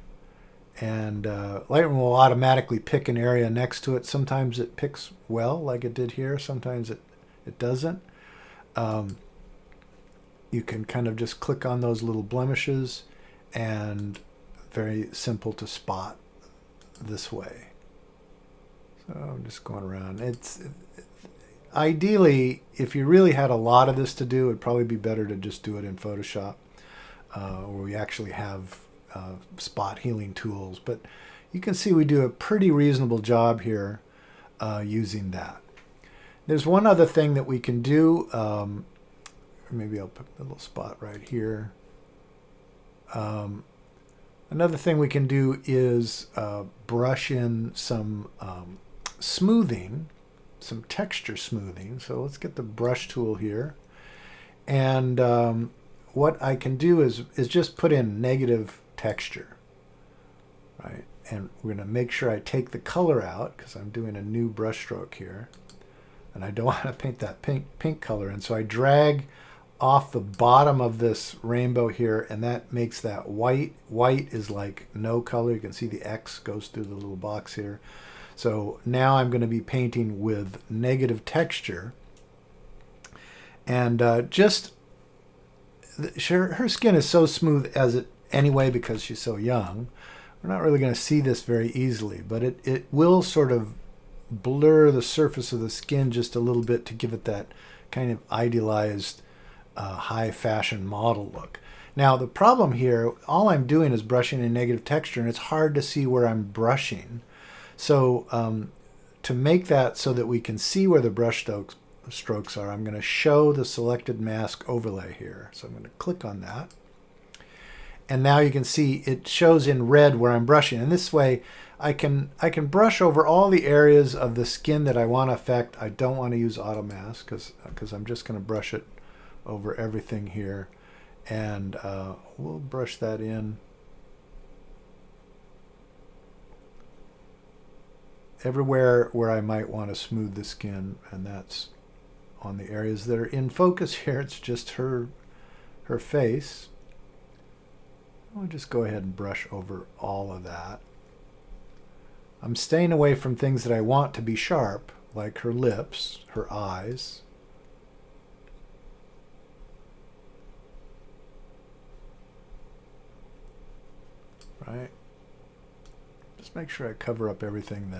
and Lightroom will automatically pick an area next to it. Sometimes it picks well, like it did here. Sometimes it doesn't. You can kind of just click on those little blemishes, and very simple to spot this way. So I'm just going around. It's ideally, if you really had a lot of this to do, it'd probably be better to just do it in Photoshop, where we actually have spot healing tools. But you can see we do a pretty reasonable job here using that. There's one other thing that we can do. Maybe I'll put a little spot right here. Another thing we can do is brush in some smoothing, some texture smoothing. So let's get the brush tool here. And what I can do is just put in negative texture, right? And we're going to make sure I take the color out because I'm doing a new brush stroke here. And I don't want to paint that pink color. And so I drag off the bottom of this rainbow here, and that makes that white. White is like no color. You can see the X goes through the little box here. So now I'm going to be painting with negative texture. And her skin is so smooth as it anyway because she's so young. We're not really going to see this very easily, but it will sort of blur the surface of the skin just a little bit to give it that kind of idealized high fashion model look. Now the problem here, all I'm doing is brushing in negative texture, and it's hard to see where I'm brushing. So to make that so that we can see where the brush strokes are, I'm going to show the selected mask overlay here. So I'm going to click on that. And now you can see it shows in red where I'm brushing. And this way I can brush over all the areas of the skin that I want to affect. I don't want to use auto mask because I'm just going to brush it over everything here, and we'll brush that in everywhere where I might want to smooth the skin, and that's on the areas that are in focus here. It's just her face. I'll just go ahead and brush over all of that. I'm staying away from things that I want to be sharp, like her lips, her eyes. Right? Just make sure I cover up everything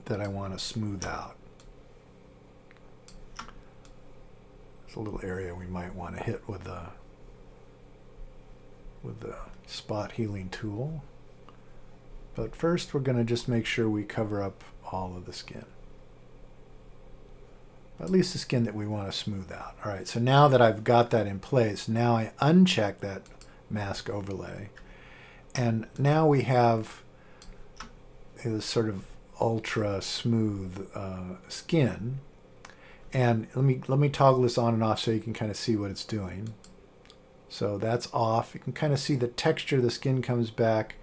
that I want to smooth out. There's a little area we might want to hit with with the spot healing tool. But first we're going to just make sure we cover up all of the skin. At least the skin that we want to smooth out. All right, so now that I've got that in place, now I uncheck that mask overlay. And now we have this sort of ultra smooth skin. And let me toggle this on and off so you can kind of see what it's doing. So that's off. You can kind of see the texture of the skin comes back.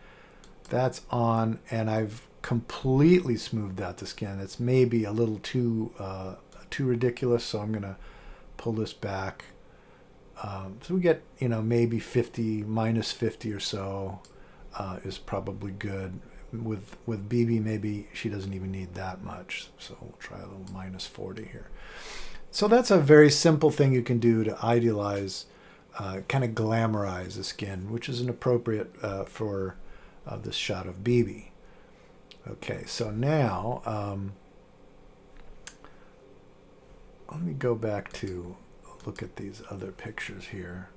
That's on, and I've completely smoothed out the skin. It's maybe a little too ridiculous, so I'm going to pull this back. So we get, maybe 50, minus 50 or so is probably good. With Bobbi, maybe she doesn't even need that much. So we'll try a little minus 40 here. So that's a very simple thing you can do to idealize, kind of glamorize the skin, which is inappropriate for this shot of Bobbi. Okay, so now let me go back to look at these other pictures here.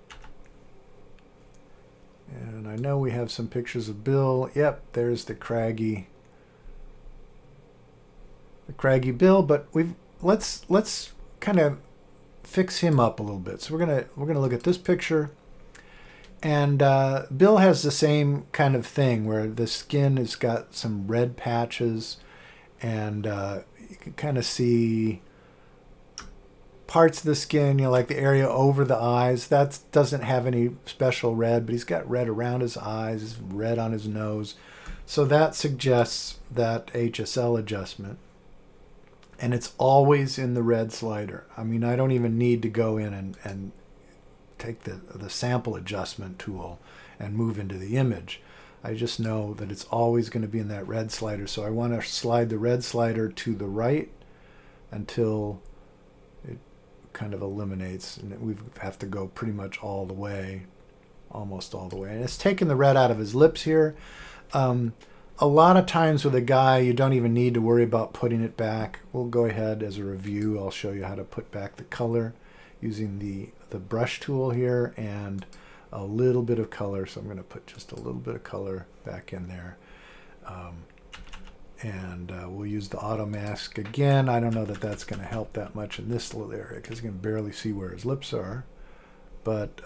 And I know we have some pictures of Bill. Yep, there's the craggy Bill, but let's kind of fix him up a little bit. So we're gonna look at this picture, and Bill has the same kind of thing where the skin has got some red patches, and you can kind of see parts of the skin, like the area over the eyes, that doesn't have any special red, but he's got red around his eyes, red on his nose. So that suggests that HSL adjustment. And it's always in the red slider. I mean, I don't even need to go in and take the sample adjustment tool and move into the image. I just know that it's always going to be in that red slider. So I want to slide the red slider to the right until it kind of eliminates, and we have to go pretty much all the way, almost all the way. And it's taking the red out of his lips here. A lot of times with a guy, you don't even need to worry about putting it back. We'll go ahead as a review. I'll show you how to put back the color using the brush tool here and a little bit of color. So I'm going to put just a little bit of color back in there. And we'll use the auto mask again. I don't know that that's going to help that much in this little area because you can barely see where his lips are. But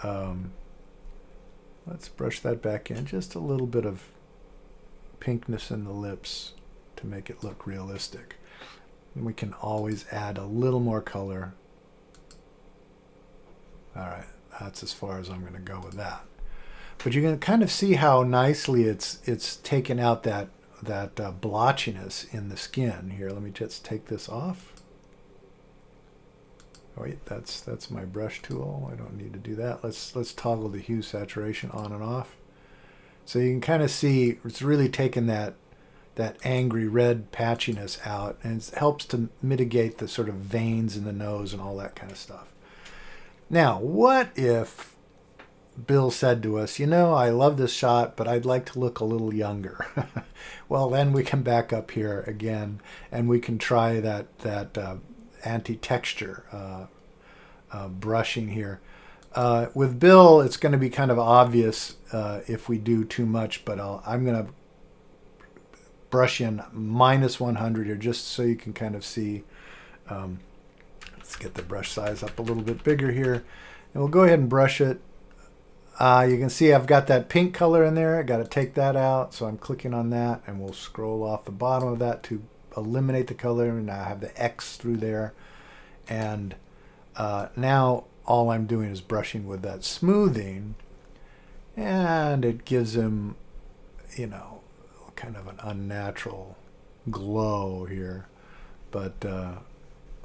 let's brush that back in. Just a little bit of pinkness in the lips to make it look realistic. And we can always add a little more color. All right, that's as far as I'm going to go with that. But you can kind of see how nicely it's taken out that blotchiness in the skin here. Let me just take this off. Oh, wait, that's my brush tool. I don't need to do that. Let's toggle the hue saturation on and off. So you can kind of see it's really taken that angry red patchiness out, and it helps to mitigate the sort of veins in the nose and all that kind of stuff. Now, what if Bill said to us, I love this shot, but I'd like to look a little younger? Well, then we can back up here again, and we can try that anti-texture brushing here. With Bill, it's going to be kind of obvious if we do too much, but I'm going to brush in minus 100 here just so you can kind of see. Let's get the brush size up a little bit bigger here, and we'll go ahead and brush it. You can see I've got that pink color in there. I got to take that out, so I'm clicking on that, and we'll scroll off the bottom of that to eliminate the color, and now I have the X through there. And now all I'm doing is brushing with that smoothing, and it gives him, kind of an unnatural glow here. But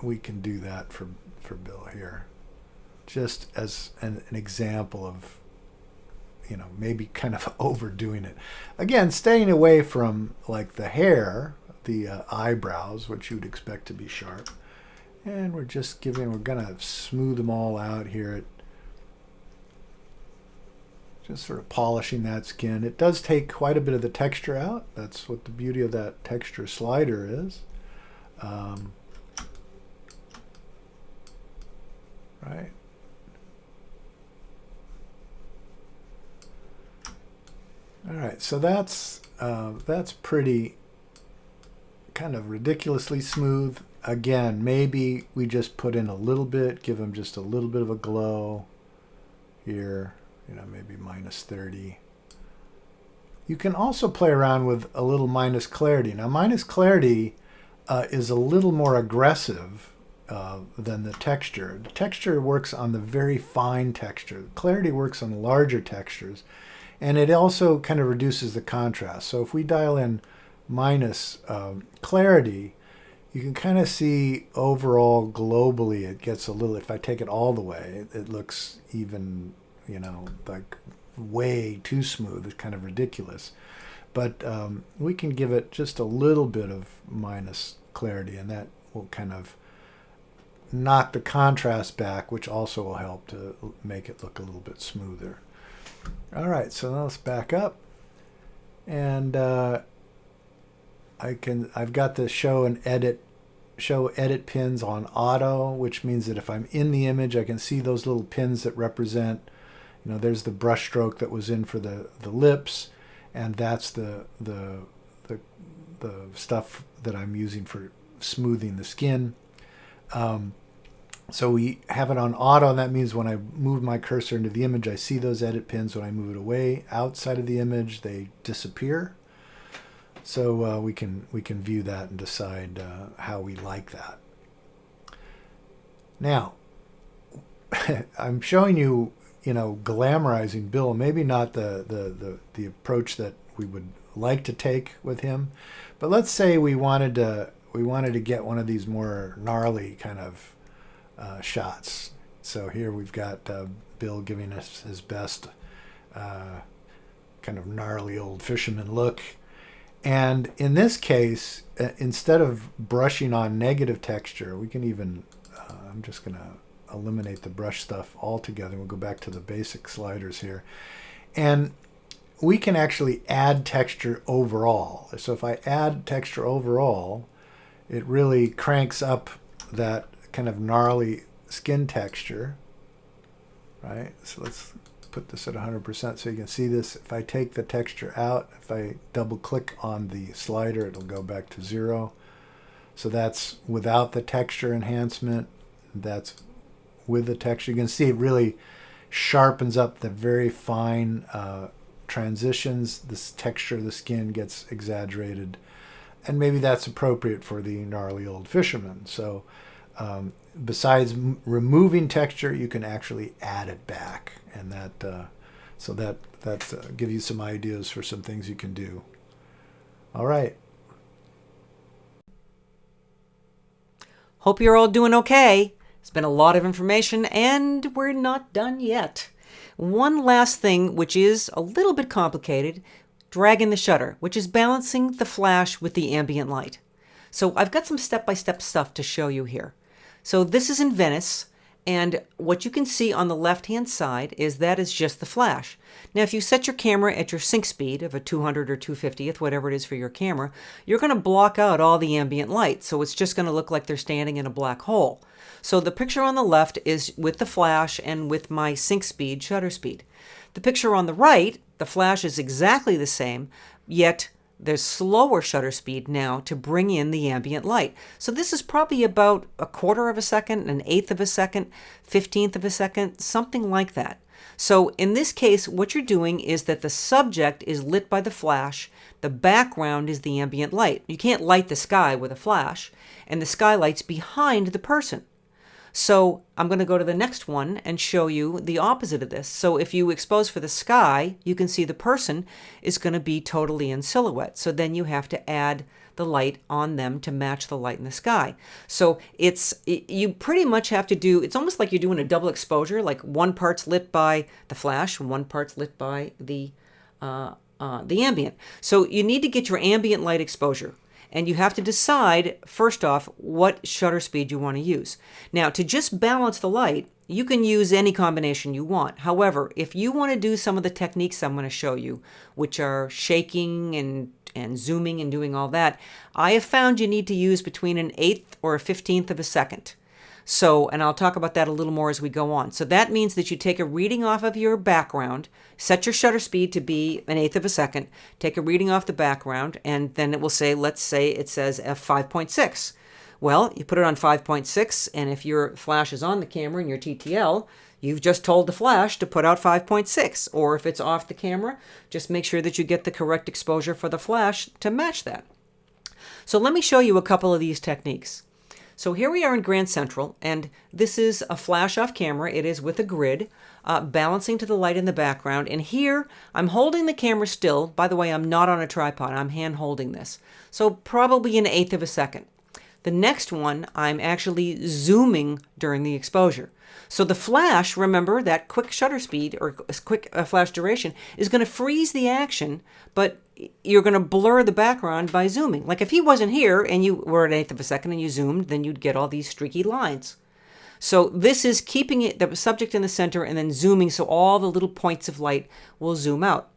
we can do that for Bill here, just as an example of, maybe kind of overdoing it. Again, staying away from like the hair, the eyebrows, which you'd expect to be sharp. And we're going to smooth them all out here. Just sort of polishing that skin. It does take quite a bit of the texture out. That's what the beauty of that texture slider is. Right. so that's pretty kind of ridiculously smooth. Again, maybe we just put in a little bit, give them just a little bit of a glow here, maybe -30. You can also play around with a little minus clarity. Now, minus clarity is a little more aggressive than the texture. The texture works on the very fine texture. Clarity works on larger textures. And it also kind of reduces the contrast. So if we dial in minus clarity, you can kind of see overall globally it gets a little, if I take it all the way, it looks even, like way too smooth. It's kind of ridiculous. But we can give it just a little bit of minus clarity, and that will kind of knock the contrast back, which also will help to make it look a little bit smoother. All right, so now let's back up, and I've got the show edit pins on auto, which means that if I'm in the image, I can see those little pins that represent, there's the brush stroke that was in for the lips, and that's the stuff that I'm using for smoothing the skin. So we have it on auto, and that means when I move my cursor into the image, I see those edit pins. When I move it away outside of the image, they disappear. So we can view that and decide how we like that. Now, I'm showing you, glamorizing Bill. Maybe not the approach that we would like to take with him, but let's say we wanted to get one of these more gnarly kind of shots. So here we've got Bill giving us his best kind of gnarly old fisherman look. And in this case, instead of brushing on negative texture, we can even, I'm just going to eliminate the brush stuff altogether. We'll go back to the basic sliders here. And we can actually add texture overall. So if I add texture overall, it really cranks up that kind of gnarly skin texture, right? So let's put this at 100% so you can see this. If I take the texture out, if I double click on the slider, it'll go back to 0. So that's without the texture enhancement. That's with the texture. You can see it really sharpens up the very fine transitions. This texture of the skin gets exaggerated, and maybe that's appropriate for the gnarly old fisherman. So besides removing texture, you can actually add it back, and that give you some ideas for some things you can do. All right. Hope you're all doing okay. It's been a lot of information, and we're not done yet. One last thing, which is a little bit complicated, dragging the shutter, which is balancing the flash with the ambient light. So I've got some step-by-step stuff to show you here. So this is in Venice, and what you can see on the left-hand side is that is just the flash. Now, if you set your camera at your sync speed of a 200 or 250th, whatever it is for your camera, you're going to block out all the ambient light, so it's just going to look like they're standing in a black hole. So the picture on the left is with the flash and with my sync speed, shutter speed. The picture on the right, the flash is exactly the same, yet there's slower shutter speed now to bring in the ambient light. So this is probably about 1/4 of a second, 1/8 of a second, 1/15 of a second, something like that. So in this case, what you're doing is that the subject is lit by the flash, the background is the ambient light. You can't light the sky with a flash, and the skylight's behind the person. So I'm going to go to the next one and show you the opposite of this. So if you expose for the sky, you can see the person is going to be totally in silhouette. So then you have to add the light on them to match the light in the sky. So you pretty much have to do, it's almost like you're doing a double exposure, like one part's lit by the flash and one part's lit by the ambient. So you need to get your ambient light exposure. And you have to decide, first off, what shutter speed you want to use. Now, to just balance the light, you can use any combination you want. However, if you want to do some of the techniques I'm going to show you, which are shaking and zooming and doing all that, I have found you need to use between 1/8 or 1/15 of a second. So, and I'll talk about that a little more as we go on. So that means that you take a reading off of your background, set your shutter speed to be 1/8 of a second, take a reading off the background, and then it will say, let's say it says f5.6. Well, you put it on 5.6, and if your flash is on the camera in your TTL, you've just told the flash to put out 5.6. Or if it's off the camera, just make sure that you get the correct exposure for the flash to match that. So let me show you a couple of these techniques. So here we are in Grand Central, and this is a flash off camera. It is with a grid, balancing to the light in the background. And here, I'm holding the camera still. By the way, I'm not on a tripod. I'm hand holding this. So probably 1/8 of a second. The next one, I'm actually zooming during the exposure. So the flash, remember, that quick shutter speed or quick flash duration is going to freeze the action, but you're going to blur the background by zooming. Like if he wasn't here and you were at 1/8 of a second and you zoomed, then you'd get all these streaky lines. So this is keeping it, the subject in the center and then zooming so all the little points of light will zoom out.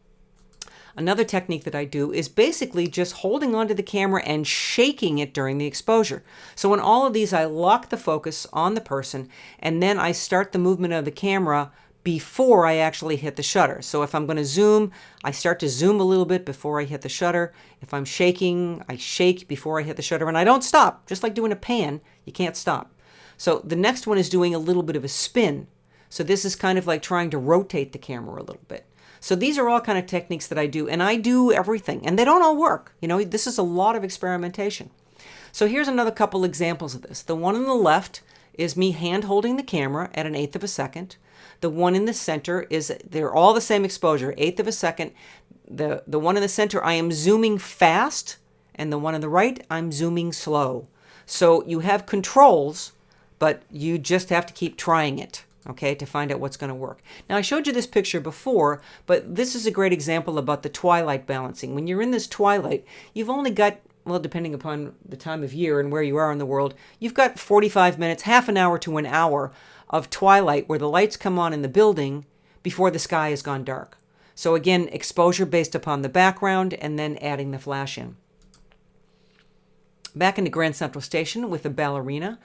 Another technique that I do is basically just holding onto the camera and shaking it during the exposure. So in all of these, I lock the focus on the person, and then I start the movement of the camera before I actually hit the shutter. So if I'm going to zoom, I start to zoom a little bit before I hit the shutter. If I'm shaking, I shake before I hit the shutter, and I don't stop. Just like doing a pan, you can't stop. So the next one is doing a little bit of a spin. So this is kind of like trying to rotate the camera a little bit. So these are all kind of techniques that I do, and I do everything, and they don't all work. You know, this is a lot of experimentation. So here's another couple examples of this. The one on the left is me hand holding the camera at 1/8 of a second. The one in the center is, they're all the same exposure, 1/8 of a second. The one in the center, I am zooming fast, and the one on the right, I'm zooming slow. So you have controls, but you just have to keep trying it, okay, to find out what's going to work. Now, I showed you this picture before, but this is a great example about the twilight balancing. When you're in this twilight, you've only got, well, depending upon the time of year and where you are in the world, you've got 45 minutes, half an hour to an hour of twilight where the lights come on in the building before the sky has gone dark. So again, exposure based upon the background and then adding the flash in. Back into Grand Central Station with the ballerina.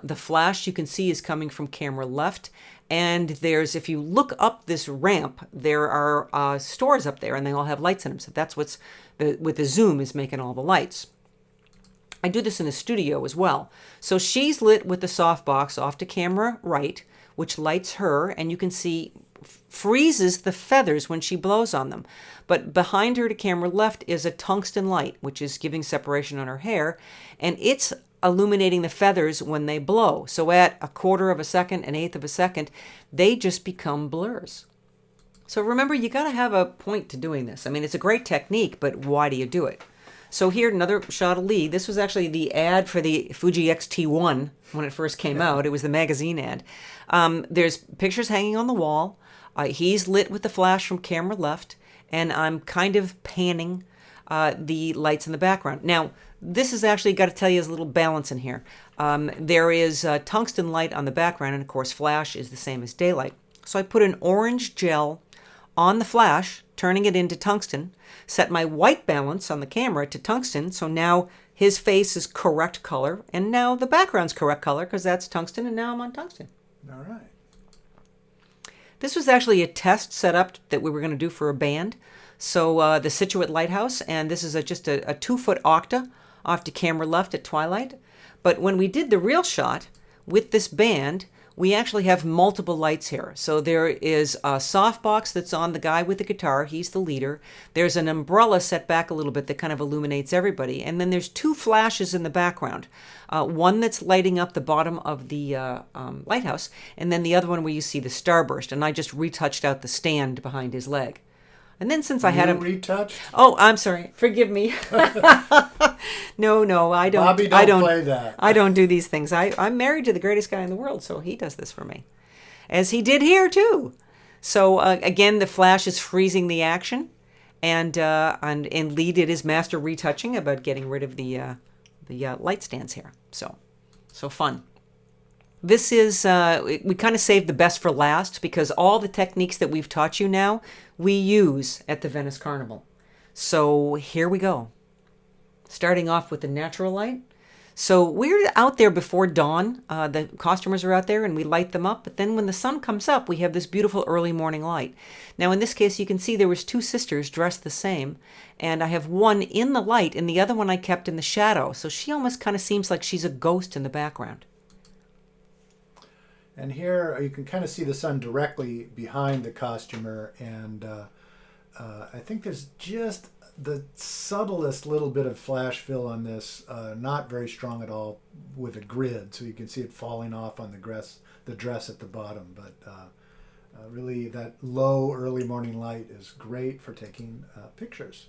The flash you can see is coming from camera left. And there's, if you look up this ramp, there are stores up there and they all have lights in them. So that's what's, with the zoom is making all the lights. I do this in the studio as well. So she's lit with the softbox off to camera right, which lights her, and you can see freezes the feathers when she blows on them. But behind her to camera left is a tungsten light, which is giving separation on her hair, and it's illuminating the feathers when they blow. So at 1/4 of a second, 1/8 of a second, they just become blurs. So remember, you got to have a point to doing this. I mean, it's a great technique, but why do you do it? So here, another shot of Lee. This was actually the ad for the Fuji X-T1 when it first came out. It was the magazine ad. There's pictures hanging on the wall. He's lit with the flash from camera left, and I'm kind of panning the lights in the background. Now, this is actually, got to tell you, there's a little balance in here. There is tungsten light on the background, and of course, flash is the same as daylight. So I put an orange gel on the flash, turning it into tungsten, set my white balance on the camera to tungsten, so now his face is correct color, and now the background's correct color because that's tungsten, and now I'm on tungsten. All right. This was actually a test setup that we were going to do for a band. So the Situate Lighthouse, and this is just a 2-foot octa off to camera left at twilight. But when we did the real shot with this band, we actually have multiple lights here. So there is a softbox that's on the guy with the guitar. He's the leader. There's an umbrella set back a little bit that kind of illuminates everybody. And then there's 2 flashes in the background. One that's lighting up the bottom of the lighthouse, and then the other one where you see the starburst. And I just retouched out the stand behind his leg. And then since I had him retouched. Oh, I'm sorry. Forgive me. No, I don't. Bobby, I don't play that. I don't do these things. I'm married to the greatest guy in the world, so he does this for me, as he did here too. So again, the flash is freezing the action, and Lee did his master retouching about getting rid of the light stands here. So fun. This is, we kind of saved the best for last because all the techniques that we've taught you now, we use at the Venice Carnival. So here we go. Starting off with the natural light. So we're out there before dawn. The costumers are out there and we light them up. But then when the sun comes up, we have this beautiful early morning light. Now in this case, you can see there was two sisters dressed the same. And I have one in the light and the other one I kept in the shadow. So she almost kind of seems like she's a ghost in the background. And here you can kind of see the sun directly behind the costumer, and I think there's just the subtlest little bit of flash fill on this, not very strong at all with a grid, so you can see it falling off on the dress at the bottom. But really, that low early morning light is great for taking pictures.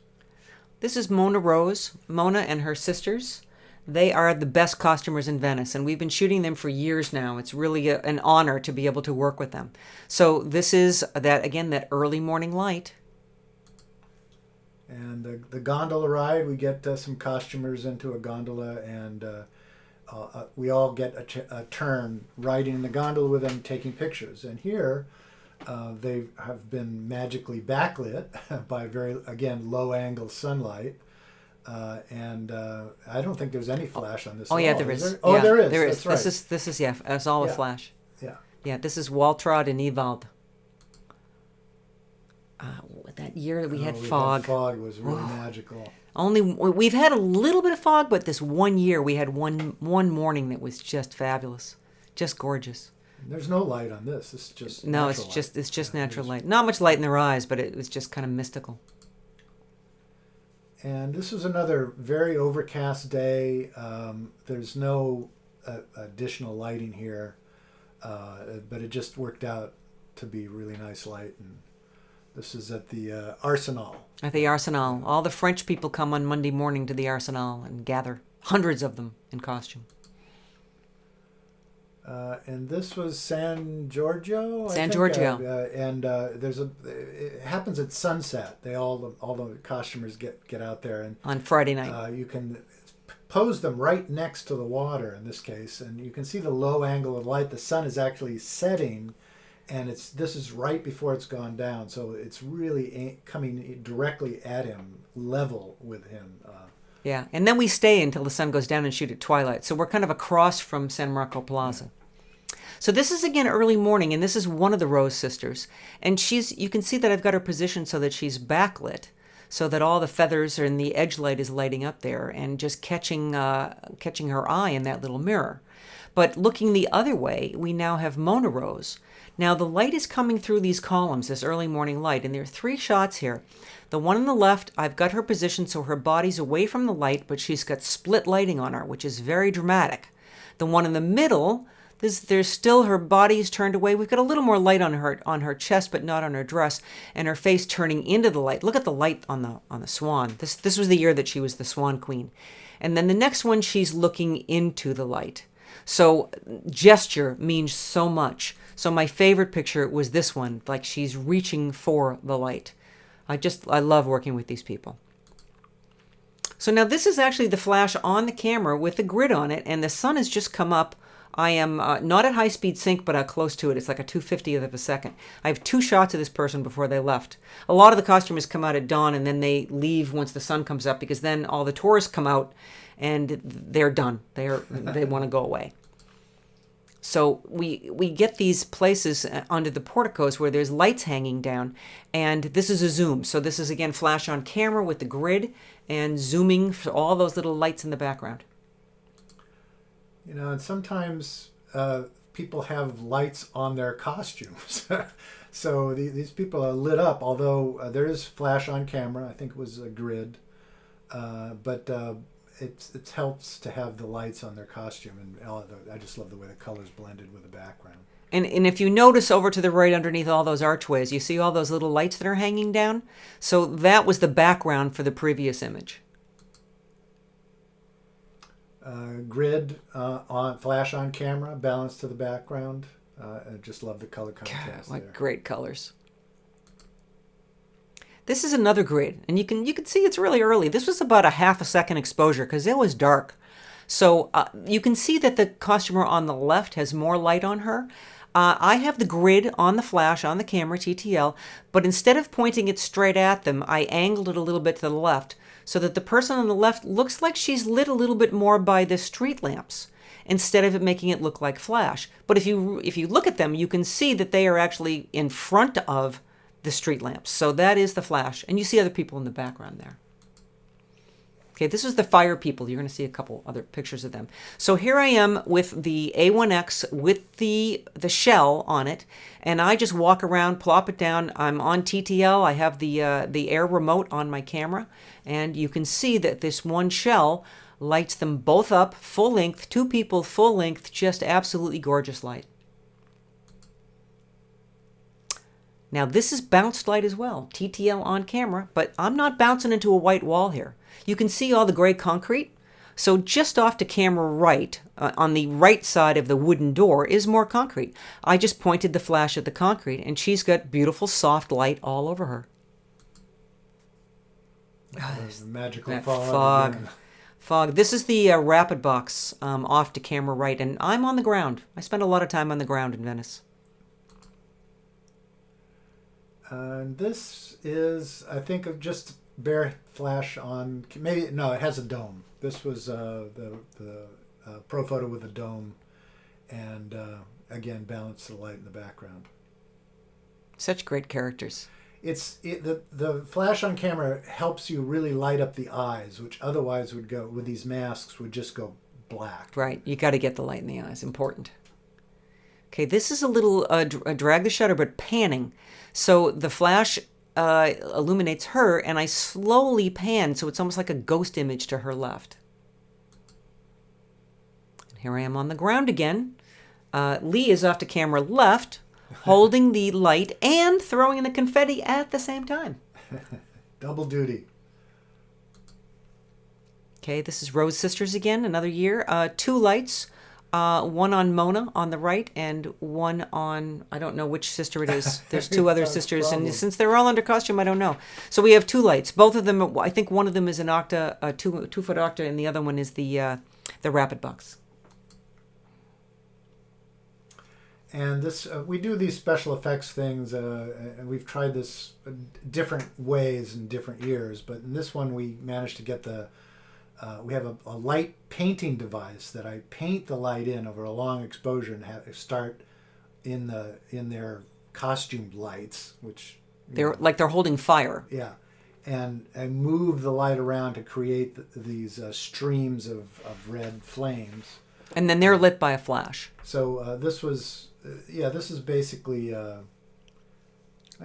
This is Mona Rose. Mona and her sisters. They are the best costumers in Venice, and we've been shooting them for years now. It's really an honor to be able to work with them. So this is, that again, that early morning light. And the gondola ride, we get some costumers into a gondola, and we all get a turn riding in the gondola with them, taking pictures. And here, they have been magically backlit by very, again, low-angle sunlight. And I don't think there's any flash on this. Oh at yeah, all. there is. There? Oh, yeah, there is. There is. That's right. This is yeah. It's all a Yeah. flash. Yeah. Yeah, this is Waltraud and Ewald. That year that we had fog. Fog was really magical. We've had a little bit of fog, but this one year we had one morning that was just fabulous, just gorgeous. There's no light on this. It's just No, natural it's just light. natural light. Not much light in their eyes, but it was just kind of mystical. And this was another very overcast day. There's no additional lighting here, but it just worked out to be really nice light. And this is at the Arsenal. At the Arsenal, all the French people come on Monday morning to the Arsenal and gather, hundreds of them in costume. And this was San Giorgio. San Giorgio. And it happens at sunset. All the costumers get out there, and On Friday night. you can pose them right next to the water in this case, and you can see the low angle of light. The sun is actually setting, and this is right before it's gone down, so it's really coming directly at him, level with him. Yeah, and then we stay until the sun goes down and shoot at twilight. So we're kind of across from San Marco Plaza. So this is again early morning, and this is one of the Rose sisters. And you can see that I've got her positioned so that she's backlit, so that all the feathers and the edge light is lighting up there and just catching her eye in that little mirror. But looking the other way, we now have Mona Rose. Now the light is coming through these columns, this early morning light, and there are 3 shots here. The one on the left, I've got her positioned so her body's away from the light, but she's got split lighting on her, which is very dramatic. The one in the middle, there's still her body's turned away. We've got a little more light on her chest, but not on her dress, and her face turning into the light. Look at the light on the swan. This was the year that she was the Swan Queen. And then the next one, she's looking into the light. So gesture means so much. So my favorite picture was this one, like she's reaching for the light. I love working with these people. So now this is actually the flash on the camera with the grid on it, and the sun has just come up. I am not at high-speed sync, but close to it. It's like a 2/50th of a second. I have 2 shots of this person before they left. A lot of the costumers come out at dawn, and then they leave once the sun comes up, because then all the tourists come out, and they're done. They want to go away. So we get these places under the porticos where there's lights hanging down, and this is a zoom. So this is again flash on camera with the grid and zooming for all those little lights in the background. And sometimes people have lights on their costumes. So these people are lit up, although there is flash on camera. I think it was a grid. But it helps to have the lights on their costume. And I just love the way the colors blended with the background. And if you notice over to the right underneath all those archways, you see all those little lights that are hanging down? So that was the background for the previous image. Grid on flash on camera, balance to the background. I just love the color contrast. What there. great colors. This is another grid, and you can see it's really early. This was about a half a second exposure because it was dark. So you can see that the costumer on the left has more light on her. I have the grid on the flash, on the camera, TTL, but instead of pointing it straight at them, I angled it a little bit to the left so that the person on the left looks like she's lit a little bit more by the street lamps instead of it making it look like flash. But if you look at them, you can see that they are actually in front of the street lamps. So that is the flash. And you see other people in the background there. Okay, this is the fire people. You're going to see a couple other pictures of them. So here I am with the A1X with the shell on it, and I just walk around, plop it down. I'm on TTL. I have the air remote on my camera, and you can see that this one shell lights them both up, full length, two people, full length, just absolutely gorgeous light. Now this is bounced light as well, TTL on camera, but I'm not bouncing into a white wall here. You can see all the gray concrete. So just off to camera right, on the right side of the wooden door, is more concrete. I just pointed the flash at the concrete, and she's got beautiful soft light all over her. There's the magical That fog. again. Fog. This is the rapid box off to camera right, and I'm on the ground. I spend a lot of time on the ground in Venice. And this is, I think, of just bare flash on. Maybe no, it has a dome. This was the pro photo with a dome, and again balance the light in the background. Such great characters. The flash on camera helps you really light up the eyes, which otherwise would go with these masks would just go black. Right. You got to get the light in the eyes. Important. Okay, this is a little drag the shutter, but panning. So the flash illuminates her, and I slowly pan, so it's almost like a ghost image to her left. Here I am on the ground again. Lee is off to camera left, holding the light and throwing in the confetti at the same time. Double duty. Okay, this is Rose Sisters again, another year. Two lights. One on Mona on the right and one on, I don't know which sister it is. There's two other sisters, and since they're all under costume, I don't know. So we have two lights. Both of them, I think one of them is an octa, a 2-foot octa, and the other one is the rapid box. And this, we do these special effects things, and we've tried this different ways in different years. But in this one, we managed to get we have a light painting device that I paint the light in over a long exposure and have start in their costumed lights, which They're holding fire. yeah, and I move the light around to create these streams of red flames. And then they're lit by a flash. So this was this is basically.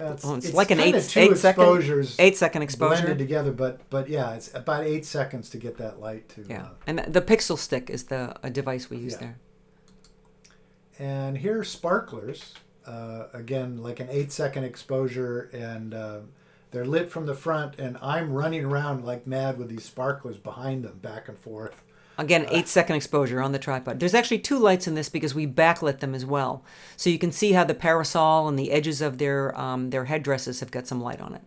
It's like an kinda 8 exposures 8-second exposure. blended together, but yeah, it's about 8 seconds to get that light to. Yeah, and the pixel stick is a device we use there. And here are sparklers, again like an 8-second exposure, and they're lit from the front, and I'm running around like mad with these sparklers behind them, back and forth. Again, 8-second exposure on the tripod. There's actually two lights in this because we backlit them as well. So you can see how the parasol and the edges of their headdresses have got some light on it.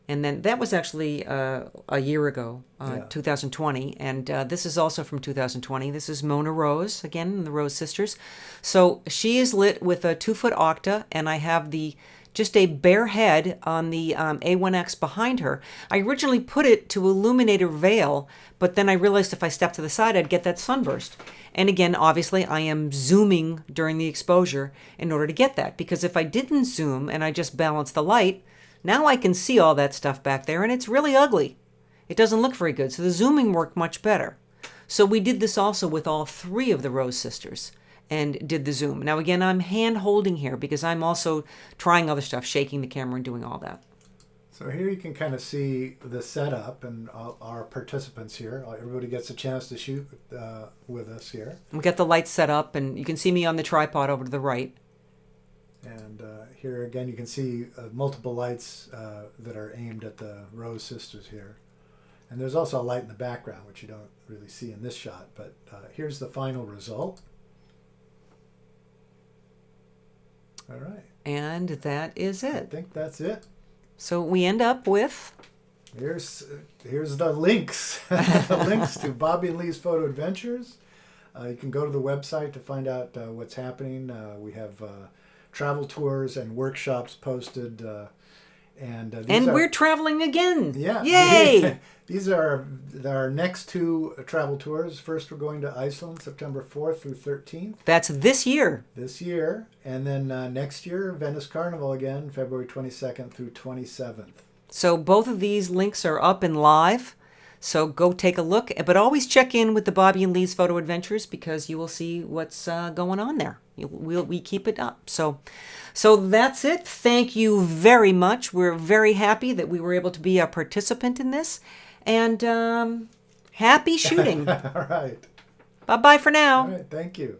And then that was actually a year ago, 2020. And this is also from 2020. This is Mona Rose, again, the Rose Sisters. So she is lit with a 2-foot octa, and I have just a bare head on the A1X behind her. I originally put it to illuminate her veil, but then I realized if I stepped to the side, I'd get that sunburst. And again, obviously, I am zooming during the exposure in order to get that, because if I didn't zoom and I just balanced the light, now I can see all that stuff back there, and it's really ugly. It doesn't look very good, so the zooming worked much better. So we did this also with all three of the Rose Sisters, and did the zoom. Now again, I'm hand holding here because I'm also trying other stuff, shaking the camera and doing all that. So here you can kind of see the setup and our participants here. Everybody gets a chance to shoot with us here. We got the lights set up, and you can see me on the tripod over to the right. And here again, you can see multiple lights that are aimed at the Rose Sisters here. And there's also a light in the background, which you don't really see in this shot. But here's the final result. All right. And that is I it. think that's it. So we end up with... Here's the links. The links to Bobbi Lee's photo adventures. You can go to the website to find out what's happening. We have travel tours and workshops posted. And, And we're traveling again. yeah. Yay! These are our next two travel tours. First, we're going to Iceland, September 4th through 13th That's this year. this year. And then next year, Venice Carnival again, February 22nd through 27th. So both of these links are up and live. So go take a look. But always check in with the Bobbi and Lee's Photo Adventures because you will see what's going on there. We keep it up. So that's it. Thank you very much. We're very happy that we were able to be a participant in this. And happy shooting. All right. Bye-bye for now. All right. Thank you.